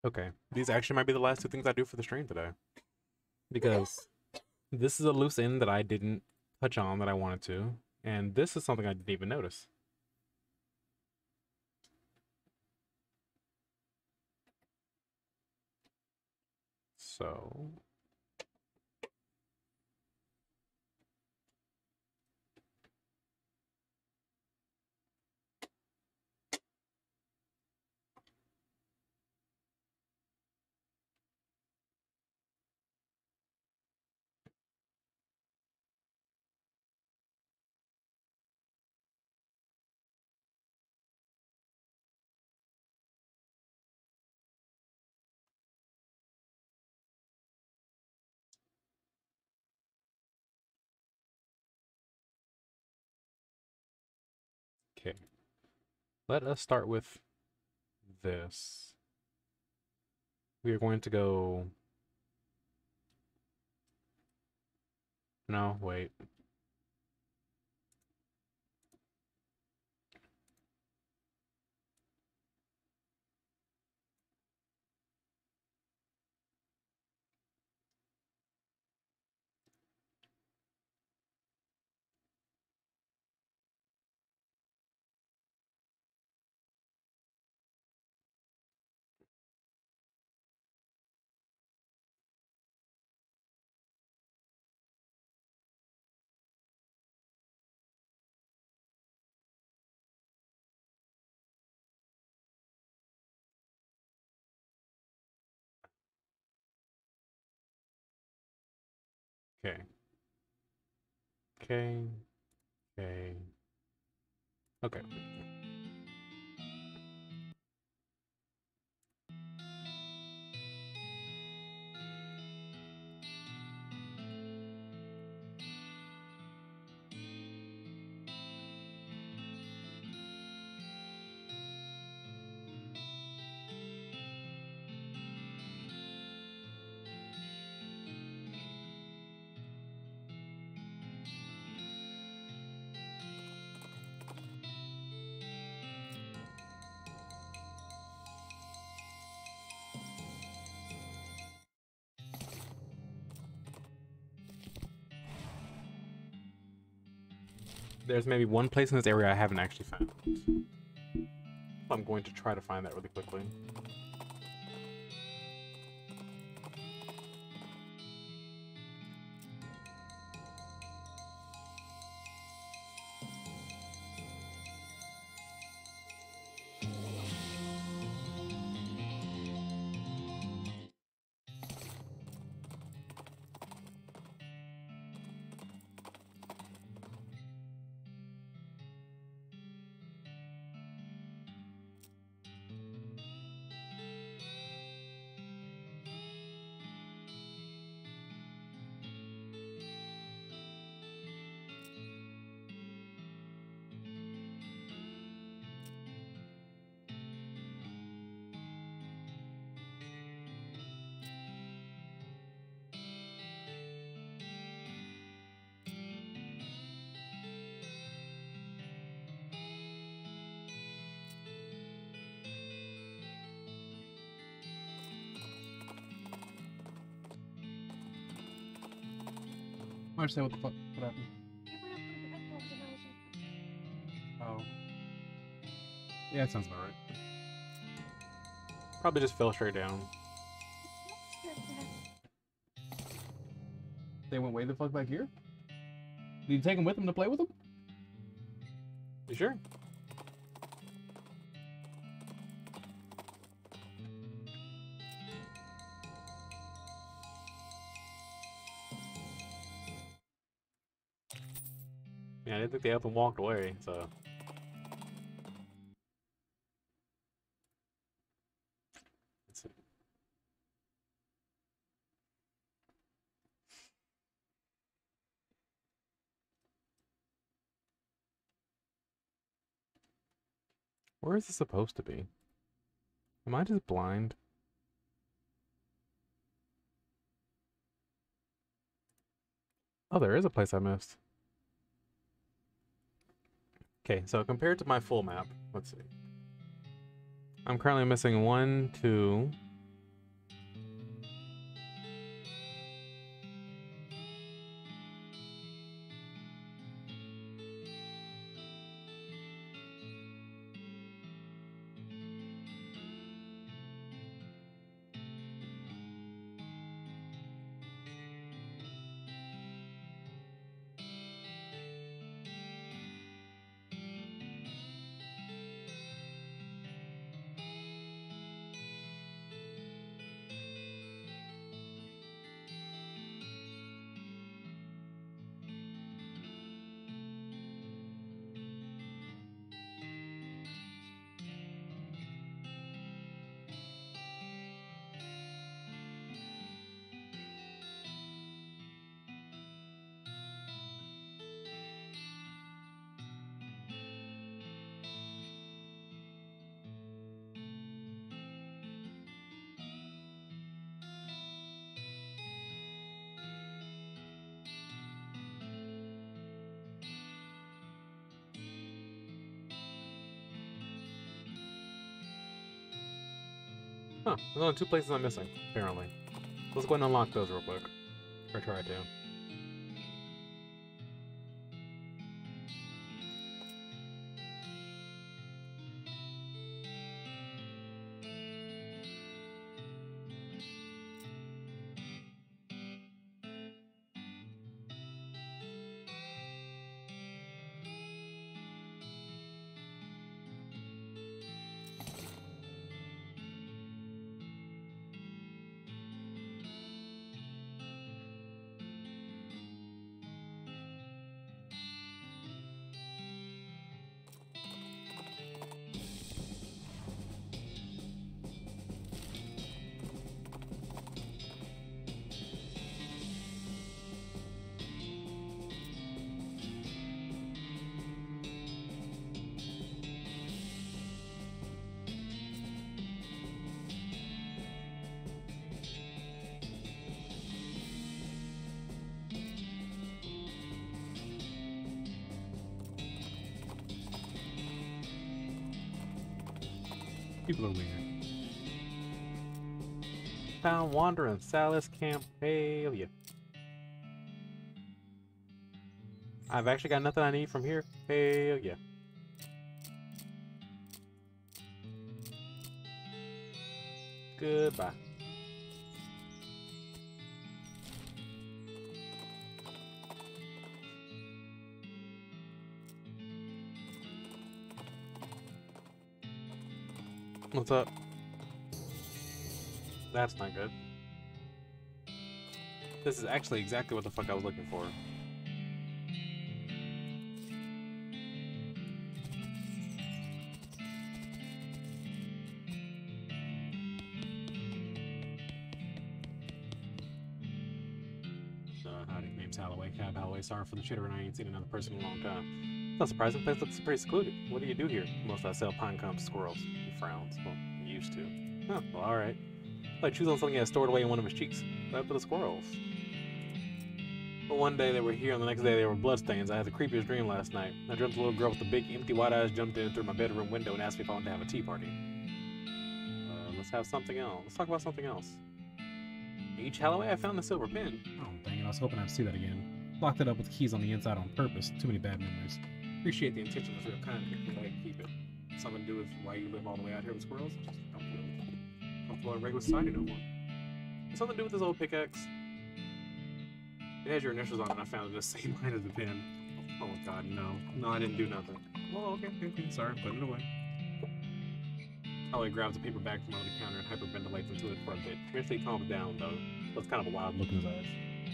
S2: Okay, these actually might be the last two things I do for the stream today. Because this is a loose end that I didn't touch on that I wanted to. And this is something I didn't even notice. So... Okay. Let us start with this. We are going to go... No, wait. Okay. Okay. Okay. Okay. There's maybe one place in this area I haven't actually found. I'm going to try to find that really quickly.
S4: Why'd you say what the fuck? What happened?
S3: You went up with the headphones and I was like,
S4: Oh. Yeah, that sounds about right.
S2: Probably just fell straight down.
S3: "It's not straight back."
S4: They went way the fuck back here? Did you take them with them to play with them?
S2: You sure? Yeah, I didn't think they up and walked away, so... Let's see. Where is this supposed to be? Am I just blind? Oh, there is a place I missed. Okay, so compared to my full map, let's see. I'm currently missing 1, 2, Huh, there's only 2 places I'm missing, apparently. Let's go ahead and unlock those real quick. Or try to. People are weird. Found wandering Salis camp. Hell yeah. I've actually got nothing I need from here. Hell yeah. Goodbye. What's up? That's not good. This is actually exactly what the fuck I was looking for. Howdy, name's Holloway. Cab Holloway. Sorry for the chitter, and I ain't seen another person in a long time. Not surprising, the place looks pretty secluded. What do you do here? Most I sell pine cones, squirrels. He frowns. Well, he used to. Oh, well, alright. I choose on something he has stored away in one of his cheeks. That for the squirrels. But one day they were here, and the next day they were bloodstains. I had the creepiest dream last night. I dreamt a little girl with the big, empty, white eyes jumped in through my bedroom window and asked me if I wanted to have a tea party. Let's have something else. Let's talk about something else. H. Holloway, I found the silver pin. Oh, dang it. I was hoping I'd see that again. Locked it up with keys on the inside on purpose. Too many bad memories. Appreciate the intention. It's real kind of you. Go ahead and keep it. Something to do with why you live all the way out here with squirrels? Just don't feel like regular society no more. Something to do with this old pickaxe. It has your initials on it, and I found it the same height as the pin. Oh god, no. No, I didn't do nothing. Oh, okay, sorry, putting it away. Holly grabs a paper bag from under the counter and hyperventilates into it for a bit. Eventually calms down, though. So it's kind of a wild look in his eyes.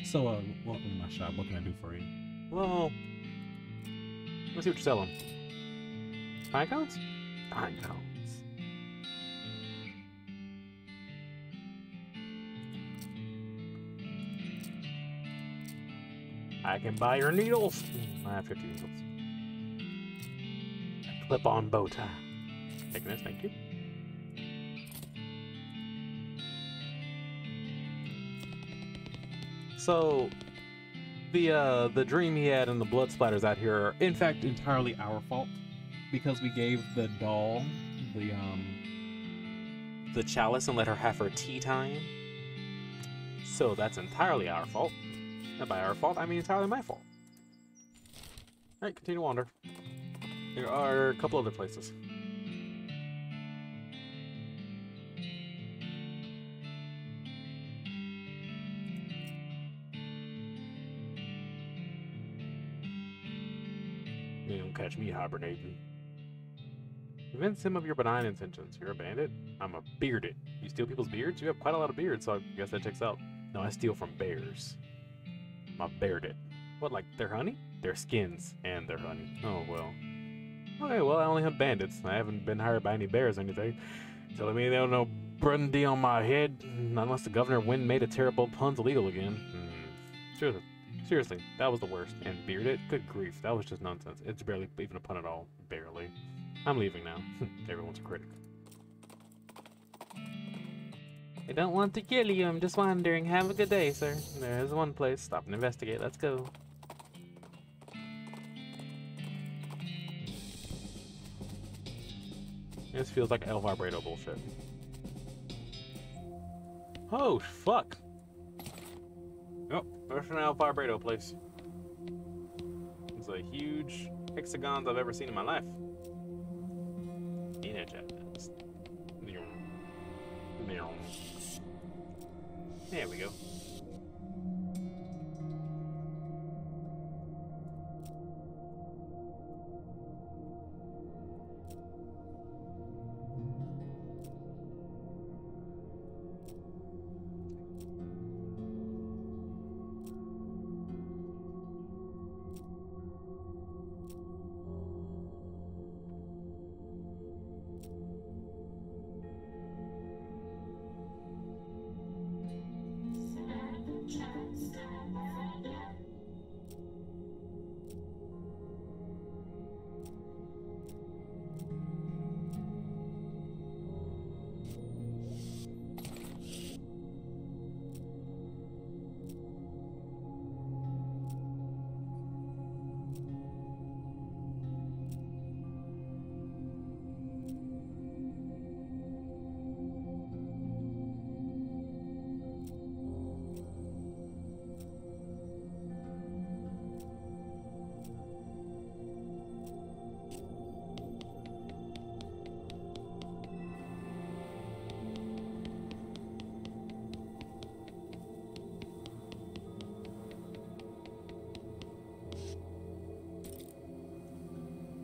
S2: So, welcome to my shop. What can I do for you? Well, let's see what you're selling. Pine cones? Pine cones. I can buy your needles. I have 50 needles. Clip-on bow tie. Taking this, thank you. So, the dream he had and the blood splatters out here are, in fact, entirely our fault, because we gave the doll the chalice and let her have her tea time. So that's entirely our fault. And by our fault, I mean entirely my fault. Alright, continue to wander. There are a couple other places. You don't catch me hibernating. Convince him of your benign intentions. You're a bandit? I'm a bearded. You steal people's beards? You have quite a lot of beards, so I guess that checks out. No, I steal from bears. I'm a bearded. What, like their honey? Their skins and their honey. Oh, well. Okay, well, I only hunt bandits. I haven't been hired by any bears or anything. Telling me they don't know Grundy on my head, unless the governor Wynn made a terrible pun's illegal again. Seriously, that was the worst. And bearded? Good grief, that was just nonsense. It's barely even a pun at all. Barely. I'm leaving now. Everyone's a critic. I don't want to kill you, I'm just wandering. Have a good day, sir. There's one place. Stop and investigate. Let's go. This feels like El Vibrato bullshit. Oh, fuck. Oh, first now vibrato place. It's a huge hexagons I've ever seen in my life. Energized. There we go.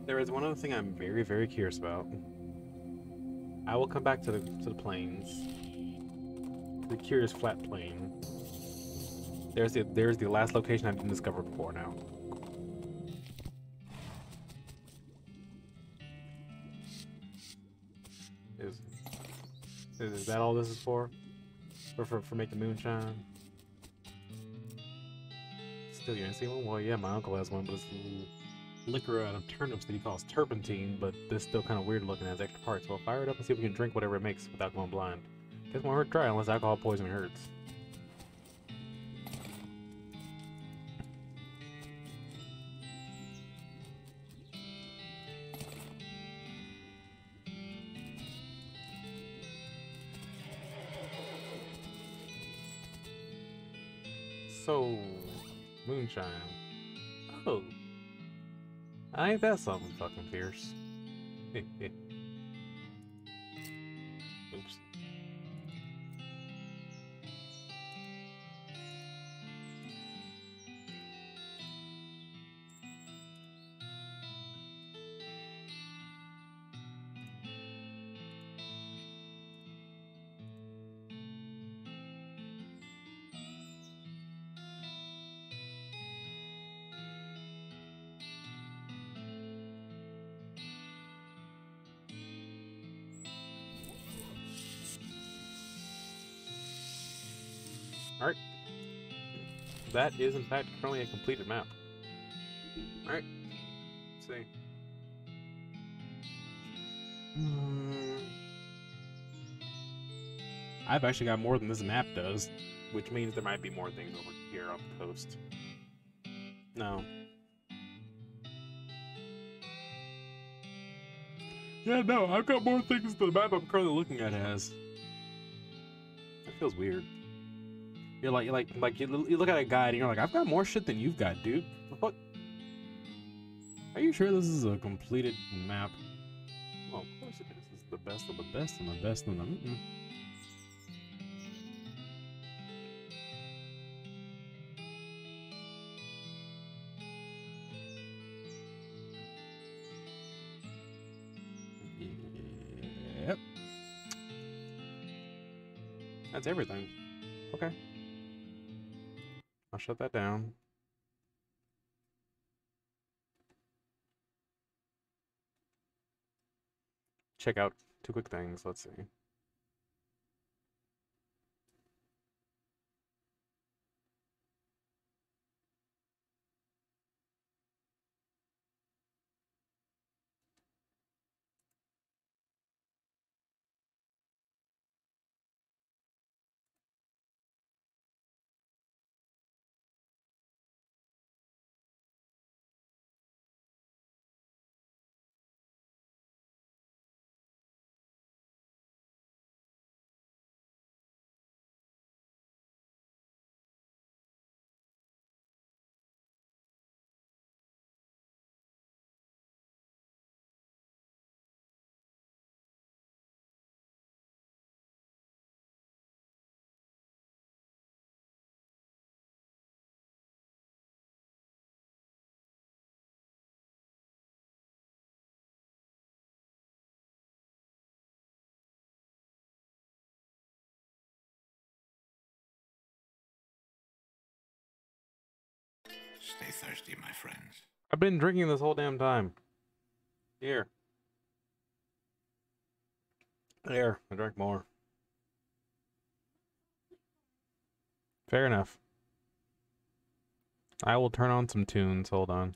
S2: There is one other thing I'm very, very curious about. I will come back to the plains. The curious flat plain. There's the last location I didn't discover before now. Is that all this is for? For making moonshine? Still you didn't see one? Well, yeah, my uncle has one, but it's liquor out of turnips that he calls turpentine, but this still kind of weird looking as extra parts. So I'll fire it up and see if we can drink whatever it makes without going blind. Guess won't hurt try unless alcohol poisoning hurts. So, moonshine. Oh. Ain't that something fucking fierce? Oops. Alright. That is, in fact, currently a completed map. Alright. Let's see. I've actually got more than this map does, which means there might be more things over here on the coast. No. Yeah, no, I've got more things than the map I'm currently looking at has. That feels weird. You're like you look at a guide and you're like, I've got more shit than you've got, dude. What? Are you sure this is a completed map? Well, of course it is. This is the best of the best and the best of the. Yep. That's everything. Okay. I'll shut that down. Check out two quick things. Let's see.
S5: Stay thirsty, my friends.
S2: I've been drinking this whole damn time. Here. There, I drank more. Fair enough. I will turn on some tunes. Hold on.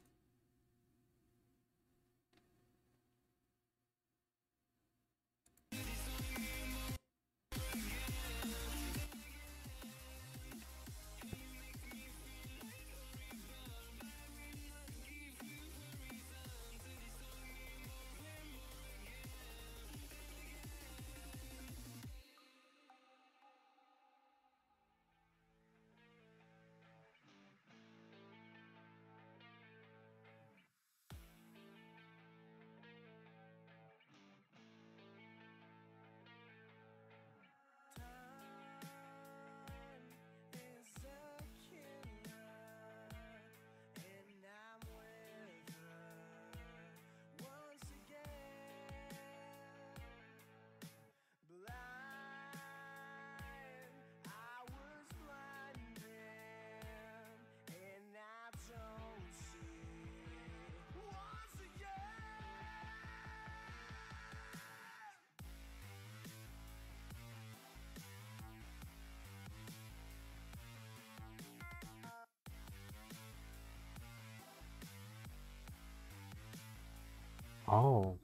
S2: Oh.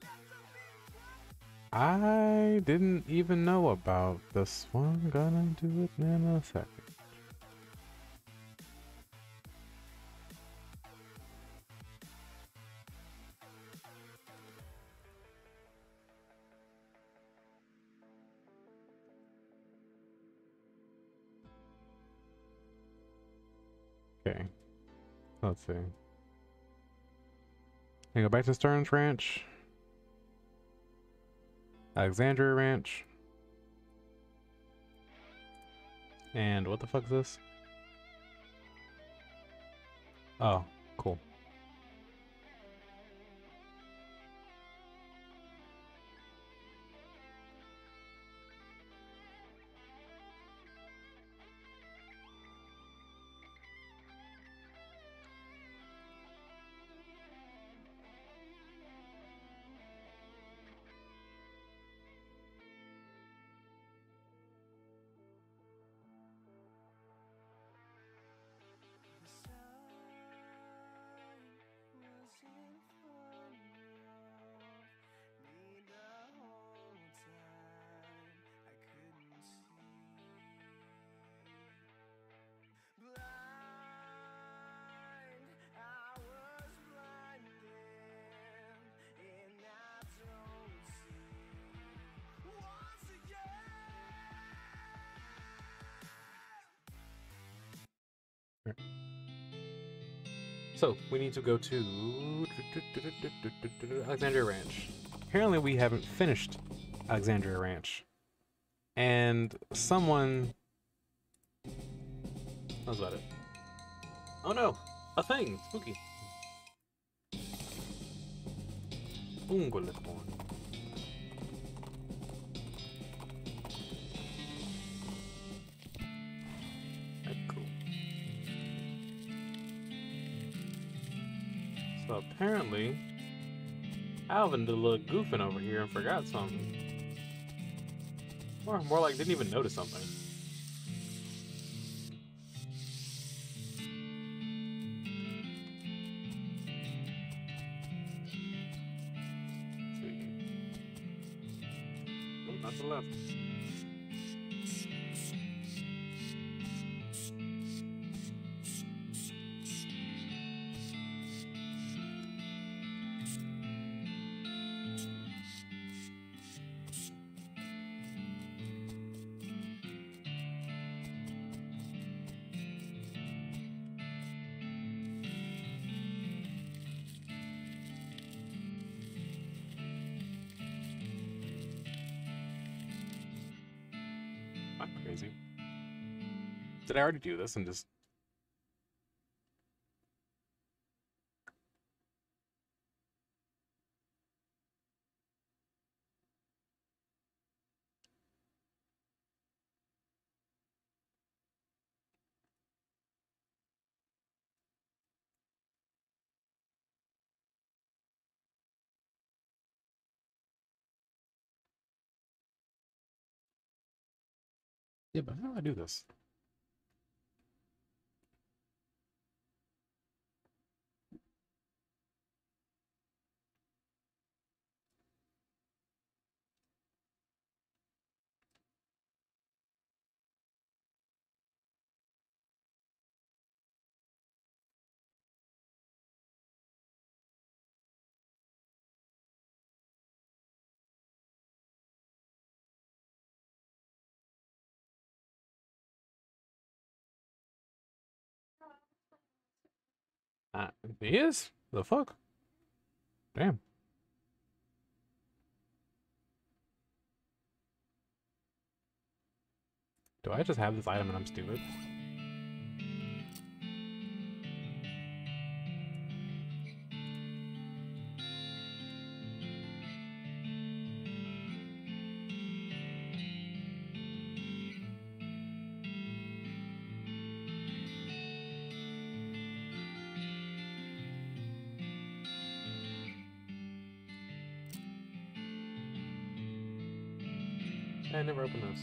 S2: I didn't even know about this one. Gonna do it in a second. Okay. Let's see. Can I go back to Stearns Ranch? Alexandria Ranch. And what the fuck is this? Oh, cool. So, we need to go to Alexandria Ranch. Apparently we haven't finished Alexandria Ranch. And someone... How's about it? Oh no! A thing! Spooky! Ungolicorn. Cool. So apparently, Alvin did a little goofing over here and forgot something. Or more like didn't even notice something. Oh, not to the left. I'm crazy. Did I already do this and just... Yeah, but how do I do this? He is? The fuck? Damn. Do I just have this item and I'm stupid? I never opened this.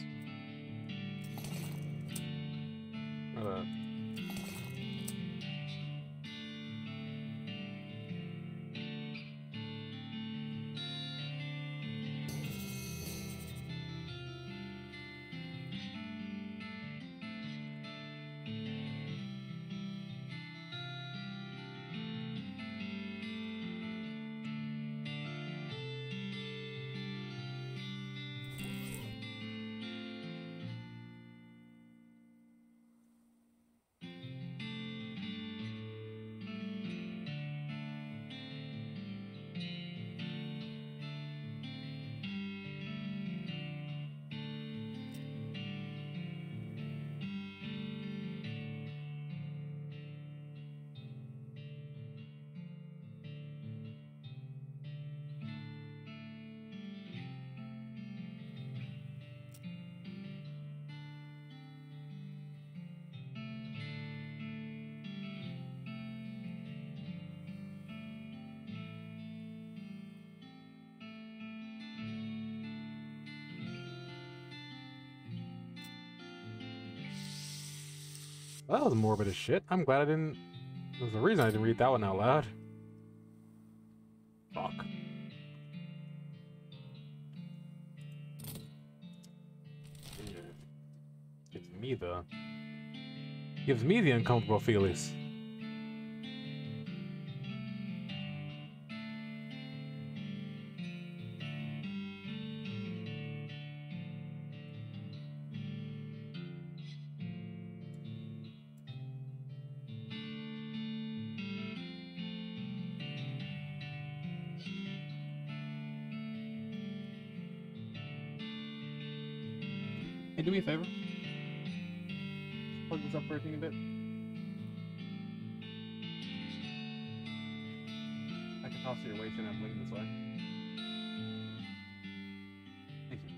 S2: Well, that was morbid as shit. I'm glad I didn't. There's a reason I didn't read that one out loud. Fuck. Gives me the uncomfortable feelings. Hey, do me a favor. Plug this up for a teeny bit. I can toss it your way and I'm leaning this way. Thank you.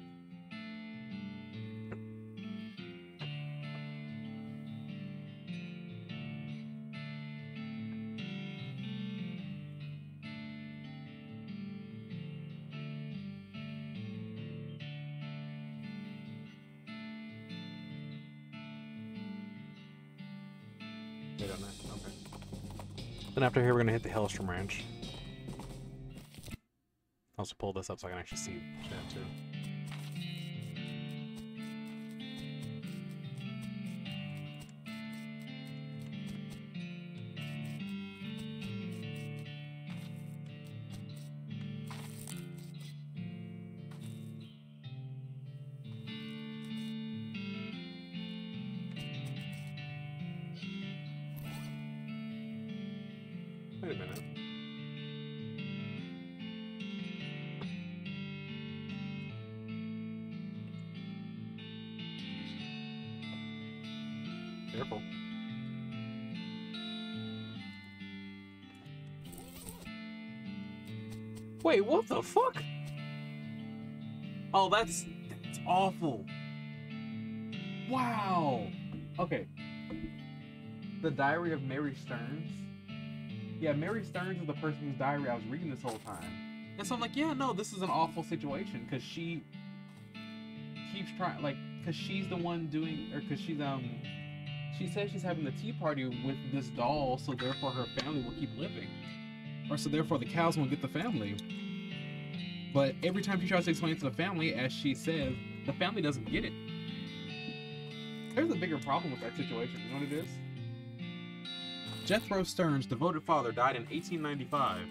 S2: Wait on that. Okay. Then after here, we're gonna hit the Hellstrom Ranch. I'll also pull this up so I can actually see that too. Wait a minute. Careful. Wait, what the fuck? Oh, that's awful. Wow. Okay. The Diary of Mary Stearns. Yeah, Mary Stearns is the person whose diary I was reading this whole time. And so I'm like, yeah, no, this is an awful situation because she keeps trying, like,
S4: because she's the one doing, or because she says she's having the tea party with this doll, so therefore her family will keep living, or so therefore the cows won't get the family. But every time she tries to explain it to the family, as she says, the family doesn't get it. There's a bigger problem with that situation. You know what it is? Jethro Stearns' devoted father died in 1895.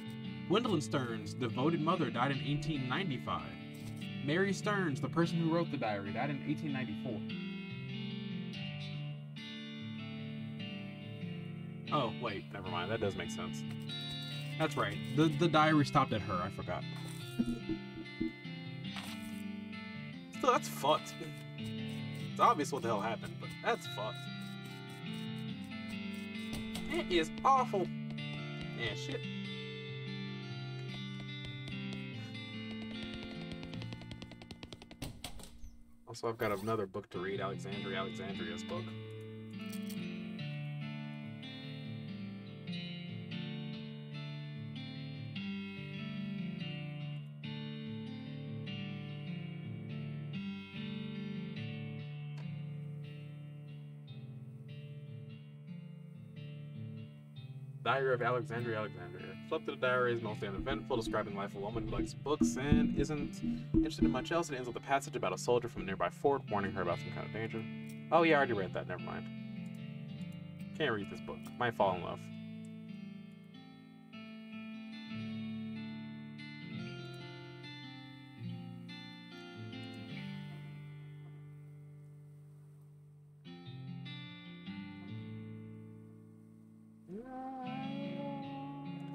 S4: Gwendolyn Stearns' devoted mother died in 1895. Mary Stearns, the person who wrote the diary, died in 1894. Oh, wait, never mind. That does make sense. That's right. The diary stopped at her. I forgot. Still, that's fucked. It's obvious what the hell happened, but that's fucked. It is awful. Yeah, shit. Also, I've got another book to read, Alexandria's book. Diary of Alexandria. Flip through the diary is mostly uneventful, describing the life of a woman who likes books and isn't interested in much else. It ends with a passage about a soldier from a nearby fort warning her about some kind of danger. Oh yeah, I already read that, never mind. Can't read this book. Might fall in love.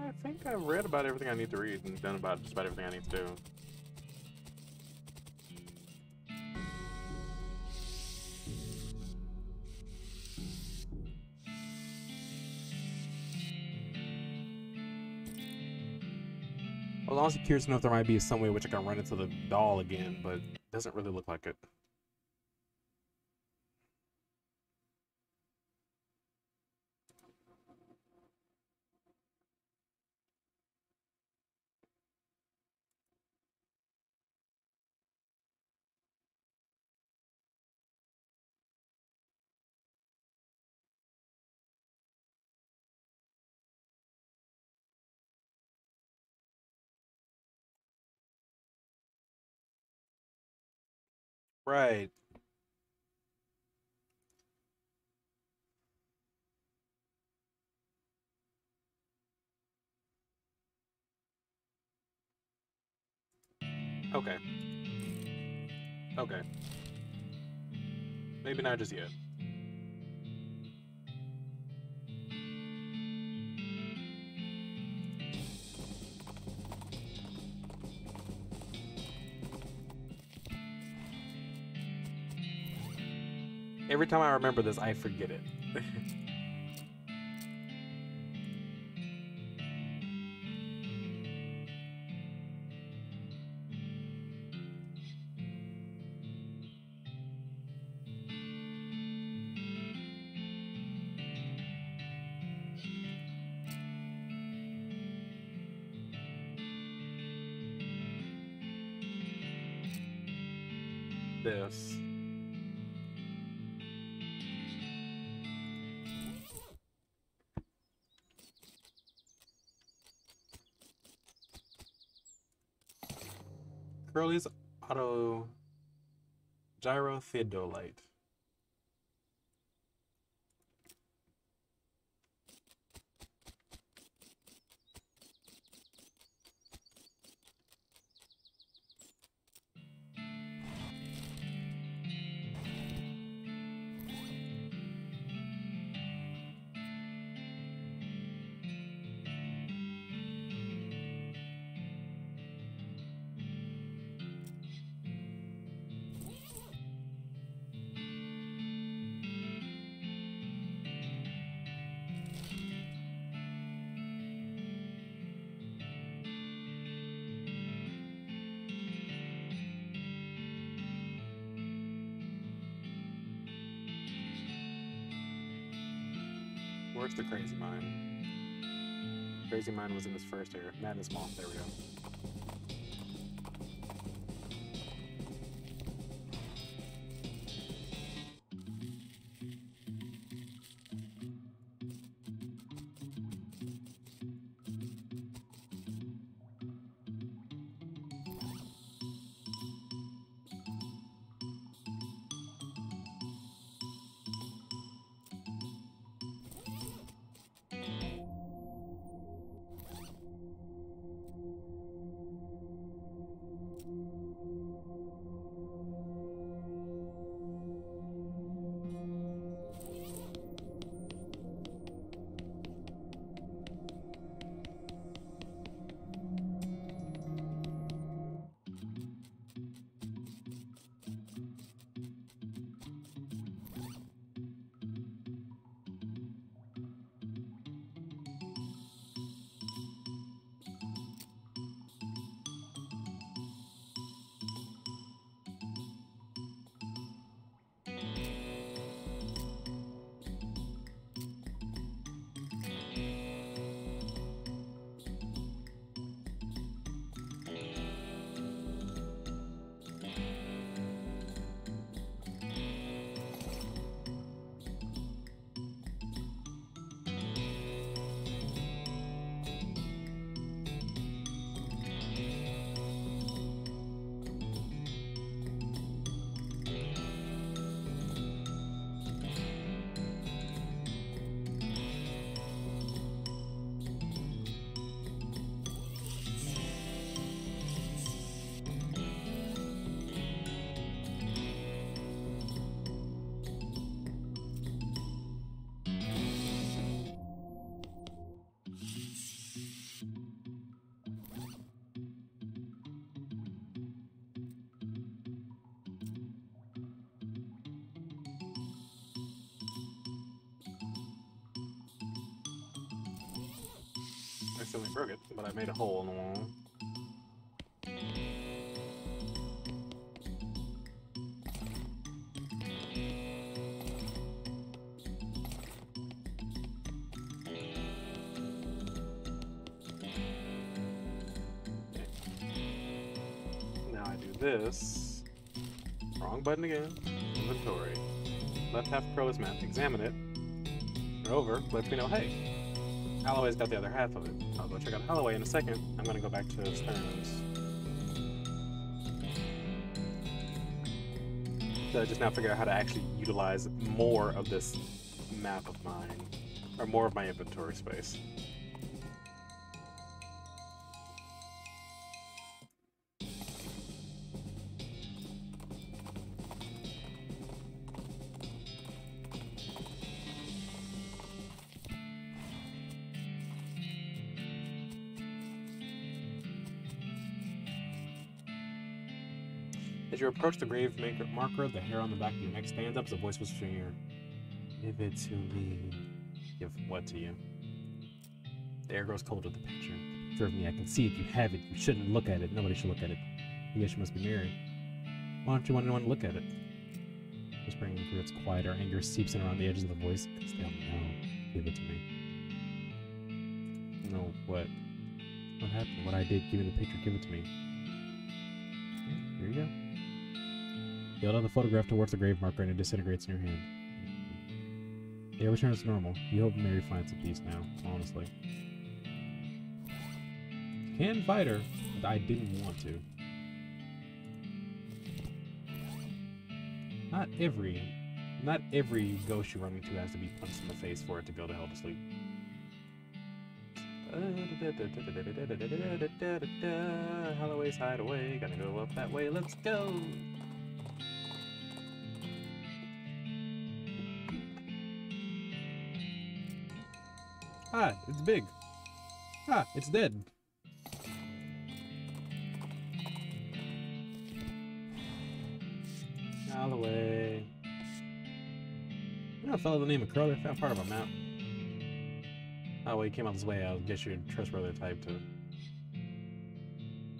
S4: I think I've read about everything I need to read and done about just about everything I need to do. I was honestly curious to know if there might be some way in which I can run into the doll again, but it doesn't really look like it. Right. Okay. Okay. Maybe not just yet. Every time I remember this, I forget it. This. Curly's auto gyrotheodolite. Where's the crazy mind? Crazy mind was in this first area. Madness Mall. There we go.
S2: accidentally broke it, but I made a hole in the wall. Now I do this. Wrong button again. Inventory. Left half of Crow's map. Examine it. Over. Lets me know, hey, Holloway's got the other half of it. I'll go check out Holloway in a second. I'm gonna go back to Stearns. So I just now figure out how to actually utilize more of this map of mine, or more of my inventory space. As you approach the grave marker, the hair on the back of your neck stands up as a voice whispers in your ear. Give it to me. Give what to you? The air grows cold at the picture. Serve me, I can see it. You have it. You shouldn't look at it. Nobody should look at it. I guess you must be married. Why don't you want anyone to look at it? Whispering through its quieter anger seeps in around the edges of the voice. Because they'll know. Give it to me. No, what? What happened? What I did? Give me the picture. Give it to me. Yeah, here you go. You hold out the photograph towards the grave marker and it disintegrates in your hand. The air returns to normal. You hope Mary finds some peace now, honestly. You can fight her, but I didn't want to. Not every ghost you run into has to be punched in the face for it to go to hell to sleep. Holloway's hideaway, gonna go up that way, let's go! Ah, it's big. Ah, it's dead. Holloway. You know a fellow the name of Curly? I found part of a map. Oh, well, he came out this way. I'll guess you're a trustworthy type to...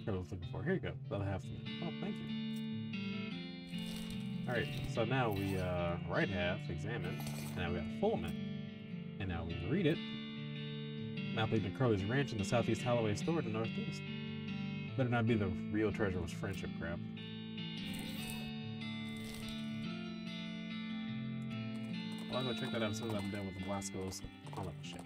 S2: Curly was looking for. Here you go. That'll have to... Oh, thank you. Alright, so now we, right half, examine. And now we got a full map. And now we read it. Map leading to Curly's ranch in the southeast Holloway store to the northeast. Better not be the real treasure was friendship crap. Well, I'll go check that out as soon as I'm done with the Blasco's comic shit.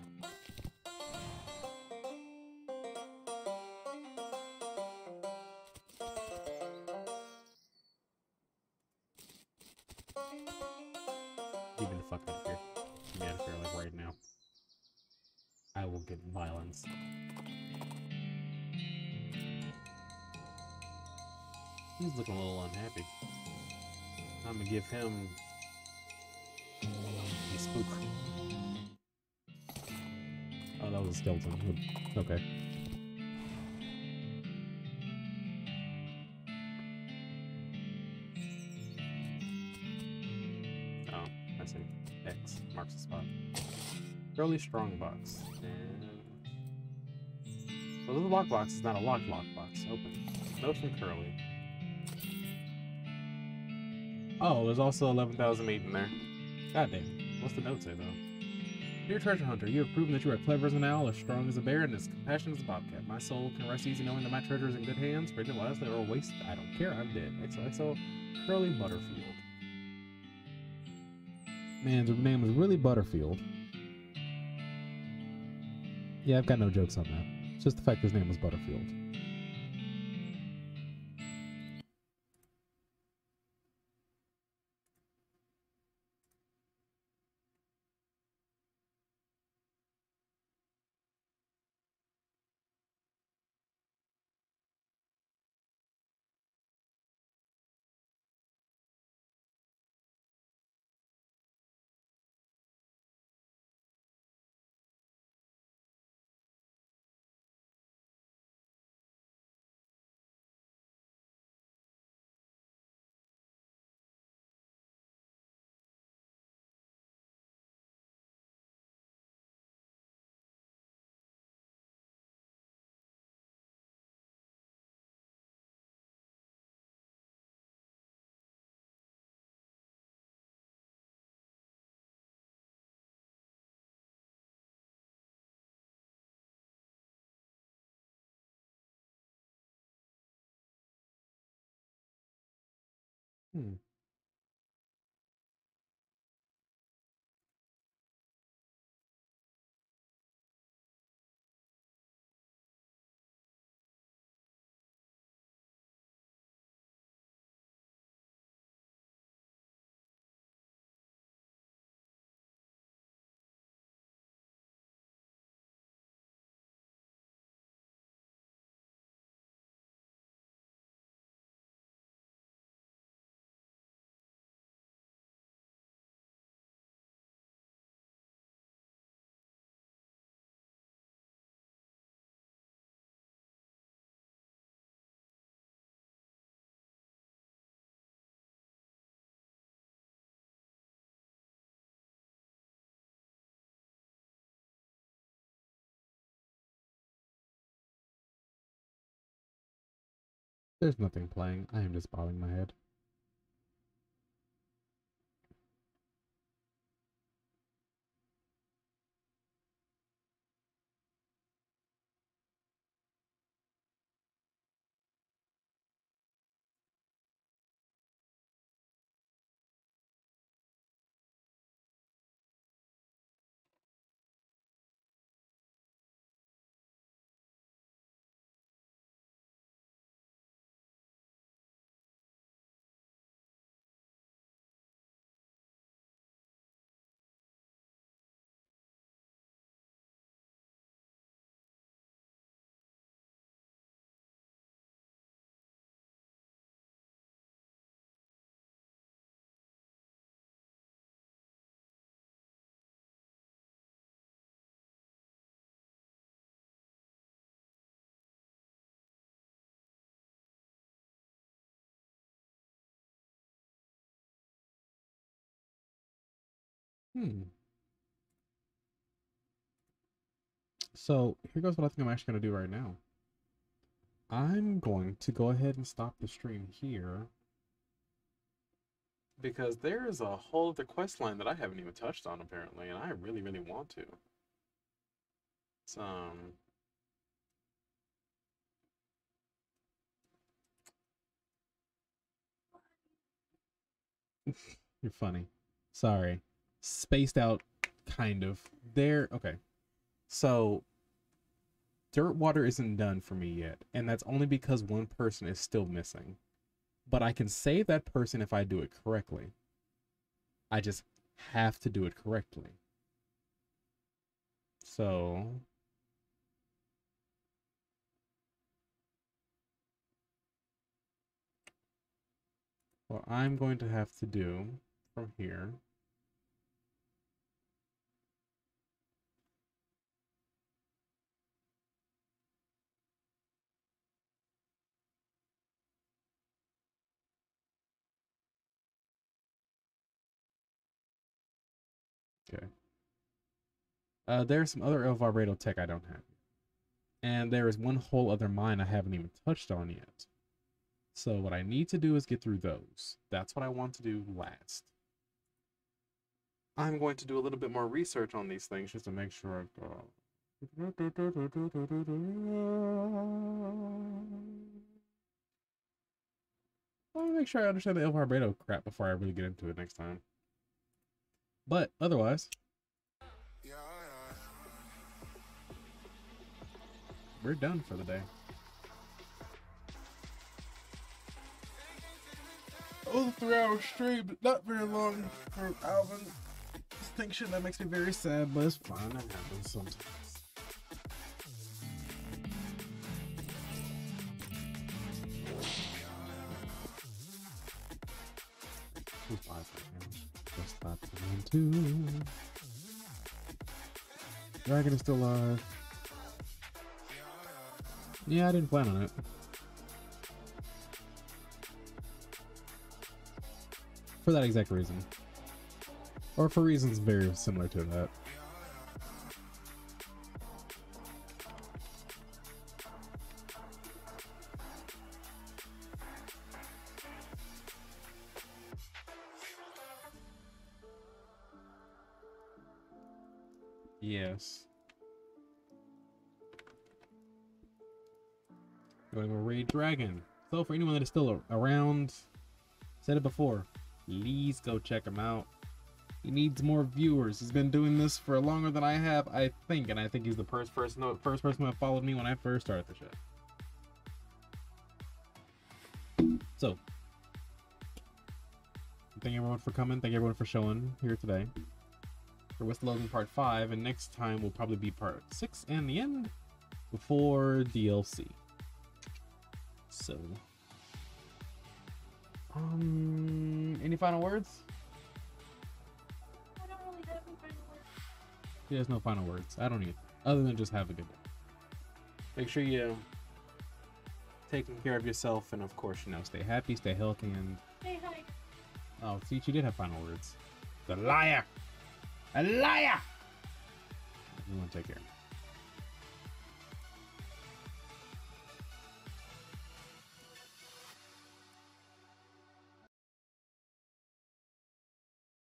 S2: Get me the fuck out of here. Get me out of here, like, right now. I will get violence. He's looking a little unhappy. I'm gonna give him a spook. Oh, that was a skeleton. Okay. Oh, I see. X marks the spot. Curly Strongbox. And... well, this lockbox is not a lockbox. Open. Note from Curly. Oh, there's also 11,000 meat in there. Goddamn. What's the note say, though? Dear treasure hunter, you have proven that you are clever as an owl, as strong as a bear, and as compassionate as a bobcat. My soul can rest easy knowing that my treasure is in good hands. Written last they were wasted. I don't care. I'm dead. XOXO. Curly Butterfield. Man, his name was really Butterfield. Yeah, I've got no jokes on that. It's just the fact his name was Butterfield.
S4: Hmm. There's nothing playing. I am just bobbing my head. Hmm. So here goes what I think I'm actually going to do right now. I'm going to go ahead and stop the stream here because there is a whole other quest line that I haven't even touched on apparently, and I really, really want to. It's, you're funny. Sorry. Spaced out, kind of. There, okay. So, dirt water isn't done for me yet, and that's only because one person is still missing. But I can save that person if I do it correctly. I just have to do it correctly. So, what I'm going to have to do from here okay. There's some other El Vibrato tech I don't have. And there is one whole other mine I haven't even touched on yet. So what I need to do is get through those. That's what I want to do last. I'm going to do a little bit more research on these things just to make sure I've got... I want to make sure I understand the El Vibrato crap before I really get into it next time. But otherwise, we're done for the day. Oh, 3-hour stream, not very long for Alvin. Distinction that makes me very sad, but it's fine. That happens sometimes. Who's live right now? Just thought to one, two. Dragon is still live. Yeah, I didn't plan on it. For that exact reason. Or for reasons very similar to that. Yes. Going to raid dragon. So for anyone that is still around, Said it before. Please go check him out. He needs more viewers. He's been doing this for longer than I have, I think, and I think he's the first person that followed me when I first started the show. So, thank everyone for coming. Thank everyone for showing here today. For What's the Loathing Part 5, and next time will probably be Part 6 and the end before DLC. So, any final words?
S3: I don't really have any final words.
S4: He has no final words. I don't either. Other than just have a good day.
S2: Make sure you taking care of yourself, and of course, you know,
S4: Stay happy, stay healthy, and...
S3: Hey, hi.
S4: Oh, see, she did have final words. The liar! A liar! Everyone take care.